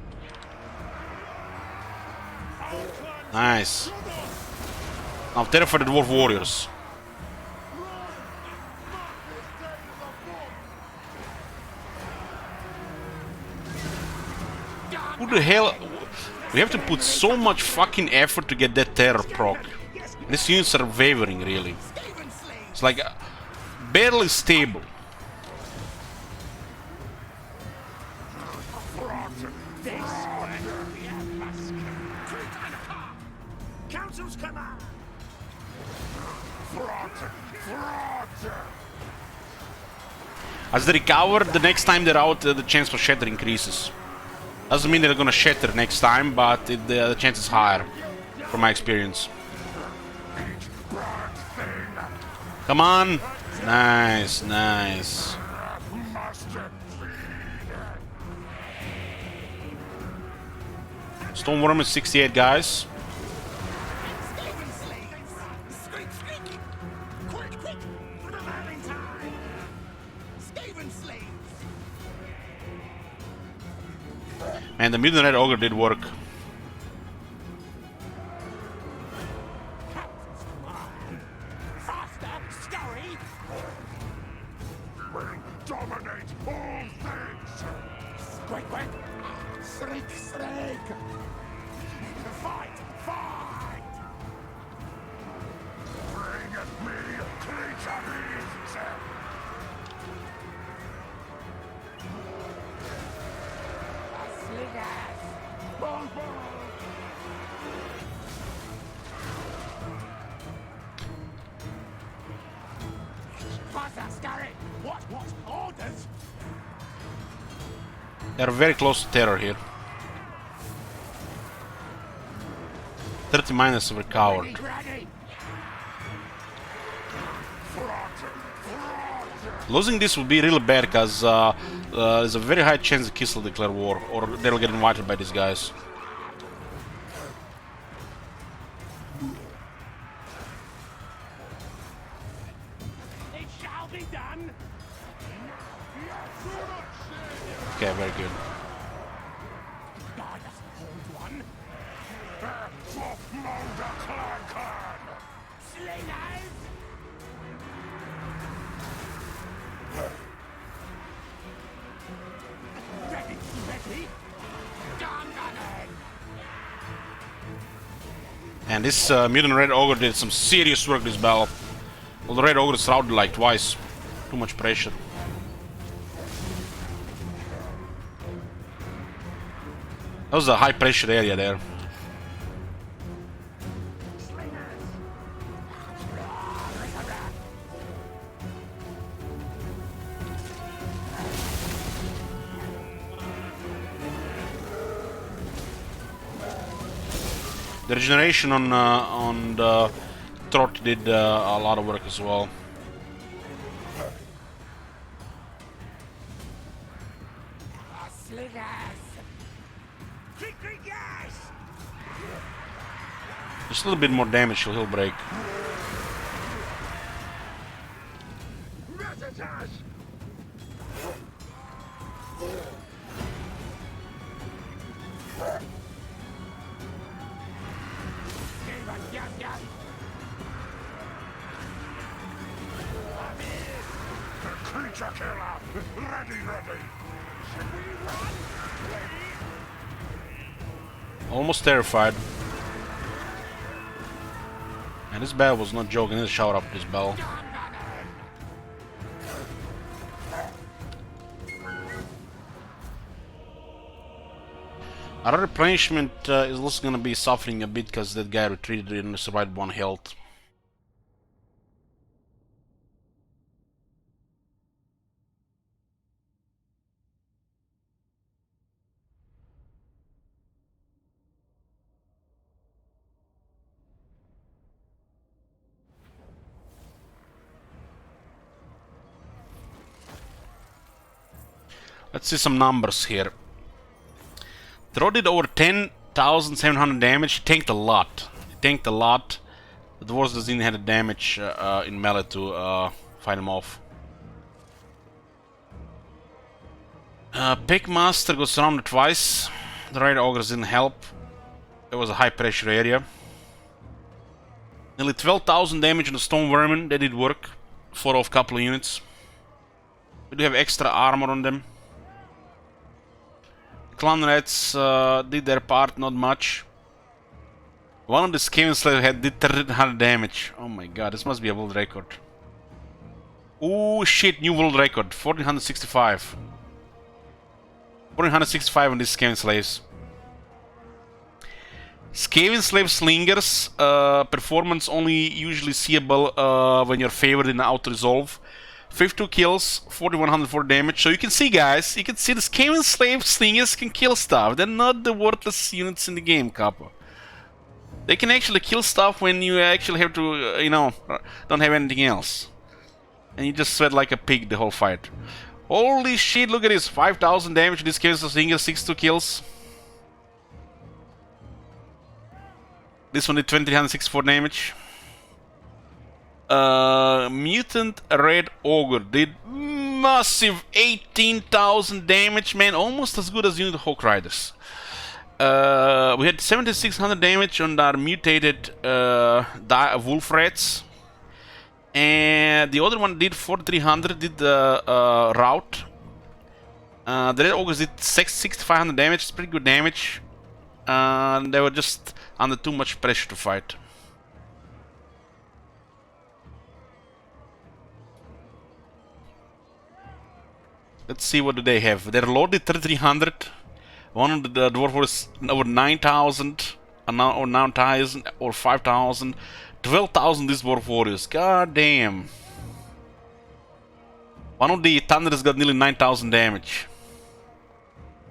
Nice. Now terrify the dwarf warriors. Who the hell? We have to put so much fucking effort to get that terror proc. These units are wavering, really. It's like barely stable. Council's command! As they recover, the next time they're out, the chance for shatter increases. Doesn't mean they're gonna shatter next time, but the chance is higher, from my experience. Come on! Nice, nice. Stoneworm is 68, guys. And the Mutant Red Ogre did work. Dominate all things! Quick, quick! Shriek, shriek! Fight, fight! Bring at me, creature beasts! Slingers! Moulder! Faster, scurry! What orders? They're very close to terror here. 30 minus of coward. Ready! Losing this would be really bad because there's a very high chance the Kiss will declare war, or they'll get invited by these guys. It shall be done! Okay, very good. Guide us, hold one! For Moulder Clan! Slingers! Ready, ready! Done, gunning! And this Mutant Red Ogre did some serious work this battle. Well, the Red Ogre is routed like twice. Too much pressure. That was a high pressure area there. The regeneration on the throat did a lot of work as well. Slingers! Quick, quick, yes! Just a little bit more damage, he'll break. Messages! Creature killer! Ready, ready! Should we run? Almost terrified. And this battle was not joking, let's shout up this battle. Our replenishment is also gonna be suffering a bit because that guy retreated and survived 1 health. Let's see some numbers here. Throw did over 10,700 damage. He tanked a lot. He tanked a lot. The dwarves doesn't have the damage in melee to fight him off. Pickmaster got surrounded twice. The Red Ogres didn't help. It was a high pressure area. Nearly 12,000 damage on the Stone Vermin. They did work. Fought off a couple of units. We do have extra armor on them. Clan Rats did their part, not much. One of the Skaven Slaves did 1300 damage. Oh my god, this must be a world record. Oh shit, new world record, 1465. 1465 on these Skaven Slaves. Skaven Slave Slingers, performance only usually seeable when you're favored in auto-resolve. 52 kills, 4140 damage. So you can see, guys, you can see the Skaven Slave Slingers can kill stuff. They're not the worthless units in the game, Kappa. They can actually kill stuff when you actually have to, you know, don't have anything else. And you just sweat like a pig the whole fight. Holy shit, look at this. 5000 damage, this Skaven Slave Slinger, 62 kills. This one did 2364 damage. Mutant Red Ogre did massive 18,000 damage, man, almost as good as Unit Hawk Riders. We had 7600 damage on our mutated Wolf Rats, and the other one did 4300, did the route. The Red Ogres did 6500 damage, it's pretty good damage. They were just under too much pressure to fight. Let's see what do they have. They're loaded 3300. One of the dwarf was over 9000, or 9000, or 5000. 12,000 these dwarf warriors. God damn. One of the thunders got nearly 9000 damage.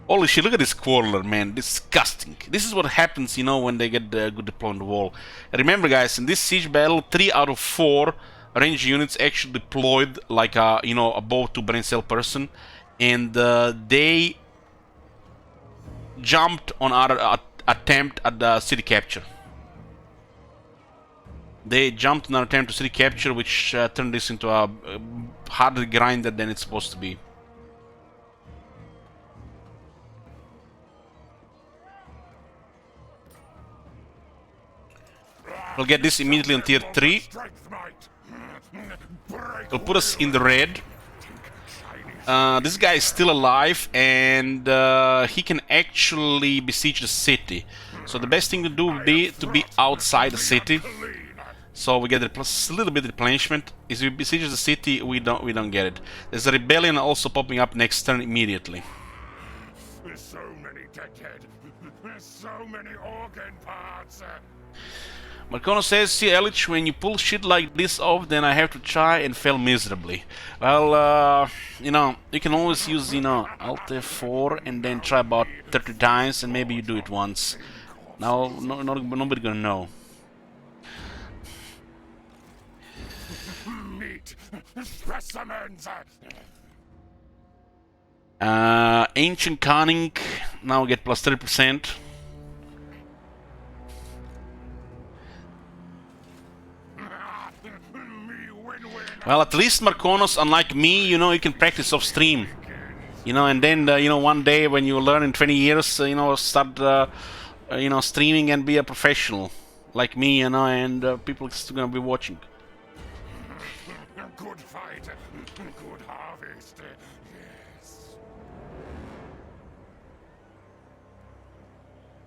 Holy shit, look at this Quarreler, man. Disgusting. This is what happens, you know, when they get good deploy on the wall. Remember, guys, in this siege battle, 3 out of 4 range units actually deployed like a, you know, above 2 brain cell person, and they jumped on our attempt at the city capture. They jumped on our attempt to city capture, which turned this into a harder grinder than it's supposed to be. We'll get this immediately on tier 3. It'll put us in the red. This guy is still alive, and he can actually besiege the city. So the best thing to do would be to be outside the city. So we get a little bit of replenishment. If we besiege the city, we don't get it. There's a rebellion also popping up next turn immediately. There's so many dead. There's so many organ parts. Marcono says, see Elich, when you pull shit like this off, then I have to try and fail miserably. Well, you know, you can always use, you know, Alt F4 and then try about 30 times, and maybe you do it once. Now, nobody gonna know. Meat specimens. Ancient Cunning, now we get plus 30%. Well, at least Marconos, unlike me, you know, you can practice off stream. You know, and then, you know, one day when you learn in 20 years, you know, start, you know, streaming and be a professional. Like me, you know, and people are still gonna be watching. Good fight. Good harvest. Yes.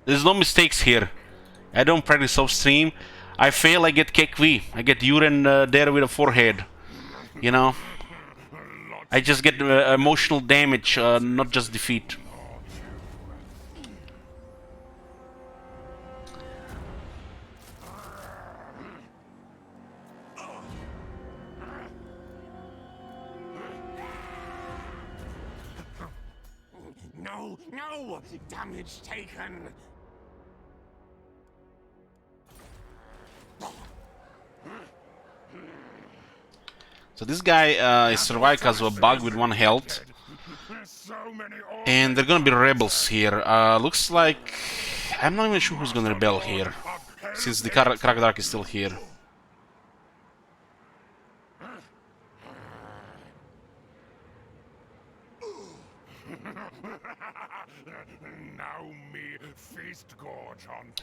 There's no mistakes here. I don't practice off stream. I fail, I get KV. I get Uren there with a forehead. You know, I just get emotional damage, not just defeat. No, damage taken. So this guy is survived because of a bug with 1 health. And they're gonna be rebels here. Looks like... I'm not even sure who's gonna rebel here, since the Crocodile is still here.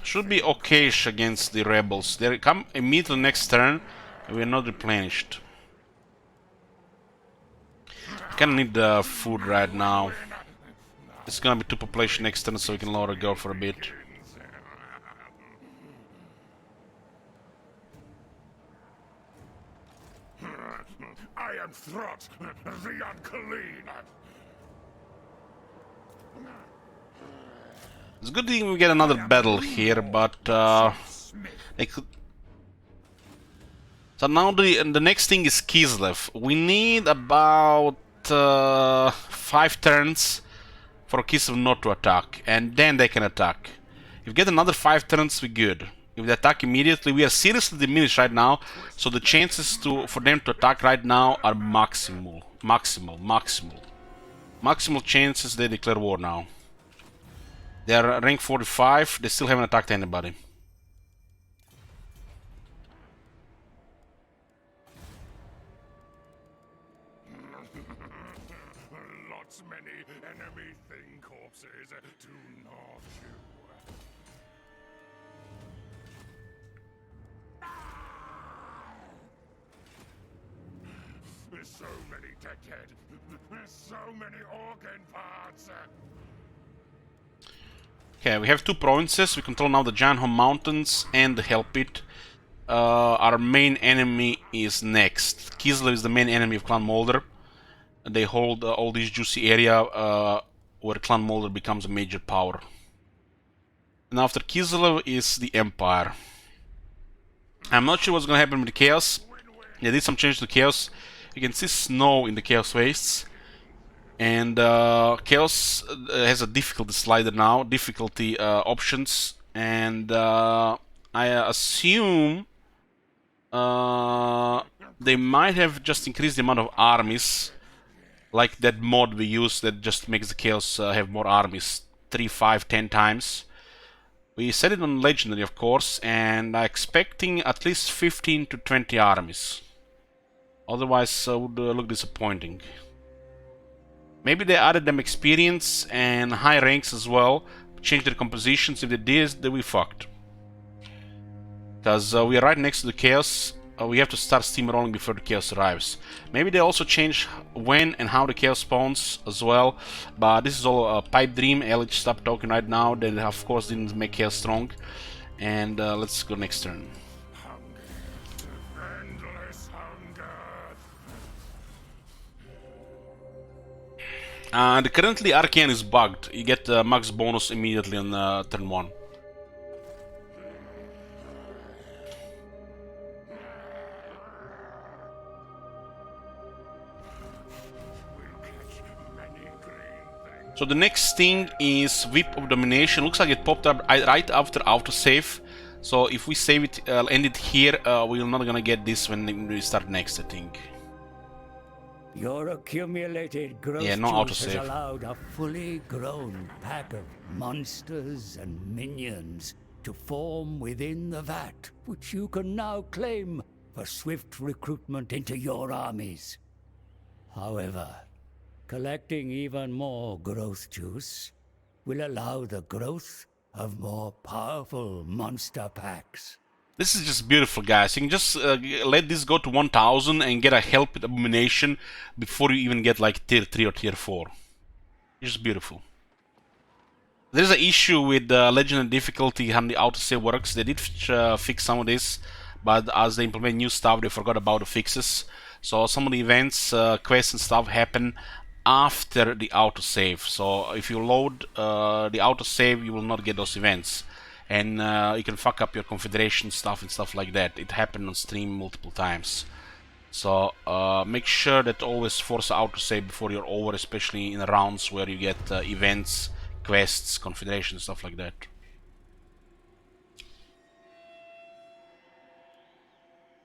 Should be okayish against the rebels. They come immediately next turn, and we're not replenished. Kinda need food right now. It's gonna be 2 population next turn, so we can lower the guard for a bit. I am Throt, the unclean. It's a good thing we get another battle here, but they could... So now the next thing is Kislev. We need about 5 turns for Kislev not to attack, and then they can attack. If we get another 5 turns, we're good. If they attack immediately, we are seriously diminished right now, so the chances for them to attack right now are maximal. Maximal chances they declare war now. They are rank 45, they still haven't attacked anybody. Lots many enemy thing corpses to not you. There's so many dead. There's so many organ parts. Okay, we have 2 provinces. We control now the Giant Home Mountains and the Hell Pit. Our main enemy is next. Kislev is the main enemy of Clan Moulder. They hold all this juicy area where Clan Moulder becomes a major power. And after Kislev is the Empire. I'm not sure what's gonna happen with the Chaos. They did some change to Chaos. You can see snow in the Chaos Wastes. And Chaos has a difficulty slider now, difficulty options, and I assume they might have just increased the amount of armies, like that mod we use that just makes the Chaos have more armies, 3, 5, 10 times. We set it on Legendary, of course, and I'm expecting at least 15 to 20 armies. Otherwise, would look disappointing. Maybe they added them experience and high ranks as well, changed their compositions. If they did, then we fucked. Because we are right next to the Chaos, we have to start steamrolling before the Chaos arrives. Maybe they also change when and how the Chaos spawns as well, but this is all a pipe dream. LH stop talking right now. They of course didn't make Chaos strong. And let's go next turn. And currently Arcane is bugged. You get max bonus immediately on turn 1. So the next thing is Whip of Domination. Looks like it popped up right after autosave. So if we save it, end it here, we're not gonna get this when we start next, I think. Your accumulated growth no juice has autosave. allowed a fully grown pack of monsters and minions to form within the vat, which you can now claim for swift recruitment into your armies. However, collecting even more growth juice will allow the growth of more powerful monster packs. This is just beautiful, guys. You can just let this go to 1000 and get a help with Abomination before you even get like tier 3 or tier 4. It's just beautiful. There's an issue with Legendary difficulty, how the autosave works. They did fix some of this, but as they implement new stuff, they forgot about the fixes. So some of the events, quests and stuff happen after the autosave. So if you load the autosave, you will not get those events. And you can fuck up your confederation stuff and stuff like that. It happened on stream multiple times. So make sure that always force autosave before you're over, especially in rounds where you get events, quests, confederation, stuff like that.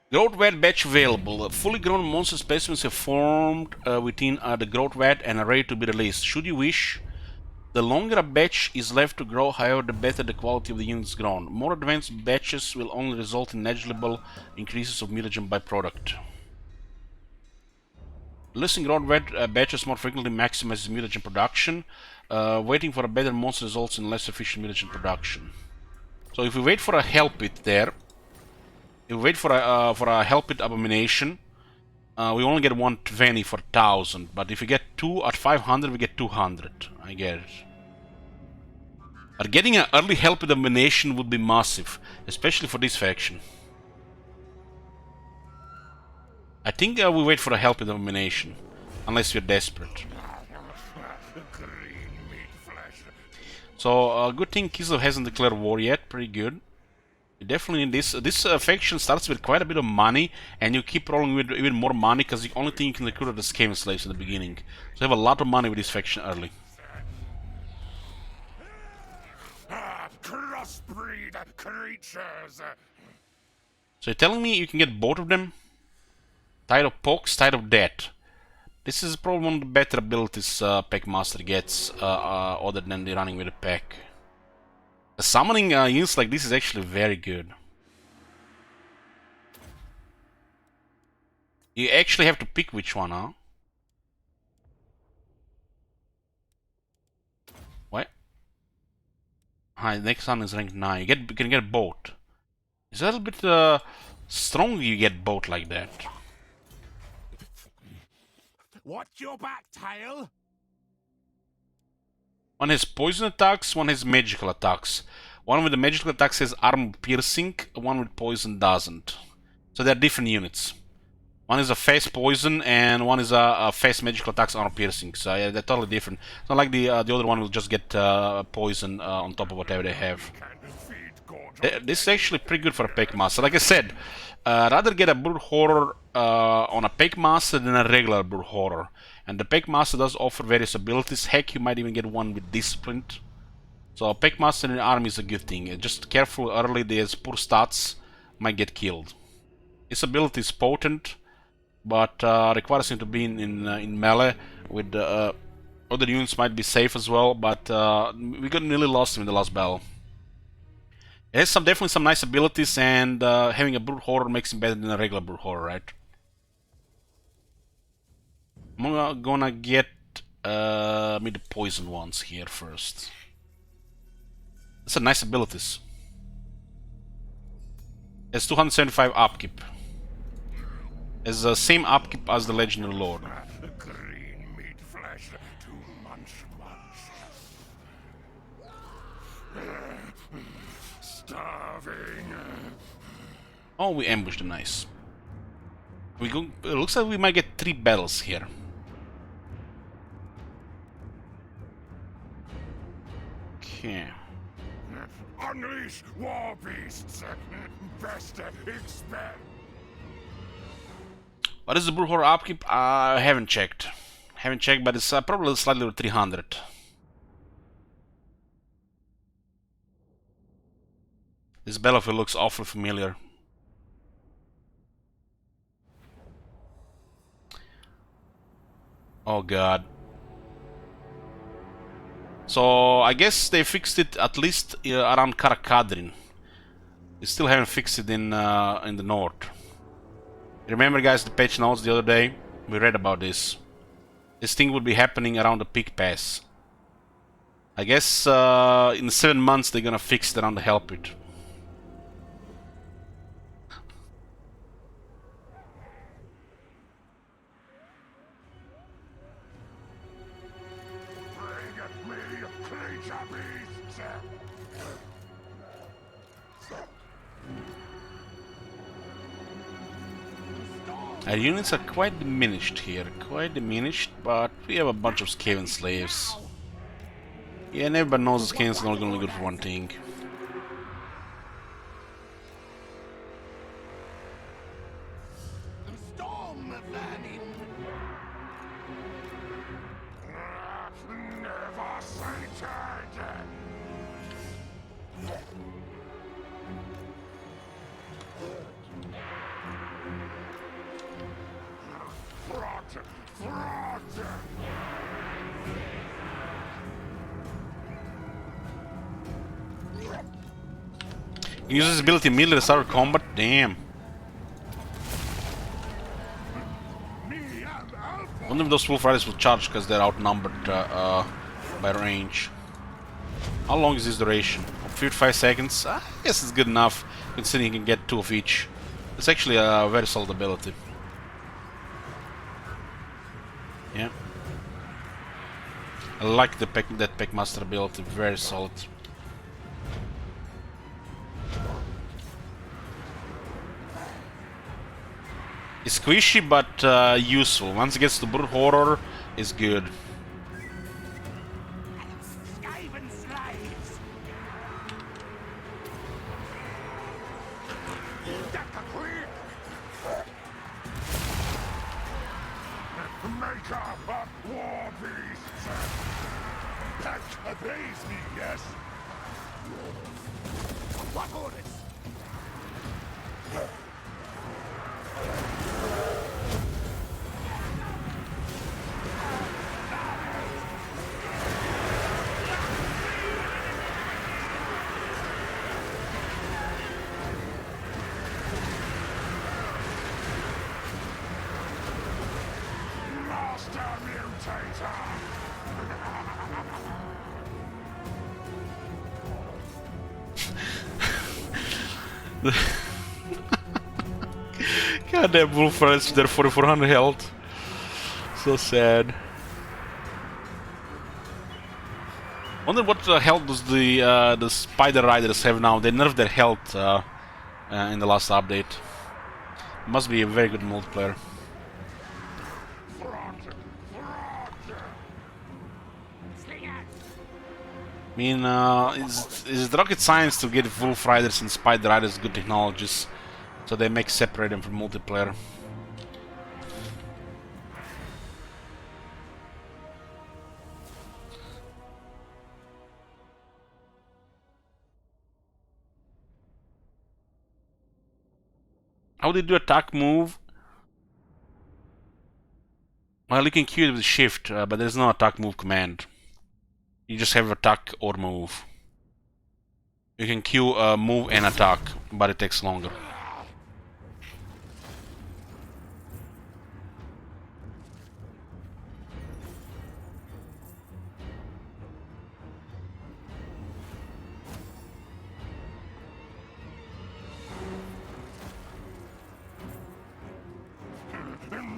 Growth Vat batch available. Fully grown monster specimens have formed within the Growth Vat and are ready to be released. Should you wish, the longer a batch is left to grow, however, the better the quality of the units grown. More advanced batches will only result in negligible increases of mutagen byproduct. Listing Growth Vat batches more frequently maximizes mutagen production. Waiting for a better monster results in less efficient mutagen production. So if we wait for a Hell Pit there, if we wait for a Hell Pit Abomination, we only get 120 for 1000, but if we get 2 at 500, we get 200. I get it. But getting an early Hell Pit Abomination would be massive, especially for this faction. I think we wait for a Hell Pit Abomination, unless we're desperate. So good thing Kislev hasn't declared war yet. Pretty good. You definitely need this. This faction starts with quite a bit of money, and you keep rolling with even more money because the only thing you can recruit are the Skaven slaves in the beginning. So you have a lot of money with this faction early. Crossbreed creatures. So you're telling me you can get both of them? Tide of Pox, Tide of Death. This is probably one of the better abilities Packmaster gets, other than the running with a pack. Summoning units like this is actually very good. You actually have to pick which one, huh? What? Hi, next one is rank 9. You can get both. It's a little bit strong you get both like that. Watch your back, tail. One has poison attacks, one has magical attacks. One with the magical attacks has armor piercing, one with poison doesn't. So they're different units. One is a fast poison and one is a fast magical attacks armor piercing. So yeah, they're totally different. It's not like the other one will just get poison on top of whatever they have. This is actually pretty good for a Packmaster. Like I said, rather get a Brood Horror on a Packmaster than a regular Brood Horror. And the Packmaster does offer various abilities. Heck, you might even get one with Discipline. So a Packmaster in the army is a good thing. Just careful early, there's poor stats, might get killed. This ability is potent, but requires him to be in melee. With other units might be safe as well, but we got nearly lost him in the last battle. It has definitely some nice abilities, and having a Brood Horror makes him better than a regular Brood Horror, right? I'm gonna get me the poison ones here first. That's a nice abilities. It's 275 upkeep. It's the same upkeep as the Legendary Lord. Green meat flesh to munch. Starving. Oh, we ambushed them, nice. It looks like we might get 3 battles here. Okay. Unleash war beasts. Best expect. What is the Brood Horror upkeep? I haven't checked. But it's probably slightly over 300. This battlefield looks awfully familiar. Oh god. So I guess they fixed it at least around Karakadrin. They still haven't fixed it in the north. Remember, guys, the patch notes the other day? We read about this. This thing would be happening around the Peak Pass. I guess in 7 months they're gonna fix it around the Hell Pit. Our units are quite diminished here, but we have a bunch of Skaven slaves. Yeah, and everybody knows the Skavens are not gonna be good for one thing. Never sated. He uses his ability immediately to start combat. Damn. I wonder if those Wolf Riders will charge because they're outnumbered by range. How long is this duration? 55 seconds? I guess it's good enough, considering you can get 2 of each. It's actually a very solid ability. Yeah. I like that Packmaster ability, very solid. It's squishy but useful. Once it gets to Brood Horror, it's good. That the queen? Make up a war beast. That obeys me, yes? What orders? Master Mutator! Goddamn Wolf Riders with their 4400 health. So sad. Wonder what the health does the Spider Riders have now. They nerfed their health in the last update. Must be a very good multiplayer. I mean, it's rocket science to get Wolf Riders and Spider Riders good technologies, so they make separate them from multiplayer. How do you do attack move? Well, you can Q it with shift, but there's no attack move command. You just have attack or move. You can Q move and attack, but it takes longer.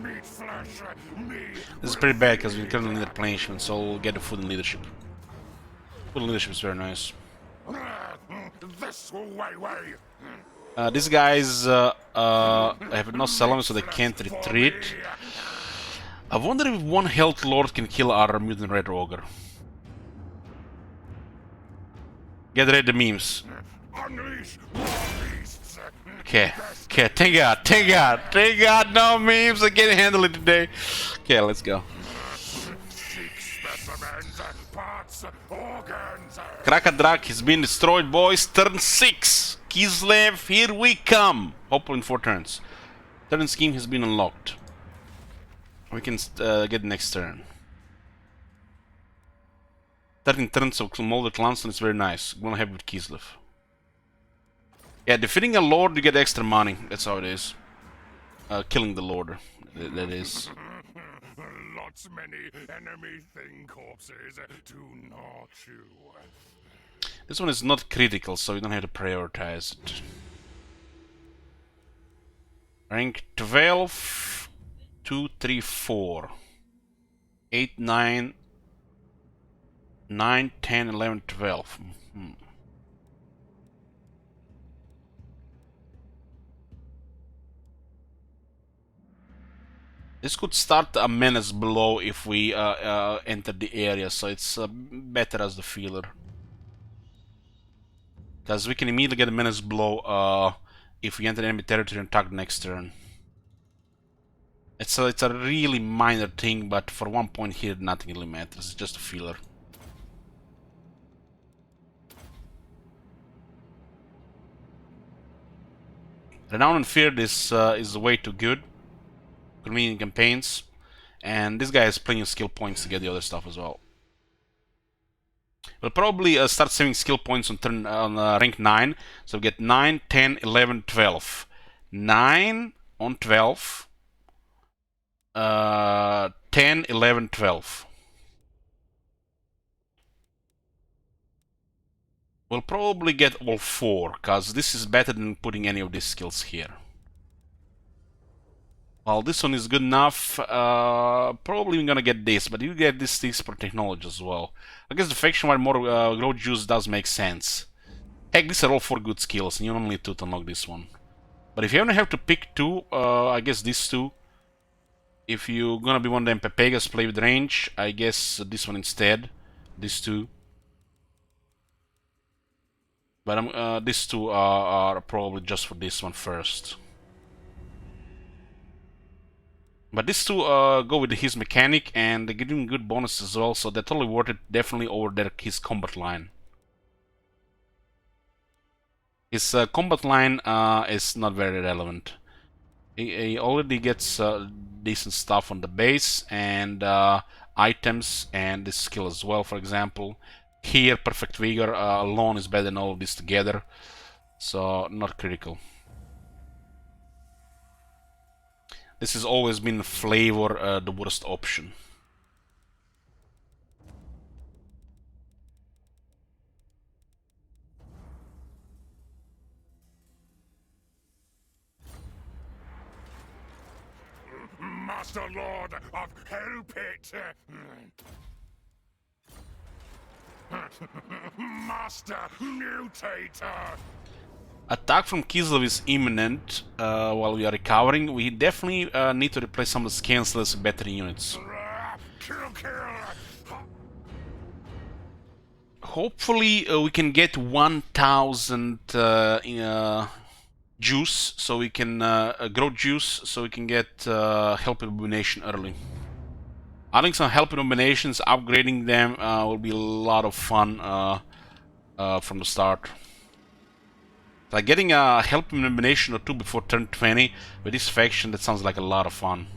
Meat flesh, me. This is pretty bad because we currently need replenishment, so we'll get the food and leadership. Food and leadership is very nice. This way. These guys have no salami, so they can't retreat. I wonder if one health lord can kill our mutant red ogre. Get ready the memes. Unleash war beasts. Okay, thank God, no memes, I can't handle it today. Okay, let's go. Seek specimens, parts, organs. Krakadrak has been destroyed, boys. Turn 6. Kislev, here we come. Hopefully in 4 turns. Turn scheme has been unlocked. We can get next turn. 13 turns of Moulder Clanston is very nice. Gonna have with Kislev. Yeah, defeating a lord, you get extra money. That's how it is. Killing the lord, that is. Lots many enemy thing corpses to gnaw chew. This one is not critical, so you don't have to prioritize it. Rank 12, 2, 3, 4, 8, 9, 9, 10, 11, 12. This could start a menace blow if we enter the area, so it's better as the feeler. Because we can immediately get a menace blow if we enter enemy territory and attack next turn. It's a really minor thing, but for 1 point here, nothing really matters. It's just a feeler. Renown and Fear is way too good. Convenient campaigns, and this guy has plenty of skill points to get the other stuff as well. We'll probably start saving skill points on rank 9, so we get 9, 10, 11, 12. 9 on 12, 10, 11, 12. We'll probably get all 4, because this is better than putting any of these skills here. Well, this one is good enough. Probably we're gonna get this, but you get this for technology as well. I guess the faction-wide more growth juice does make sense. Heck, these are all 4 good skills, and you only need 2 to unlock this one. But if you only have to pick 2, I guess these 2. If you're gonna be one of them Pepegas play with range, I guess this one instead. These 2. But these two are probably just for this one first. But these two go with his mechanic, and they give him good bonuses as well, so they're totally worth it, definitely over his combat line. His combat line is not very relevant. He already gets decent stuff on the base, and items, and this skill as well, for example. Here, Perfect Vigor alone is better than all of this together, so not critical. This has always been flavor the worst option. Master Lord of Hell Pit. Master Mutator. Attack from Kislev is imminent while we are recovering. We definitely need to replace some of the scansless with better units. Kill. Hopefully we can get 1000 juice, so we can grow juice, so we can get help illumination early. Adding some help illuminations, upgrading them will be a lot of fun from the start. Like getting a help illumination or two before turn 20 with this faction, that sounds like a lot of fun.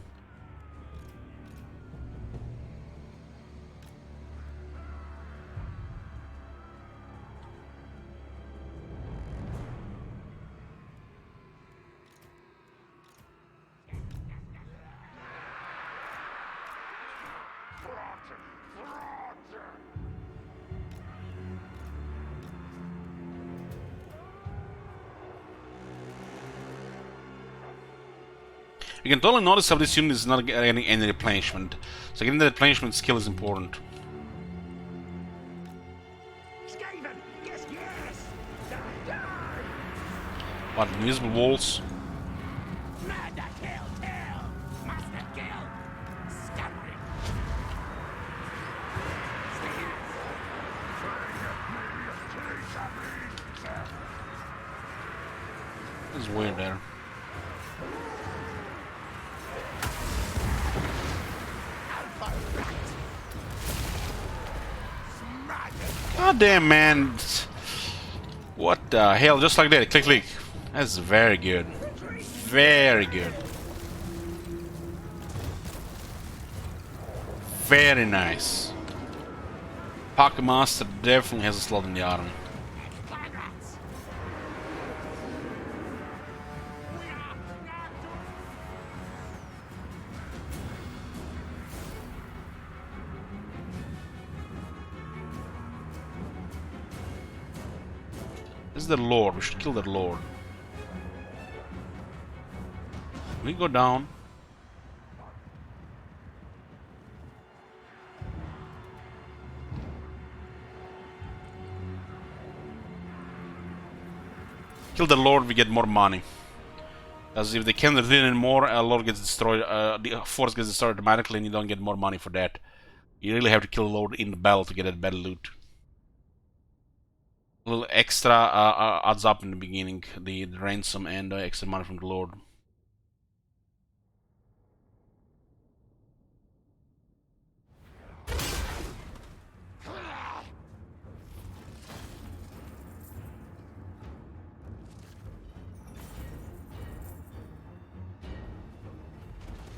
You can totally notice how this unit is not getting any replenishment. So getting the replenishment skill is important. Skaven, yes. Die. What, invisible walls? Murder, kill. Master kill. Stammering. This is weird there. God damn, man. What the hell? Just like that. Click. That's very good. Very good. Very nice. Pocket Master definitely has a slot in the army. This is the Lord. We should kill that Lord. We go down. Kill the Lord, we get more money. Because if they can't redeem anymore, Lord gets destroyed. The force gets destroyed automatically, and you don't get more money for that. You really have to kill the Lord in the battle to get that better loot. A little extra adds up in the beginning, the ransom and extra money from the Lord.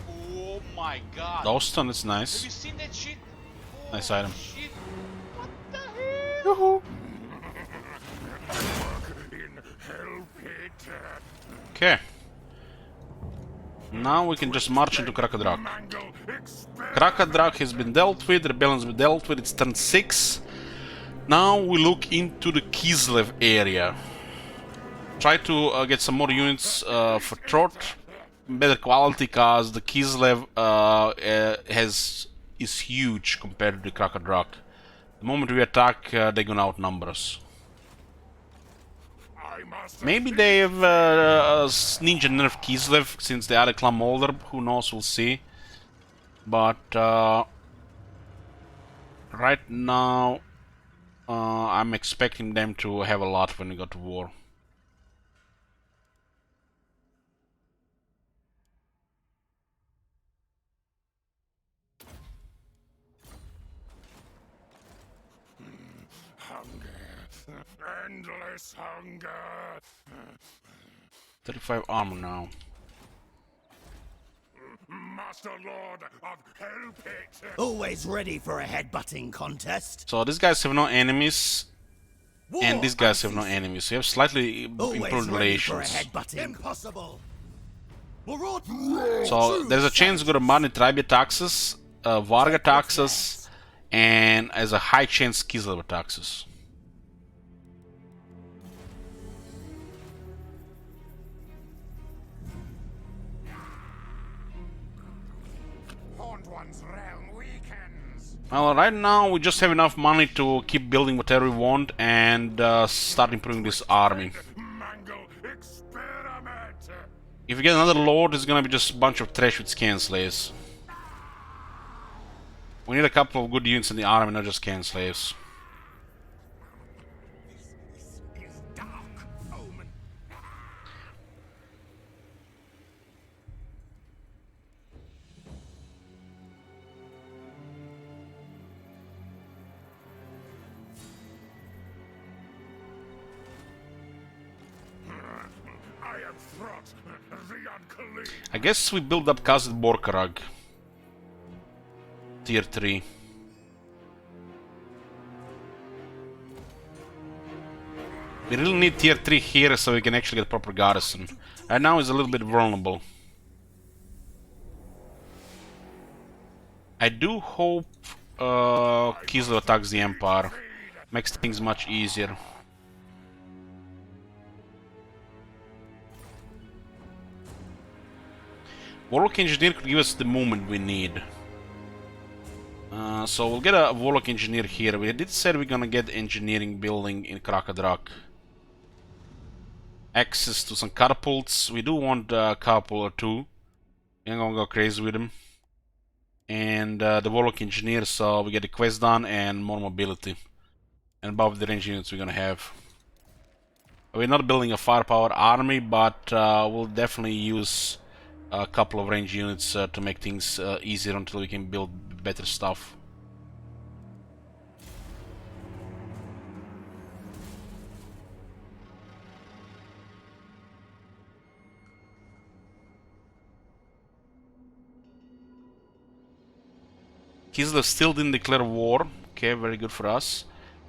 Oh my god. The Austin is Have nice. you seen that shit? Nice Holy item. Shit. What the hell? In Hell Pit. Okay. Now we can just march into Krakadrak. Mangle. Krakadrak has been dealt with, Rebellion's been dealt with, it's turn 6. Now we look into the Kislev area. Try to get some more units for Trot. Better quality, cause the Kislev is huge compared to the Krakadrak. The moment we attack, they're gonna outnumber us. Maybe they have ninja nerf Kislev since they added Clan Moulder. Who knows? We'll see. But right now, I'm expecting them to have a lot when we go to war. Hunger. Endless hunger. 35 armor now. Master Lord of Hellpit. Always ready for a headbutting contest. So these guys have no enemies, and War these guys have no unceasing. enemies. We have slightly Always improved ready for a relations. headbutting. Impossible. So there's a chance to go to Marni Tribe taxes, Varga taxes, and as a high chance Kislev taxes. Horned One's realm weakens. Well, right now we just have enough money to keep building whatever we want and start improving this army. Mangle experiment. If we get another lord, it's gonna be just a bunch of trash with scan slaves. We need a couple of good units in the army, not just scan slaves. This is dark omen. I am Throt, the unclean. I guess we build up Kazet Borkarag. Tier 3. We really need tier 3 here so we can actually get proper garrison. Right now it's a little bit vulnerable. I do hope Kislev attacks the Empire. Makes things much easier. Warlock Engineer could give us the movement we need. So we'll get a Warlock Engineer here. We did say we're gonna get engineering building in Krakadrak. Access to some catapults. We do want a couple or two. I'm gonna go crazy with them. And the Warlock Engineer, so we get the quest done and more mobility. And above the range units we're gonna have. We're not building a firepower army, but we'll definitely use a couple of range units to make things easier until we can build better stuff. Kislev still didn't declare war. Okay, very good for us.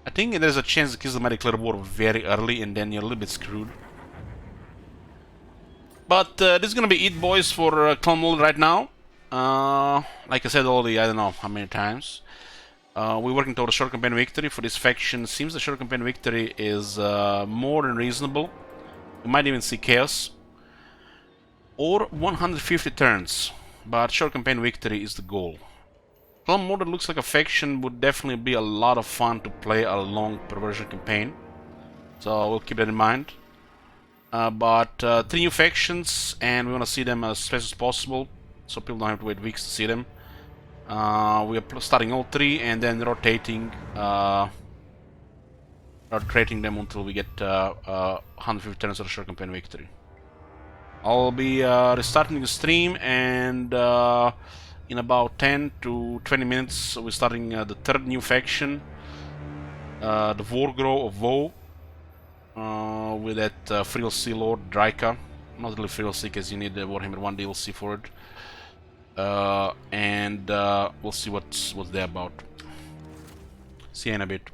I think there's a chance that Kislev might declare war very early and then you're a little bit screwed. But this is gonna be it, boys, for Clan Moulder right now. Like I said already, I don't know how many times. We're working toward a short campaign victory for this faction. Seems the short campaign victory is more than reasonable. We might even see chaos. Or 150 turns. But short campaign victory is the goal. Clan Moulder looks like a faction would definitely be a lot of fun to play a long perversion campaign. So we'll keep that in mind. But 3 new factions, and we want to see them as fast as possible, so people don't have to wait weeks to see them. We are starting all 3 and then rotating them until we get 150 turns of a short campaign victory. I'll be restarting the stream, and in about 10 to 20 minutes we're starting the 3rd new faction, the Wargrow of Woe. With that Frill Sea Lord Draika. Not really Frill Sea because you need the Warhammer 1 DLC for it. And we'll see what's there about. See you in a bit.